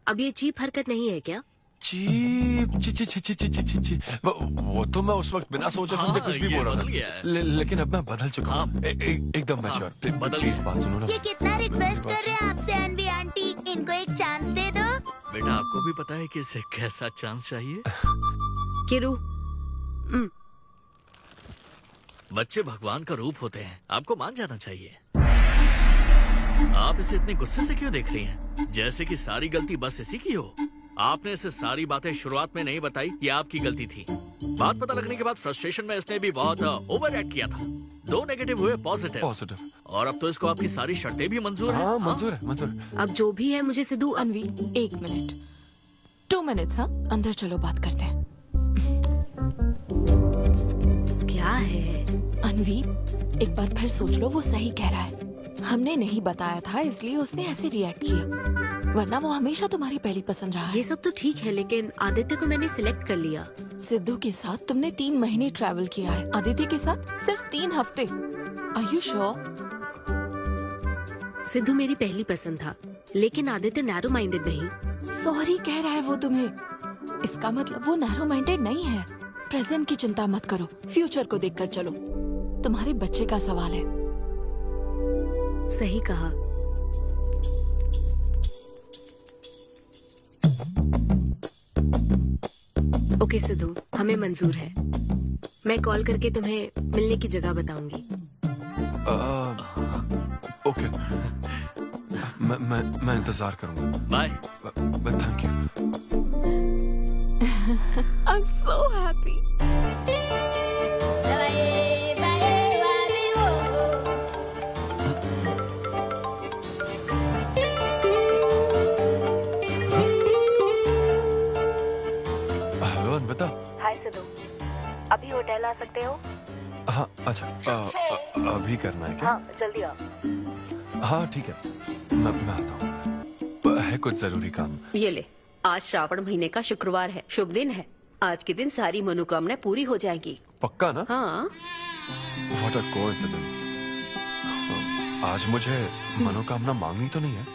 [SPEAKER 1] अब ये चीप हरकत नहीं है क्या?
[SPEAKER 10] चीप ची ची ची ची ची ची ची वो तो मैं उस वक्त बिना सोचे समझे कुछ भी बोल रहा था। लेकिन अब मैं बदल चुका हूँ, एकदम मैच्योर। प्लीज बात सुनो ना।
[SPEAKER 6] ये कितना रिक्वेस्ट कर रहे हैं आपसे अनवी आंटी, इनको एक चांस दे दो।
[SPEAKER 17] बेटा आपको भी पता है कि इसे कैसा चांस चाहिए?
[SPEAKER 1] किरू,
[SPEAKER 17] बच्चे भगवान का रूप होते हैं, आपको मान जाना चाहिए। आप इसे इतने गुस्से से क्यों देख रही हैं? जैसे कि सारी गलती बस इसी की हो। आपने इसे सारी बातें शुरुआत में नहीं बताई, ये आपकी गलती थी। बात पता लगने के बाद फ्रस्ट्रेशन में इसने भी बहुत ओवर एक्ट किया था। 2 नेगेटिव हुए पॉजिटिव, और अब तो इसको आपकी सारी शर्तें भी मंजूर हैं।
[SPEAKER 10] मंजूर है, मंजूर।
[SPEAKER 1] अब जो भी है मुझे सिद्धू।
[SPEAKER 8] अनवी 1 मिनट, 2 मिनट्स। हाँ, अंदर चलो बात करते हैं।
[SPEAKER 1] क्या है
[SPEAKER 8] अनवी, एक बार फिर सोच लो, वो सही कह रहा है। हमने नहीं बताया था इसलिए उसने ऐसे रिएक्ट किया, वरना वो हमेशा तुम्हारी पहली पसंद रहा है।
[SPEAKER 1] ये सब तो ठीक है, लेकिन आदित्य को मैंने सिलेक्ट कर लिया।
[SPEAKER 8] सिद्धू के साथ तुमने 3 महीने ट्रैवल किया है, आदित्य के साथ सिर्फ 3 हफ्ते। Are you sure?
[SPEAKER 1] सिद्धू मेरी पहली पसंद था, लेकिन आदित्य नैरो माइंडेड नहीं।
[SPEAKER 8] सॉरी कह रहा है वो तुम्हें, इसका मतलब वो नैरो माइंडेड नहीं है। प्रेजेंट की चिंता मत करो, फ्यूचर को देखकर चलो। तुम्हारे बच्चे का सवाल है।
[SPEAKER 1] सही कहा। ओके सिद्धू, हमें मंजूर है। मैं कॉल करके तुम्हें मिलने की जगह बताऊंगी।
[SPEAKER 10] ओके, मैं इंतजार करूंगा।
[SPEAKER 17] Bye.
[SPEAKER 10] Thank you.
[SPEAKER 8] I'm so happy.
[SPEAKER 10] Hello Anvita.
[SPEAKER 3] Hi Siddhu, अभी होटल आ सकते हो?
[SPEAKER 10] हाँ अच्छा, अभी करना है क्या?
[SPEAKER 3] हाँ जल्दी आओ।
[SPEAKER 10] हाँ ठीक है, मैं आता हूँ, है कुछ जरूरी काम।
[SPEAKER 19] ये ले, आज श्रावण महीने का शुक्रवार है, शुभ दिन है। आज के दिन सारी मनोकामनाएं पूरी हो जाएंगी।
[SPEAKER 10] पक्का ना?
[SPEAKER 19] हाँ।
[SPEAKER 10] What a coincidence। आज मुझे मनोकामना मांगनी तो नहीं है,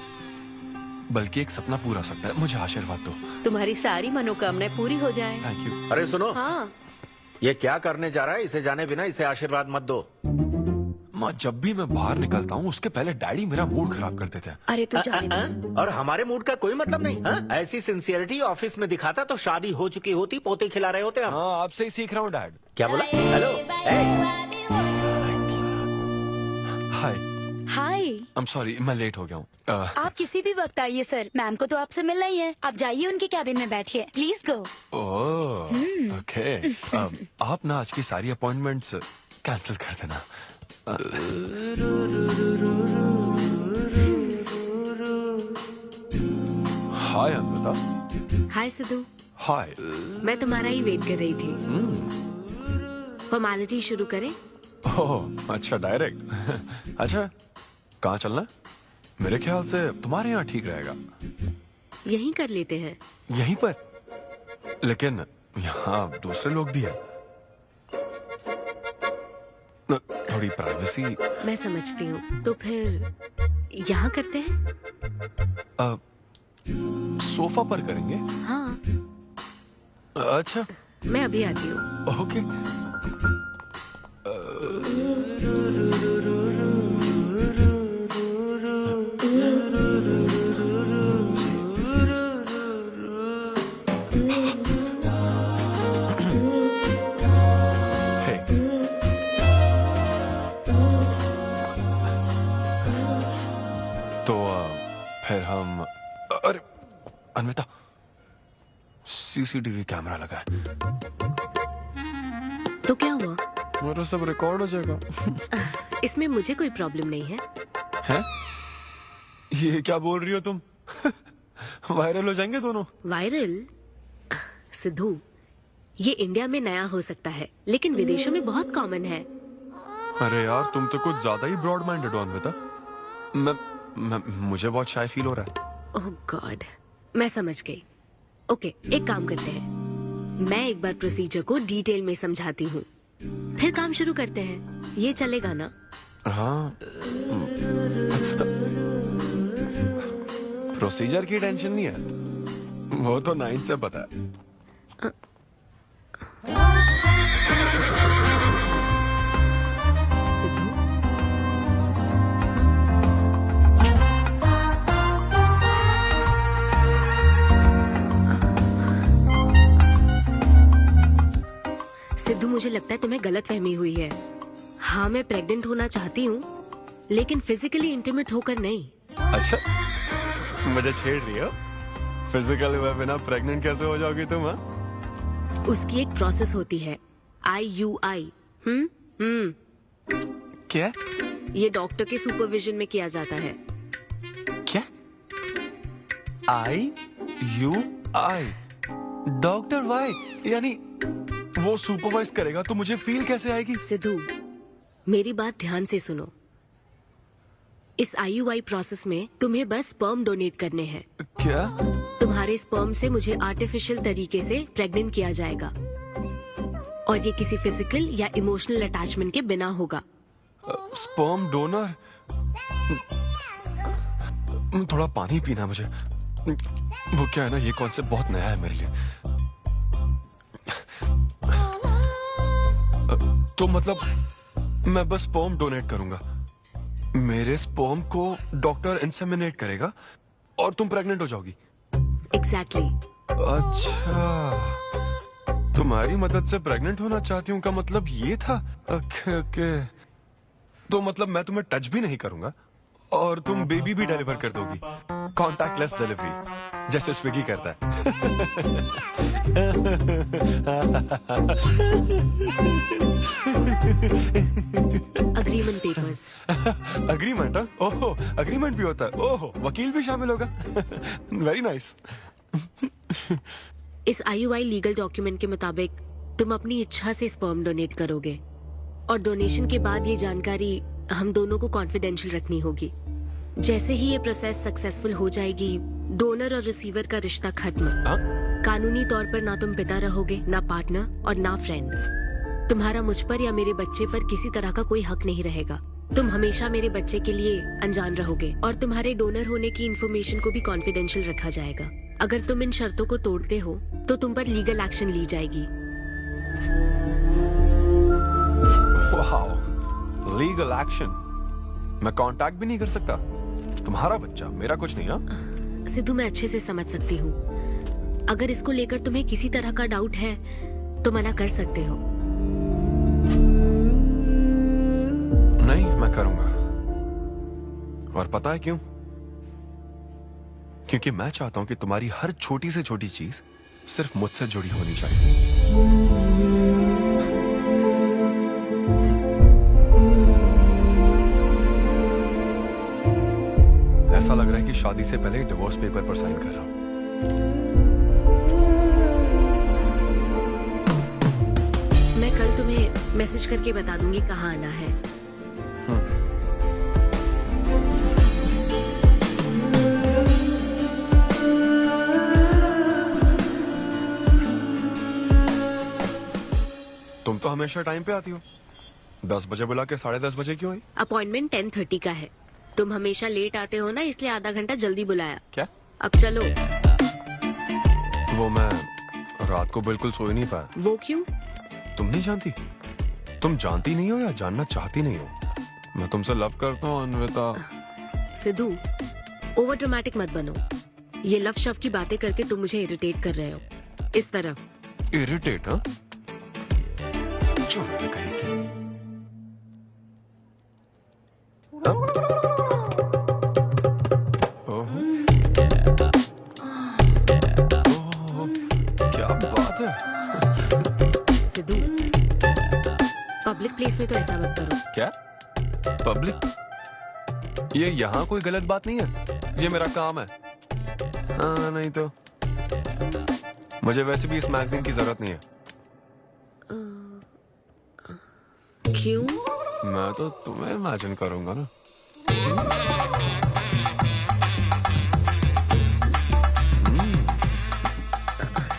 [SPEAKER 10] बल्कि एक सपना पूरा हो सकता है। मुझे आशीर्वाद दो।
[SPEAKER 19] तुम्हारी सारी मनोकामनाएं पूरी हो जाएं।
[SPEAKER 10] Thank you.
[SPEAKER 13] अरे सुनो,
[SPEAKER 19] हाँ।
[SPEAKER 13] ये क्या करने जा रहा है? इसे जाने बिना इसे आशीर्वाद मत दो।
[SPEAKER 10] माँ, जब भी मैं बाहर निकलता हूँ उसके पहले डैडी मेरा मूड खराब कर देते हैं।
[SPEAKER 19] अरे तू जाने दे।
[SPEAKER 13] और हमारे मूड का कोई मतलब नहीं। ऐसी सिंसियरिटी ऑफिस में दिखाता तो शादी हो चुकी होती, पोते खिला रहे होते हम।
[SPEAKER 10] हाँ, आपसे ही सीख रहा हूँ डैड।
[SPEAKER 13] क्या बोला? Hello.
[SPEAKER 10] Hi.
[SPEAKER 6] Hi.
[SPEAKER 10] I am sorry, मैं लेट हो गया हूँ।
[SPEAKER 6] आप किसी भी वक्त आइए सर, मैम को तो आपसे मिलना ही है। आप जाइए उनके कैबिन में बैठिए, प्लीज गो।
[SPEAKER 10] Oh, okay. आप ना आज की सारी अपॉइंटमेंट्स कैंसिल कर देना। हाय अनविता।
[SPEAKER 1] हाय सिद्धू।
[SPEAKER 10] हाय।
[SPEAKER 1] मैं तुम्हारा ही वेट कर रही थी। फॉर्मेलिटी शुरू करें?
[SPEAKER 10] ओह अच्छा, डायरेक्ट। अच्छा, कहाँ चलना है? मेरे ख्याल से तुम्हारे यहाँ ठीक रहेगा।
[SPEAKER 1] यहीं कर लेते हैं।
[SPEAKER 10] यहीं पर? लेकिन यहाँ दूसरे लोग भी हैं। थोड़ी प्राइवेसी।
[SPEAKER 1] मैं समझती हूँ, तो फिर यहाँ करते हैं।
[SPEAKER 10] सोफा पर करेंगे?
[SPEAKER 1] हाँ।
[SPEAKER 10] अच्छा,
[SPEAKER 1] मैं अभी आती हूँ।
[SPEAKER 10] ओके। फिर हम, अरे अन्विता, सीसीटीवी कैमरा लगा है।
[SPEAKER 1] तो क्या हुआ?
[SPEAKER 10] मेरा सब रिकॉर्ड हो जाएगा।
[SPEAKER 1] इसमें मुझे कोई प्रॉब्लम नहीं है।
[SPEAKER 10] हैं? ये क्या बोल रही हो तुम? वायरल हो जाएंगे दोनों।
[SPEAKER 1] वायरल? सिद्धू, ये इंडिया में नया हो सकता है, लेकिन विदेशों में बहुत कॉमन है।
[SPEAKER 10] अरे यार, तुम तो कुछ ज्यादा ही ब्रॉड माइंडेड हो अन्विता। मुझे बहुत शाय फील हो रहा है।
[SPEAKER 1] ओह गॉड, मैं समझ गई। ओके, एक काम करते हैं, मैं एक बार प्रोसीजर को डिटेल में समझाती हूँ, फिर काम शुरू करते हैं। ये चलेगा ना?
[SPEAKER 10] हाँ। प्रोसीजर की टेंशन नहीं है, वो तो 9 से पता है।
[SPEAKER 1] सिद्धू, मुझे लगता है तुम्हें गलतफहमी हुई है। हाँ, मैं प्रेग्नेंट होना चाहती हूँ, लेकिन फिजिकली इंटीमेट होकर नहीं।
[SPEAKER 10] अच्छा, मुझे छेड़ रही हो? फिजिकली हुए बिना प्रेग्नेंट कैसे हो जाओगी तुम? हाँ,
[SPEAKER 1] उसकी एक प्रोसेस होती है, IUI।
[SPEAKER 10] क्या?
[SPEAKER 1] ये डॉक्टर के सुपरविजन में किया जाता है।
[SPEAKER 10] क्या? IUI? Doctor why? यानी वो सुपरवाइज करेगा तो मुझे फील कैसे आएगी?
[SPEAKER 1] सिद्धू, मेरी बात ध्यान से सुनो। इस IUI प्रोसेस में तुम्हें बस स्पर्म डोनेट करने हैं।
[SPEAKER 10] क्या?
[SPEAKER 1] तुम्हारे स्पर्म से मुझे आर्टिफिशियल तरीके से प्रेग्नेंट किया जाएगा, और ये किसी फिजिकल या इमोशनल अटैचमेंट के बिना होगा।
[SPEAKER 10] Sperm donor? थोड़ा पानी पीना मुझे। वो क्या है ना, ये कॉन्सेप्ट बहुत नया है मेरे लिए। तो मतलब मैं बस स्पर्म डोनेट करूंगा, मेरे स्पर्म को डॉक्टर इंसेमिनेट करेगा और तुम प्रेग्नेंट हो जाओगी?
[SPEAKER 1] एग्जैक्टली।
[SPEAKER 10] अच्छा, तुम्हारी मदद से प्रेग्नेंट होना चाहती हूँ का मतलब ये था? ओके। तो मतलब मैं तुम्हें टच भी नहीं करूंगा और तुम बेबी भी डिलीवर कर दोगी, कॉन्टैक्टलेस डिलीवरी, जैसे स्विगी करता है।
[SPEAKER 1] Agreement papers.
[SPEAKER 10] अग्रीमेंट? ओहो, अग्रीमेंट भी होता है? ओहो, वकील भी शामिल होगा। Very nice.
[SPEAKER 1] इस IUI लीगल डॉक्यूमेंट के मुताबिक तुम अपनी इच्छा से स्पर्म डोनेट करोगे, और डोनेशन के बाद ये जानकारी हम दोनों को कॉन्फिडेंशियल रखनी होगी। जैसे ही ये प्रोसेस सक्सेसफुल हो जाएगी, डोनर और रिसीवर का रिश्ता खत्म। कानूनी तौर पर ना तुम पिता रहोगे, ना पार्टनर और ना फ्रेंड। तुम्हारा मुझ पर या मेरे बच्चे पर किसी तरह का कोई हक नहीं रहेगा। तुम हमेशा मेरे बच्चे के लिए अनजान रहोगे, और तुम्हारे डोनर होने की इन्फॉर्मेशन को भी कॉन्फिडेंशियल रखा जाएगा। अगर तुम इन शर्तों को तोड़ते हो तो तुम पर लीगल एक्शन ली जाएगी।
[SPEAKER 10] Wow, legal action? मैं कांटेक्ट भी नहीं कर सकता? तुम्हारा बच्चा, मेरा कुछ नहीं। हाँ
[SPEAKER 1] सिद्धू, मैं अच्छे से समझ सकती हूँ। अगर इसको लेकर तुम्हें किसी तरह का डाउट है तो मना कर सकते हो।
[SPEAKER 10] नहीं, मैं करूंगा। और पता है क्यों? क्योंकि मैं चाहता हूं कि तुम्हारी हर छोटी से छोटी चीज सिर्फ मुझसे जुड़ी होनी चाहिए। ऐसा लग रहा है कि शादी से पहले डिवोर्स पेपर पर साइन कर रहा हूं।
[SPEAKER 1] मैं कल तुम्हें मैसेज करके बता दूंगी कहाँ आना है।
[SPEAKER 10] तुम तो हमेशा टाइम पे आती हो। 10 बजे बुला के 10:30 बजे क्यों आई?
[SPEAKER 19] अपॉइंटमेंट 10:30 का है। तुम हमेशा लेट आते हो ना, इसलिए आधा घंटा जल्दी बुलाया।
[SPEAKER 10] क्या?
[SPEAKER 19] अब चलो।
[SPEAKER 10] वो मैं रात को बिल्कुल सो ही नहीं पाया।
[SPEAKER 19] वो क्यों?
[SPEAKER 10] तुम नहीं जानती? तुम जानती नहीं हो या जानना चाहती नहीं हो? मैं तुमसे लव करता हूँ अन्विता।
[SPEAKER 19] सिद्धू, ओवर ड्रामेटिक मत बनो। ये लव शव की बातें करके तुम मुझे इरिटेट कर रहे हो। इस तरह।
[SPEAKER 10] इरिटेट? हाँ, क्या बात है।
[SPEAKER 19] सिद्धू, पब्लिक प्लेस में तो ऐसा मत करो।
[SPEAKER 10] क्या पब्लिक? ये यहाँ कोई गलत बात नहीं है, ये मेरा काम है। हाँ, नहीं तो मुझे वैसे भी इस मैगजीन की जरूरत नहीं है।
[SPEAKER 19] क्यों?
[SPEAKER 10] मैं तो तुम्हें इमेजिन करूंगा ना।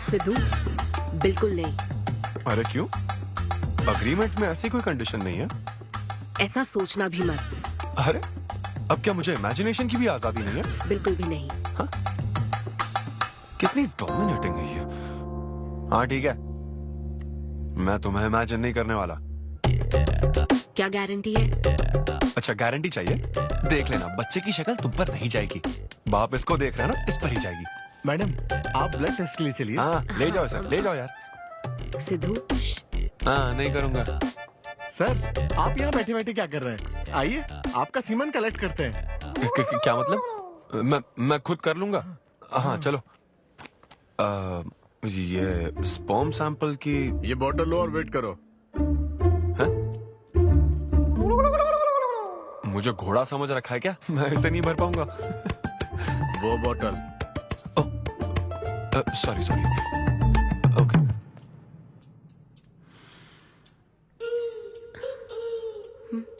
[SPEAKER 19] सिद्धू, बिल्कुल नहीं।
[SPEAKER 10] अरे क्यों? अग्रीमेंट में ऐसी कोई कंडीशन नहीं है।
[SPEAKER 19] ऐसा सोचना भी मत।
[SPEAKER 10] अरे अब क्या मुझे इमेजिनेशन की भी आजादी नहीं है?
[SPEAKER 19] बिल्कुल भी नहीं।
[SPEAKER 10] हाँ? कितनी डोमिनेटिंग है ये। हाँ ठीक है, मैं तुम्हें इमेजिन नहीं करने वाला।
[SPEAKER 19] क्या गारंटी है?
[SPEAKER 10] अच्छा, गारंटी चाहिए? देख लेना, बच्चे की शक्ल तुम पर नहीं जाएगी। बाप इसको देख रहा है ना, इस पर ही जाएगी।
[SPEAKER 15] मैडम, आप ब्लड टेस्ट के लिए चलिए।
[SPEAKER 10] हाँ, ले जाओ सर, ले जाओ यार।
[SPEAKER 19] सिद्धू।
[SPEAKER 10] हाँ, नहीं करूंगा।
[SPEAKER 15] सर, आप यहाँ बैठे बैठे क्या कर रहे हैं? आइए, आपका सीमन कलेक्ट करते हैं।
[SPEAKER 10] क्या मतलब? मैं खुद कर लूंगा। हाँ चलो। ये स्पर्म सैंपल की
[SPEAKER 15] ये बॉटल लो और वेट करो।
[SPEAKER 10] है? मुझे घोड़ा समझ रखा है क्या? मैं इसे नहीं भर पाऊंगा।
[SPEAKER 15] वो बॉटल।
[SPEAKER 10] Sorry sorry. ओके।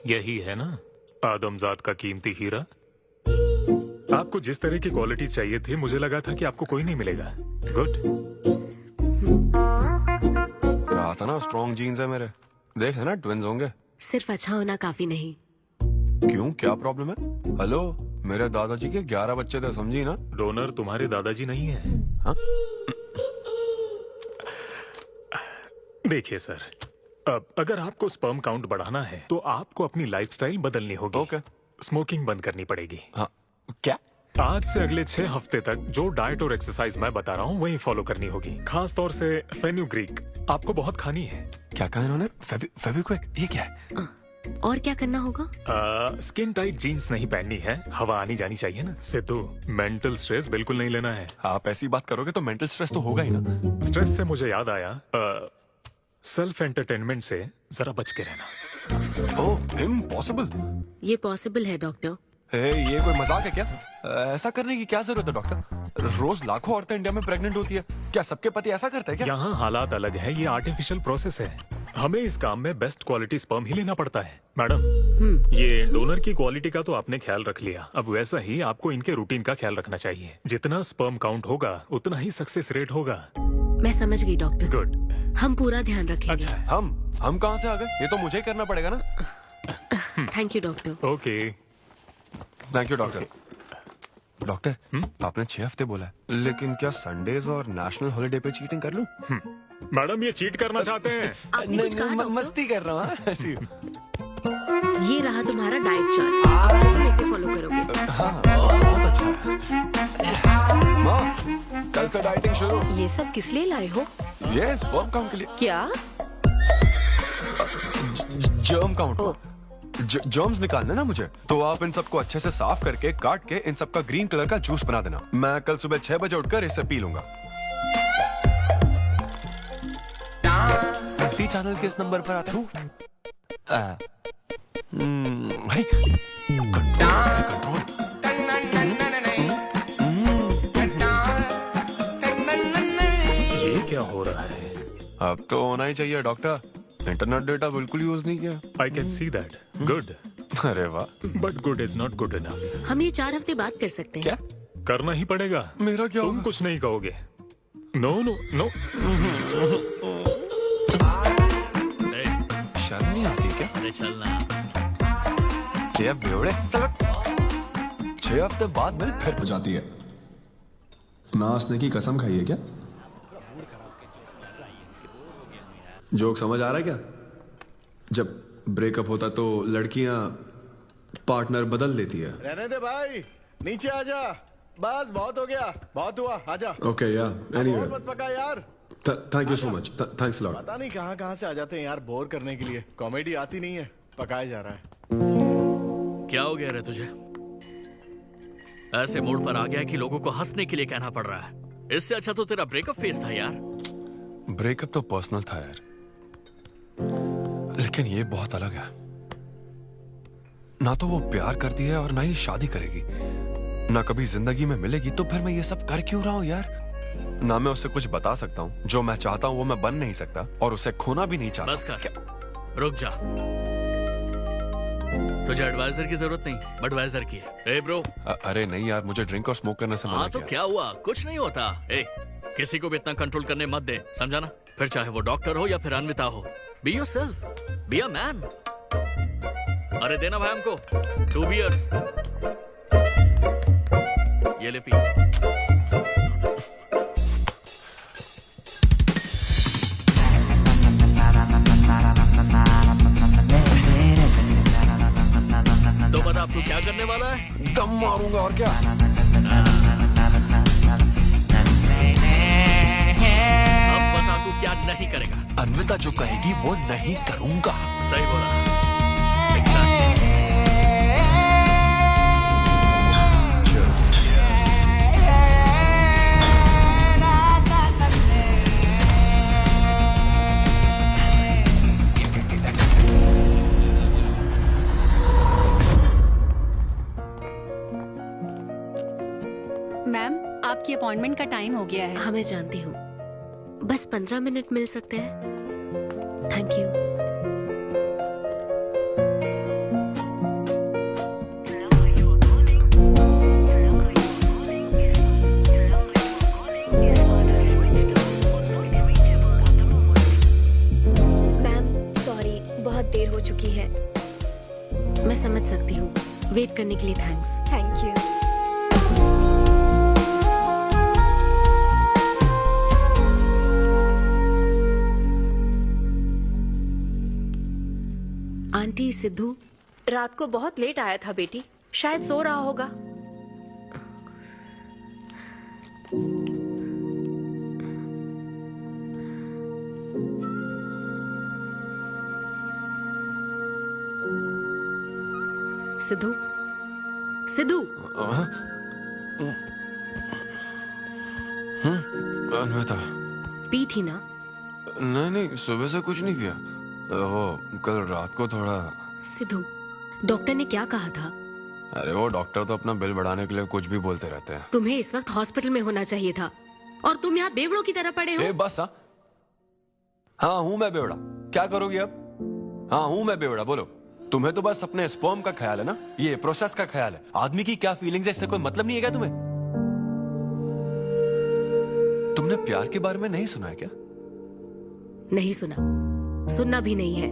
[SPEAKER 9] यही है ना आदमजात का कीमती हीरा। आपको जिस तरह की क्वालिटी चाहिए थी, मुझे लगा था कि आपको कोई नहीं मिलेगा। गुड।
[SPEAKER 10] कहा था ना, स्ट्रॉन्ग जीन्स है मेरे। देख है ना, ट्विंस होंगे।
[SPEAKER 19] सिर्फ अच्छा होना काफी नहीं।
[SPEAKER 10] क्यों, क्या प्रॉब्लम है? हेलो, मेरे दादाजी के 11 बच्चे थे, समझी ना?
[SPEAKER 9] डोनर तुम्हारे दादाजी नहीं है।
[SPEAKER 10] हाँ?
[SPEAKER 9] देखिए सर, अब अगर आपको स्पर्म काउंट बढ़ाना है तो आपको अपनी लाइफस्टाइल बदलनी होगी।
[SPEAKER 10] ओके।
[SPEAKER 9] स्मोकिंग बंद करनी पड़ेगी।
[SPEAKER 10] हाँ। क्या?
[SPEAKER 9] आज से अगले 6 हफ्ते तक जो डाइट और एक्सरसाइज मैं बता रहा हूँ वही फॉलो करनी होगी। खास तौर से फेन्यूग्रीक आपको बहुत खानी है।
[SPEAKER 10] क्या कहा इन्होंने? फेविक्विक? ये क्या है?
[SPEAKER 19] और क्या करना होगा?
[SPEAKER 9] स्किन टाइट जीन्स नहीं पहननी है, हवा आनी जानी चाहिए ना। सिद्धू, मेंटल स्ट्रेस बिल्कुल नहीं लेना है।
[SPEAKER 10] आप ऐसी बात करोगे तो मेंटल स्ट्रेस तो होगा ही ना।
[SPEAKER 9] स्ट्रेस से मुझे याद आया, सेल्फ एंटरटेनमेंट से जरा बच के रहना।
[SPEAKER 10] ओह, इम्पॉसिबल।
[SPEAKER 19] ये पॉसिबल है डॉक्टर।
[SPEAKER 10] ये कोई मजाक है क्या? ऐसा करने की क्या जरूरत है डॉक्टर? रोज लाखों औरतें इंडिया में प्रेग्नेंट होती है, क्या सबके पति ऐसा करते हैं क्या?
[SPEAKER 9] यहाँ हालात अलग है, ये आर्टिफिशियल प्रोसेस है। हमें इस काम में बेस्ट क्वालिटी स्पर्म ही लेना पड़ता है। मैडम, ये डोनर की क्वालिटी का तो आपने ख्याल रख लिया, अब वैसा ही आपको इनके रूटीन का ख्याल रखना चाहिए। जितना स्पर्म काउंट होगा उतना ही सक्सेस रेट होगा।
[SPEAKER 19] मैं समझ गई डॉक्टर।
[SPEAKER 9] गुड।
[SPEAKER 19] हम पूरा ध्यान रखेंगे।
[SPEAKER 9] अच्छा,
[SPEAKER 10] हम कहाँ से आ गए? ये तो मुझे ही करना पड़ेगा ना।
[SPEAKER 19] Thank you doctor.
[SPEAKER 9] Okay.
[SPEAKER 10] Thank you doctor. Doctor, आपने 6 हफ्ते बोला है, लेकिन क्या संडेज और नेशनल हॉलिडे पे चीटिंग कर लूं?
[SPEAKER 9] मैडम, ये चीट करना चाहते हैं?
[SPEAKER 10] नहीं, मस्ती कर रहा हूँ ऐसी।
[SPEAKER 19] ये रहा तुम्हारा डाइट चार्ट, अब से तुम इसे फॉलो करोगे।
[SPEAKER 10] हाँ, बहुत अच्छा है। माँ, कल से डाइटिंग शुरू।
[SPEAKER 7] ये सब किस लिए लाए हो?
[SPEAKER 10] ये स्पर्म काउंट के लिए।
[SPEAKER 7] क्या?
[SPEAKER 10] Germ count. जर्म्स निकालने ना मुझे, तो आप इन सबको अच्छे से साफ करके काट के इन सबका ग्रीन कलर का जूस बना देना। मैं कल सुबह 6 बजे उठकर इसे पी लूंगा। टी चैनल के इस नंबर पर आता हूँ। कंट्रोल।
[SPEAKER 9] ये क्या हो रहा है?
[SPEAKER 10] अब तो होना ही चाहिए डॉक्टर, इंटरनेट डेटा बिल्कुल यूज नहीं किया।
[SPEAKER 9] I can see that. Good.
[SPEAKER 10] अरे वाह।
[SPEAKER 9] But good is not good enough.
[SPEAKER 19] हम ये 4 हफ्ते बाद कर सकते हैं।
[SPEAKER 10] क्या?
[SPEAKER 9] करना ही पड़ेगा।
[SPEAKER 10] मेरा क्या?
[SPEAKER 9] तुम कुछ नहीं कहोगे। No no no.
[SPEAKER 17] अरे चलना।
[SPEAKER 10] ये बेवड़े 6 हफ्ते बाद मिल फिर
[SPEAKER 11] हो जाती है। नाचने की कसम खाई है क्या? जोक समझ आ रहा है क्या? जब ब्रेकअप होता तो लड़कियां पार्टनर बदल देती है।
[SPEAKER 15] रहने दे भाई, नीचे आजा। बस बहुत हो गया, बहुत हुआ, आजा।
[SPEAKER 11] ओके या एनीवे,
[SPEAKER 15] और मत पका यार।
[SPEAKER 11] Thank you so much, thanks lot.
[SPEAKER 15] पता नहीं कहाँ से आ जाते हैं यार बोर करने के लिए। कॉमेडी आती नहीं है, पकाया जा रहा है।
[SPEAKER 17] क्या हो गया रे तुझे? ऐसे मूड पर आ गया कि लोगों को हंसने के लिए कहना पड़ रहा है। इससे अच्छा तो तेरा ब्रेकअप फेस था यार।
[SPEAKER 10] ब्रेकअप तो पर्सनल था यार, लेकिन ये बहुत अलग है। ना तो वो प्यार करती है और ना ही शादी करेगी, ना कभी जिंदगी में मिलेगी, तो फिर मैं ये सब कर क्यों रहा हूं यार? ना मैं उससे कुछ बता सकता हूं, जो मैं चाहता हूं वो मैं बन नहीं सकता, और उसे खोना भी नहीं चाहता।
[SPEAKER 17] बस कर, रुक जा। तुझे एडवाइजर की जरूरत नहीं, बडवाइजर की है। ए ब्रो।
[SPEAKER 10] अरे नहीं यार, मुझे ड्रिंक और स्मोक करने से मना
[SPEAKER 17] हाँ तो
[SPEAKER 10] किया।
[SPEAKER 17] क्या हुआ? कुछ नहीं होता। ए, किसी को भी इतना कंट्रोल करने मत दे, समझा ना? फिर चाहे वो डॉक्टर हो या फिर अन्विता हो, be yourself, be a man. अरे देना भाई हमको 2 बियर्स। ये ले पी। तो बता अब तू क्या करने वाला है?
[SPEAKER 10] दम मारूंगा और क्या।
[SPEAKER 17] अब बता तू क्या नहीं करेगा?
[SPEAKER 10] अन्विता जो कहेगी वो नहीं करूंगा।
[SPEAKER 17] सही बोला।
[SPEAKER 19] मैम, आपकी अपॉइंटमेंट का टाइम हो गया है। हाँ मैं जानती हूँ, बस 15 मिनट मिल सकते हैं? Thank you. मैम सॉरी, बहुत देर हो चुकी है। मैं समझ सकती हूँ। वेट करने के लिए thanks. Thank you. Aunty, Sidhu
[SPEAKER 16] रात को बहुत लेट आया था बेटी, शायद सो रहा होगा।
[SPEAKER 19] सिद्धू, सिद्धू।
[SPEAKER 10] अन्विता।
[SPEAKER 19] पी थी ना?
[SPEAKER 10] नहीं, सुबह से कुछ नहीं पिया। वो कल रात को थोड़ा।
[SPEAKER 19] सिद्धू, डॉक्टर ने क्या कहा था?
[SPEAKER 10] अरे वो डॉक्टर तो अपना बिल बढ़ाने के लिए कुछ भी बोलते रहते हैं।
[SPEAKER 19] तुम्हें इस वक्त हॉस्पिटल में होना चाहिए था, और तुम यहाँ बेवड़ों की तरह पड़े हो।
[SPEAKER 10] बस हाँ हूँ मैं बेवड़ा। क्या करोगी अब? हाँ हूँ मैं बेवड़ा, बोलो। तुम्हें तो बस अपने स्पर्म का ख्याल है ना, ये प्रोसेस का ख्याल है। आदमी की क्या फीलिंग्स है इससे कोई मतलब नहीं है क्या तुम्हें? तुमने प्यार के बारे में नहीं सुना है क्या?
[SPEAKER 19] नहीं सुना, सुनना भी नहीं है।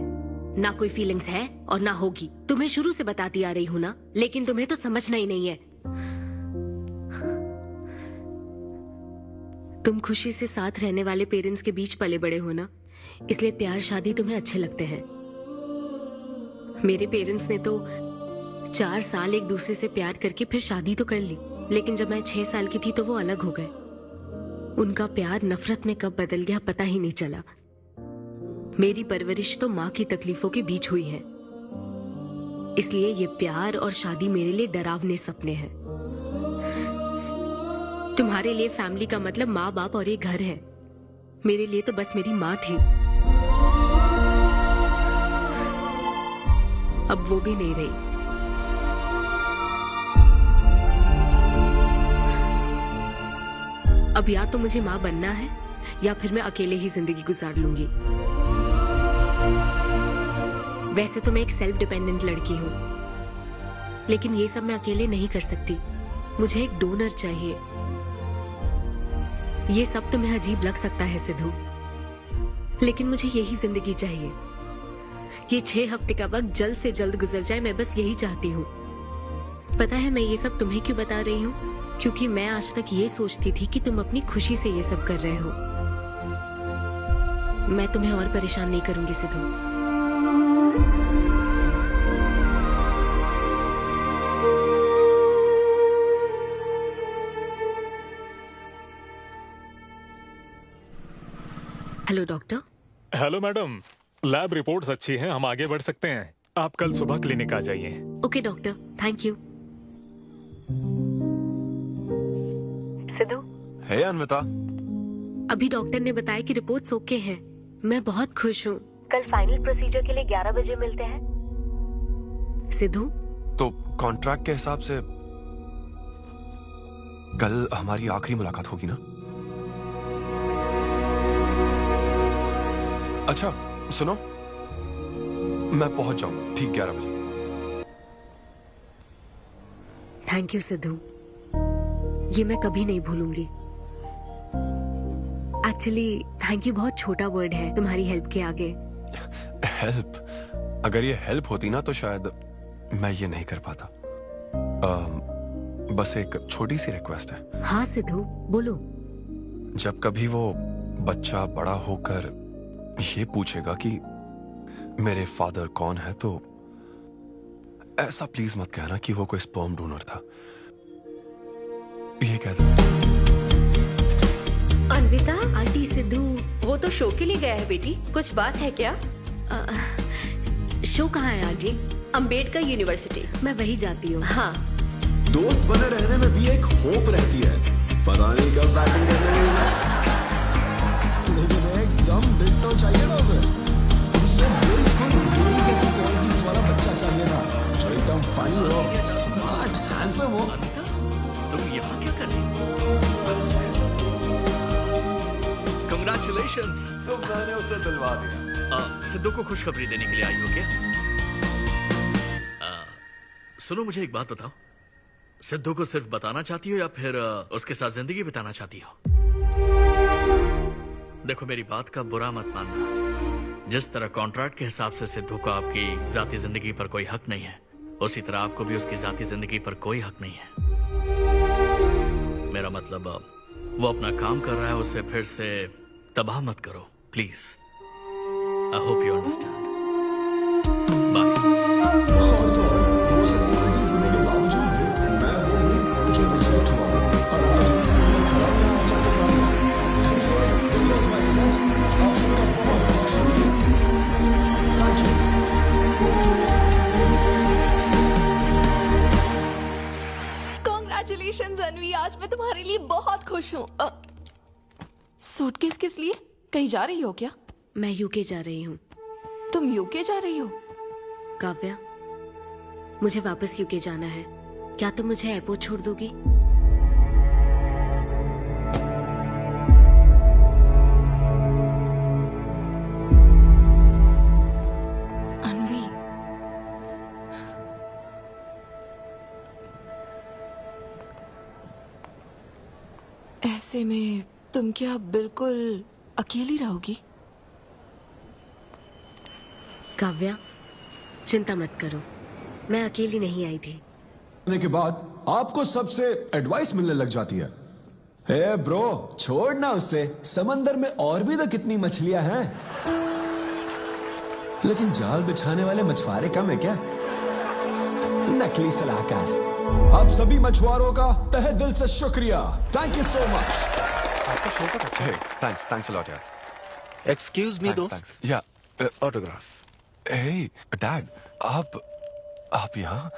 [SPEAKER 19] ना कोई फीलिंग्स है और ना होगी। तुम्हें शुरू से बताती आ रही हूँ ना, लेकिन तुम्हें तो समझना ही नहीं है। तुम खुशी से साथ रहने वाले पेरेंट्स के बीच पले बड़े हो ना, इसलिए प्यार शादी तुम्हें अच्छे लगते हैं। मेरे पेरेंट्स ने तो 4 साल एक दूसरे से प्यार करके फिर शादी तो कर ली, लेकिन जब मैं 6 साल की थी तो वो अलग हो गए। उनका प्यार नफरत में कब बदल गया पता ही नहीं चला। मेरी परवरिश तो माँ की तकलीफों के बीच हुई है, इसलिए ये प्यार और शादी मेरे लिए डरावने सपने हैं। तुम्हारे लिए फैमिली का मतलब माँ बाप और ये घर है, मेरे लिए तो बस मेरी माँ थी। अब वो भी नहीं रही। अब या तो मुझे माँ बनना है या फिर मैं अकेले ही जिंदगी गुजार लूंगी। वैसे तो मैं एक सेल्फ डिपेंडेंट लड़की हूँ, लेकिन ये सब मैं अकेले नहीं कर सकती। मुझे एक डोनर चाहिए। ये सब तुम्हें अजीब लग सकता है सिद्धू, लेकिन मुझे यही जिंदगी चाहिए। ये 6 हफ्ते का वक्त जल्द से जल्द गुजर जाए, मैं बस यही चाहती हूँ। पता है मैं ये सब तुम्हें क्यों बता रही हूँ? क्योंकि मैं आज तक ये सोचती थी कि तुम अपनी खुशी से ये सब कर रहे हो। मैं तुम्हें और परेशान नहीं करूंगी Sidhu. Hello doctor.
[SPEAKER 9] Hello madam, lab reports अच्छी हैं, हम आगे बढ़ सकते हैं। आप कल सुबह क्लिनिक आ जाइए।
[SPEAKER 19] Okay doctor, thank you.
[SPEAKER 3] Siddhu,
[SPEAKER 10] hey Anvita.
[SPEAKER 19] अभी डॉक्टर ने बताया कि रिपोर्ट्स ओके हैं। मैं बहुत खुश हूँ।
[SPEAKER 3] कल फाइनल प्रोसीजर के लिए 11 बजे मिलते हैं।
[SPEAKER 19] सिद्धू,
[SPEAKER 10] तो कॉन्ट्रैक्ट के हिसाब से कल हमारी आखिरी मुलाकात होगी ना? अच्छा सुनो, मैं पहुंच जाऊंगा ठीक 11 बजे।
[SPEAKER 19] थैंक यू सिद्धू, ये मैं कभी नहीं भूलूंगी। एक्चुअली थैंक यू बहुत छोटा वर्ड है तुम्हारी हेल्प के आगे।
[SPEAKER 10] हेल्प? अगर ये हेल्प होती ना तो शायद मैं ये नहीं कर पाता। बस एक छोटी सी रिक्वेस्ट है।
[SPEAKER 19] हाँ सिद्धू, बोलो।
[SPEAKER 10] जब कभी वो बच्चा बड़ा होकर ये पूछेगा कि मेरे फादर कौन है, तो ऐसा प्लीज मत कहना कि वो कोई स्पर्म डोनर था। ये कह दो।
[SPEAKER 16] अनविता, आंटी सिद्धू वो तो शो के लिए गया है बेटी, कुछ बात है क्या?
[SPEAKER 19] शो कहाँ है आंटी?
[SPEAKER 16] अंबेडकर यूनिवर्सिटी।
[SPEAKER 19] मैं वही जाती हूँ।
[SPEAKER 16] हाँ।
[SPEAKER 18] दोस्त बने रहने में भी एक होप रहती है, पता नहीं कब बैटिंग करने में। लेकिन एकदम डिट्टो चाहिए था उसे बिल्कुल मेरी जैसी क्वालिटीज वाला बच्चा चाहिए था, जो एकदम फनी हो, स्मार्ट, हैंडसम हो।
[SPEAKER 17] तुम यहाँ क्या कर रही हो? Congratulations!
[SPEAKER 10] तो मैंने उसे दिलवा दिया।
[SPEAKER 17] सिद्धू को खुशखबरी देने के लिए आई हो क्या? सुनो, मुझे एक बात बताओ, सिद्धू को सिर्फ बताना चाहती हो या फिर उसके साथ जिंदगी बिताना चाहती हो? देखो, मेरी बात का बुरा मत मानना। जिस तरह कॉन्ट्रैक्ट के हिसाब से सिद्धू को आपकी जाती जिंदगी पर कोई हक नहीं है, उसी तरह आपको भी उसकी जाती जिंदगी पर कोई हक नहीं है। मेरा मतलब, वो अपना काम कर रहा है, उसे फिर से तबाह मत करो please. I hope you understand.
[SPEAKER 8] Congratulations अनवी, आज मैं तुम्हारे लिए बहुत खुश हूँ। सूटकेस किस लिए? कहीं जा रही हो क्या?
[SPEAKER 19] मैं यूके जा रही हूँ।
[SPEAKER 8] तुम यूके जा रही हो?
[SPEAKER 19] काव्या, मुझे वापस यूके जाना है। क्या तुम मुझे एयरपोर्ट छोड़ दोगी?
[SPEAKER 8] अनवी, ऐसे में तुम क्या बिल्कुल अकेली रहोगी?
[SPEAKER 19] काव्या, चिंता मत करो, मैं अकेली नहीं आई थी।
[SPEAKER 11] के बाद आपको सबसे एडवाइस मिलने लग जाती है। हे ब्रो, छोड़ना उसे, समंदर में और भी तो कितनी मछलियां हैं। लेकिन जाल बिछाने वाले मछुआरे कम है क्या? नकली सलाहकार। आप सभी मछुआरों का तहे दिल से शुक्रिया। Thank you so much.
[SPEAKER 10] Thanks a lot यार।
[SPEAKER 12] एक्सक्यूज मी दोस्त।
[SPEAKER 10] या
[SPEAKER 12] ऑटोग्राफ।
[SPEAKER 10] हे डैड, आप यहाँ?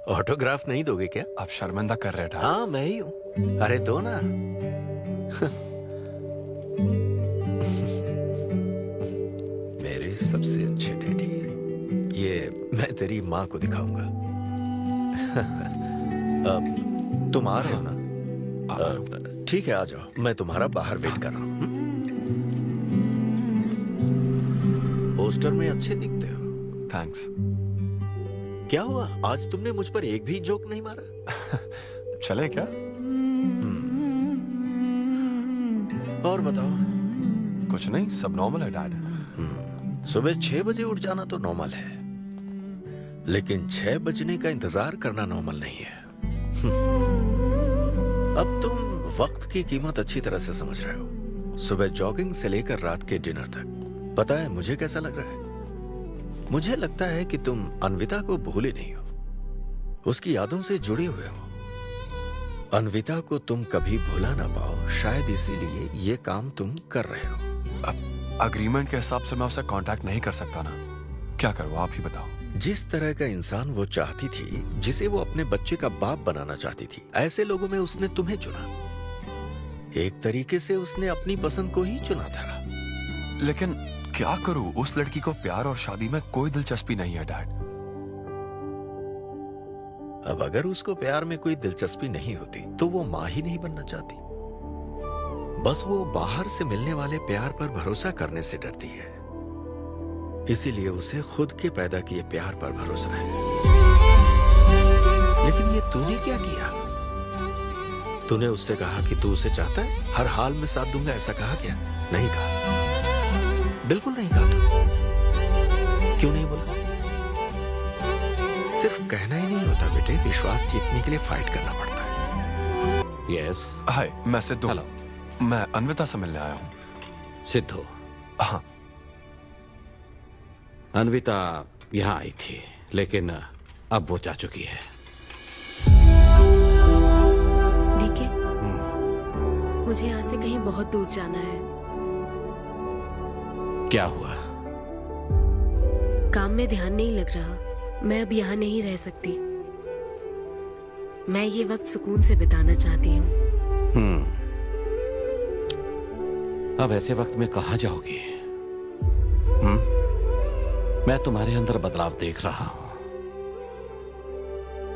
[SPEAKER 12] ऑटोग्राफ नहीं दोगे क्या?
[SPEAKER 10] आप शर्मिंदा कर रहे हैं।
[SPEAKER 12] हाँ, मैं ही हूँ। अरे दो ना। मेरे सबसे अच्छे डैडी, ये मैं तेरी माँ को दिखाऊंगा। अब तुम आ रहे हो ना? ठीक है, आ जाओ, मैं तुम्हारा बाहर वेट कर रहा हूँ। पोस्टर में अच्छे दिखते हो।
[SPEAKER 10] थैंक्स।
[SPEAKER 12] क्या हुआ, आज तुमने मुझ पर एक भी जोक नहीं मारा?
[SPEAKER 10] चले क्या?
[SPEAKER 12] और बताओ।
[SPEAKER 10] कुछ नहीं, सब नॉर्मल है डैड।
[SPEAKER 12] सुबह 6 बजे उठ जाना तो नॉर्मल है, लेकिन 6 बजने का इंतजार करना नॉर्मल नहीं है। अब तुम वक्त की कीमत अच्छी तरह से समझ रहे हो। सुबह जॉगिंग से लेकर रात के डिनर तक। पता है मुझे कैसा लग रहा है? मुझे लगता है कि तुम अन्विता को भूले नहीं हो, उसकी यादों से जुड़े हुए हो। अन्विता को तुम कभी भुला ना पाओ, शायद इसीलिए ये काम तुम कर रहे हो।
[SPEAKER 10] अब अग्रीमेंट के हिसाब से मैं उसे कांटेक्ट नहीं कर सकता ना, क्या करूँ आप ही बताओ।
[SPEAKER 12] जिस तरह का इंसान वो चाहती थी, जिसे वो अपने बच्चे का बाप बनाना चाहती थी, ऐसे लोगों में उसने तुम्हें चुना। एक तरीके से उसने अपनी पसंद को ही चुना था।
[SPEAKER 10] लेकिन क्या करूं, उस लड़की को प्यार और शादी में कोई दिलचस्पी नहीं है डैड।
[SPEAKER 12] अब अगर उसको प्यार में कोई दिलचस्पी नहीं होती तो वो माँ ही नहीं बनना चाहती। बस वो बाहर से मिलने वाले प्यार पर भरोसा करने से डरती है, इसीलिए उसे खुद के पैदा किए प्यार पर भरोसा है। लेकिन ये तूने क्या किया? तूने उससे कहा कि तू उसे चाहता है, हर हाल में साथ दूंगा, ऐसा कहा क्या? नहीं कहा, बिल्कुल नहीं कहा। तू क्यों नहीं बोला? सिर्फ कहना ही नहीं होता बेटे, विश्वास जीतने के लिए फाइट करना पड़ता है।
[SPEAKER 4] यस।
[SPEAKER 10] हाय, मैं सिद्धू।
[SPEAKER 4] हेलो।
[SPEAKER 10] मैं अन्विता से मिलने आया हूँ।
[SPEAKER 4] सिद्धू?
[SPEAKER 10] हाँ।
[SPEAKER 4] अन्विता यहाँ आई थी, लेकिन अब वो जा चुकी है।
[SPEAKER 19] डीके, मुझे यहाँ से कहीं बहुत दूर जाना है।
[SPEAKER 4] क्या हुआ?
[SPEAKER 19] काम में ध्यान नहीं लग रहा, मैं अब यहाँ नहीं रह सकती। मैं ये वक्त सुकून से बिताना चाहती हूँ।
[SPEAKER 4] अब ऐसे वक्त में कहाँ जाओगी? मैं तुम्हारे अंदर बदलाव देख रहा हूं।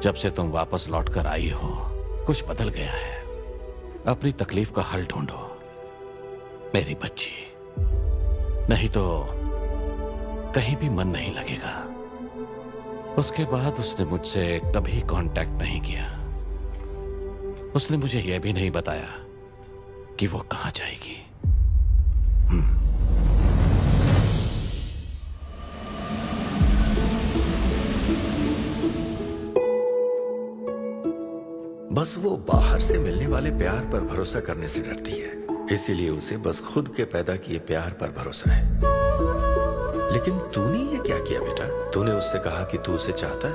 [SPEAKER 4] जब से तुम वापस लौट कर आई हो, कुछ बदल गया है। अपनी तकलीफ का हल ढूंढो मेरी बच्ची, नहीं तो कहीं भी मन नहीं लगेगा। उसके बाद उसने मुझसे कभी कांटेक्ट नहीं किया। उसने मुझे यह भी नहीं बताया कि वो कहां जाएगी।
[SPEAKER 12] बस वो बाहर से मिलने वाले प्यार पर भरोसा करने से डरती है, इसीलिए उसे बस खुद के पैदा किए प्यार पर भरोसा है। लेकिन तूने ये क्या किया बेटा? तूने उससे कहा कि तू उसे चाहता है।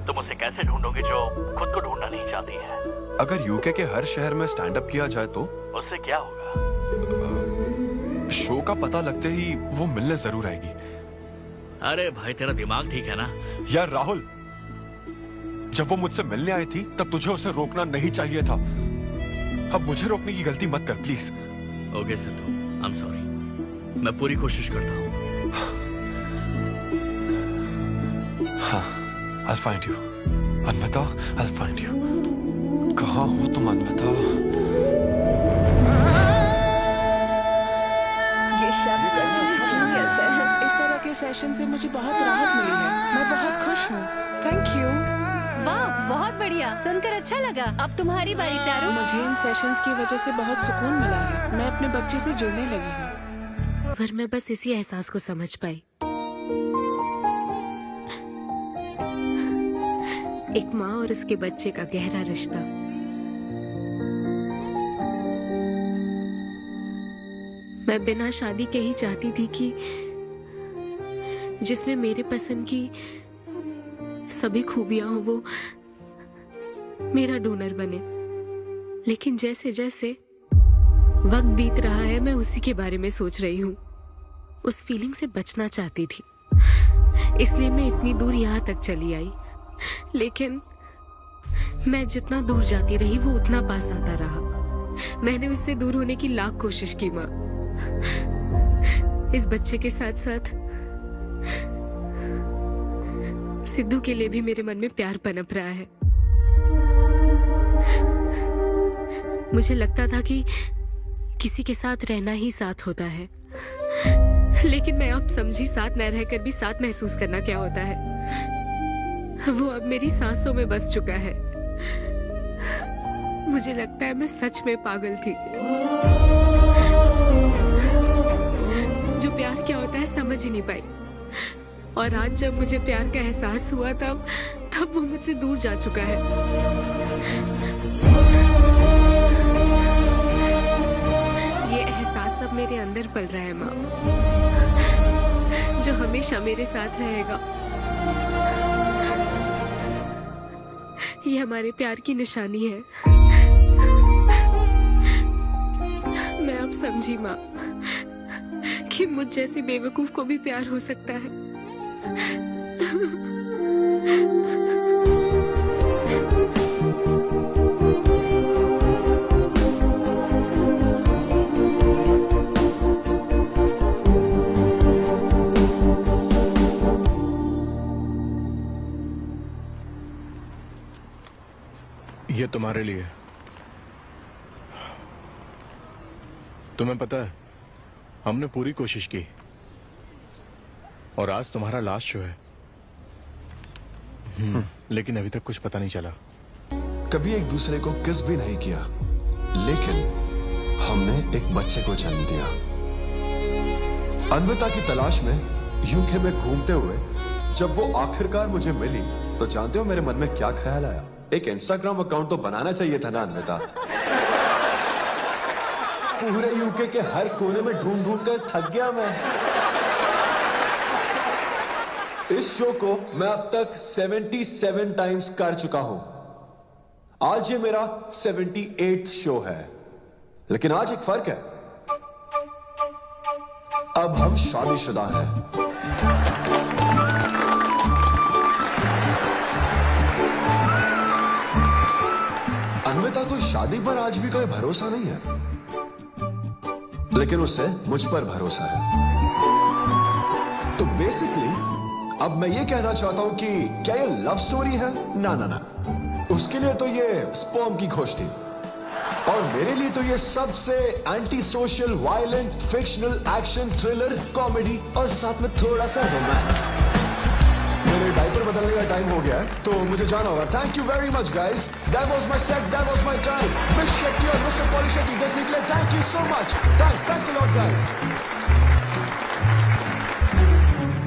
[SPEAKER 17] तुम उसे कैसे ढूंढोगे जो खुद को ढूंढना नहीं चाहती है?
[SPEAKER 10] अगर यूके के हर शहर में स्टैंड अप किया जाए तो
[SPEAKER 17] उससे क्या होगा?
[SPEAKER 10] शो का पता लगते ही वो मिलने जरूर आएगी।
[SPEAKER 17] अरे भाई, तेरा दिमाग ठीक है ना?
[SPEAKER 10] यार राहुल, जब वो मुझसे मिलने आई थी तब तुझे उसे रोकना नहीं चाहिए था। अब मुझे रोकने की गलती मत कर please.
[SPEAKER 17] Okay Sidhu, I am sorry. मैं पूरी कोशिश करता हूँ।
[SPEAKER 10] हाँ, I'll find you. Anvita, I'll find you. कहाँ हो तुम अन्विता?
[SPEAKER 14] ये शब्द सच में जीनियस है। इस तरह के सेशन से मुझे बहुत राहत मिली है। मैं बहुत खुश हूँ। Thank you.
[SPEAKER 16] वाह, बहुत बढ़िया, सुनकर अच्छा लगा। अब तुम्हारी बारी चारू।
[SPEAKER 14] मुझे इन सेशंस की वजह से बहुत सुकून मिला है। मैं अपने बच्चे से जुड़ने लगी हूँ।
[SPEAKER 19] पर मैं बस इसी एहसास को समझ पाई। एक माँ और उसके बच्चे का गहरा रिश्ता। मैं बिना शादी के ही चाहती थी कि जिसमें मेरे पसंद की सभी खूबियां हो वो मेरा डोनर बने। लेकिन जैसे जैसे वक्त बीत रहा है, मैं उसी के बारे में सोच रही हूँ। उस फीलिंग से बचना चाहती थी, इसलिए मैं इतनी दूर यहाँ तक चली आई। लेकिन मैं जितना दूर जाती रही वो उतना पास आता रहा। मैंने उससे दूर होने की लाख कोशिश की माँ। इस बच्चे के साथ साथ सिद्धू के लिए भी मेरे मन में प्यार पनप रहा है। मुझे लगता था कि किसी के साथ रहना ही साथ होता है, लेकिन मैं अब समझी साथ न रहकर भी साथ महसूस करना क्या होता है। वो अब मेरी सांसों में बस चुका है। मुझे लगता है मैं सच में पागल थी। जो प्यार क्या होता है समझ ही नहीं पाई। और आज जब मुझे प्यार का एहसास हुआ तब वो मुझसे दूर जा चुका है। ये एहसास अब मेरे अंदर पल रहा है माँ, जो हमेशा मेरे साथ रहेगा। ये हमारे प्यार की निशानी है। मैं अब समझी माँ कि मुझ जैसी बेवकूफ को भी प्यार हो सकता है।
[SPEAKER 15] ये तुम्हारे लिए। तुम्हें पता है हमने पूरी कोशिश की और आज तुम्हारा लास्ट शो है। लेकिन अभी तक कुछ पता नहीं चला।
[SPEAKER 11] कभी एक दूसरे को किस भी नहीं किया, लेकिन हमने एक बच्चे को जन्म दिया। अन्विता की तलाश में यूके में घूमते हुए जब वो आखिरकार मुझे मिली तो जानते हो मेरे मन में क्या ख्याल आया? एक इंस्टाग्राम अकाउंट तो बनाना चाहिए था ना अन्विता। पूरे यूके के हर कोने में ढूंढ ढूंढ कर थक गया मैं। इस शो को मैं अब तक 77 टाइम्स कर चुका हूं। आज ये मेरा 78th शो है। लेकिन आज एक फर्क है, अब हम शादीशुदा हैं। अन्विता को शादी पर आज भी कोई भरोसा नहीं है, लेकिन उसे मुझ पर भरोसा है। तो बेसिकली अब मैं ये कहना चाहता हूं कि क्या ये लव स्टोरी है? ना ना ना, उसके लिए तो ये स्पर्म की खोज थी, और मेरे लिए तो ये सबसे anti social, violent, fictional, action, thriller, comedy और साथ में थोड़ा सा रोमांस। मेरे डायपर बदलने का टाइम हो गया है, तो मुझे जाना होगा। Thank you very much guys, that was my set, that was my time. Miss Shetty और मिस्टर पॉली शेट्टी देखने के लिए thank you so much. Thanks a lot guys.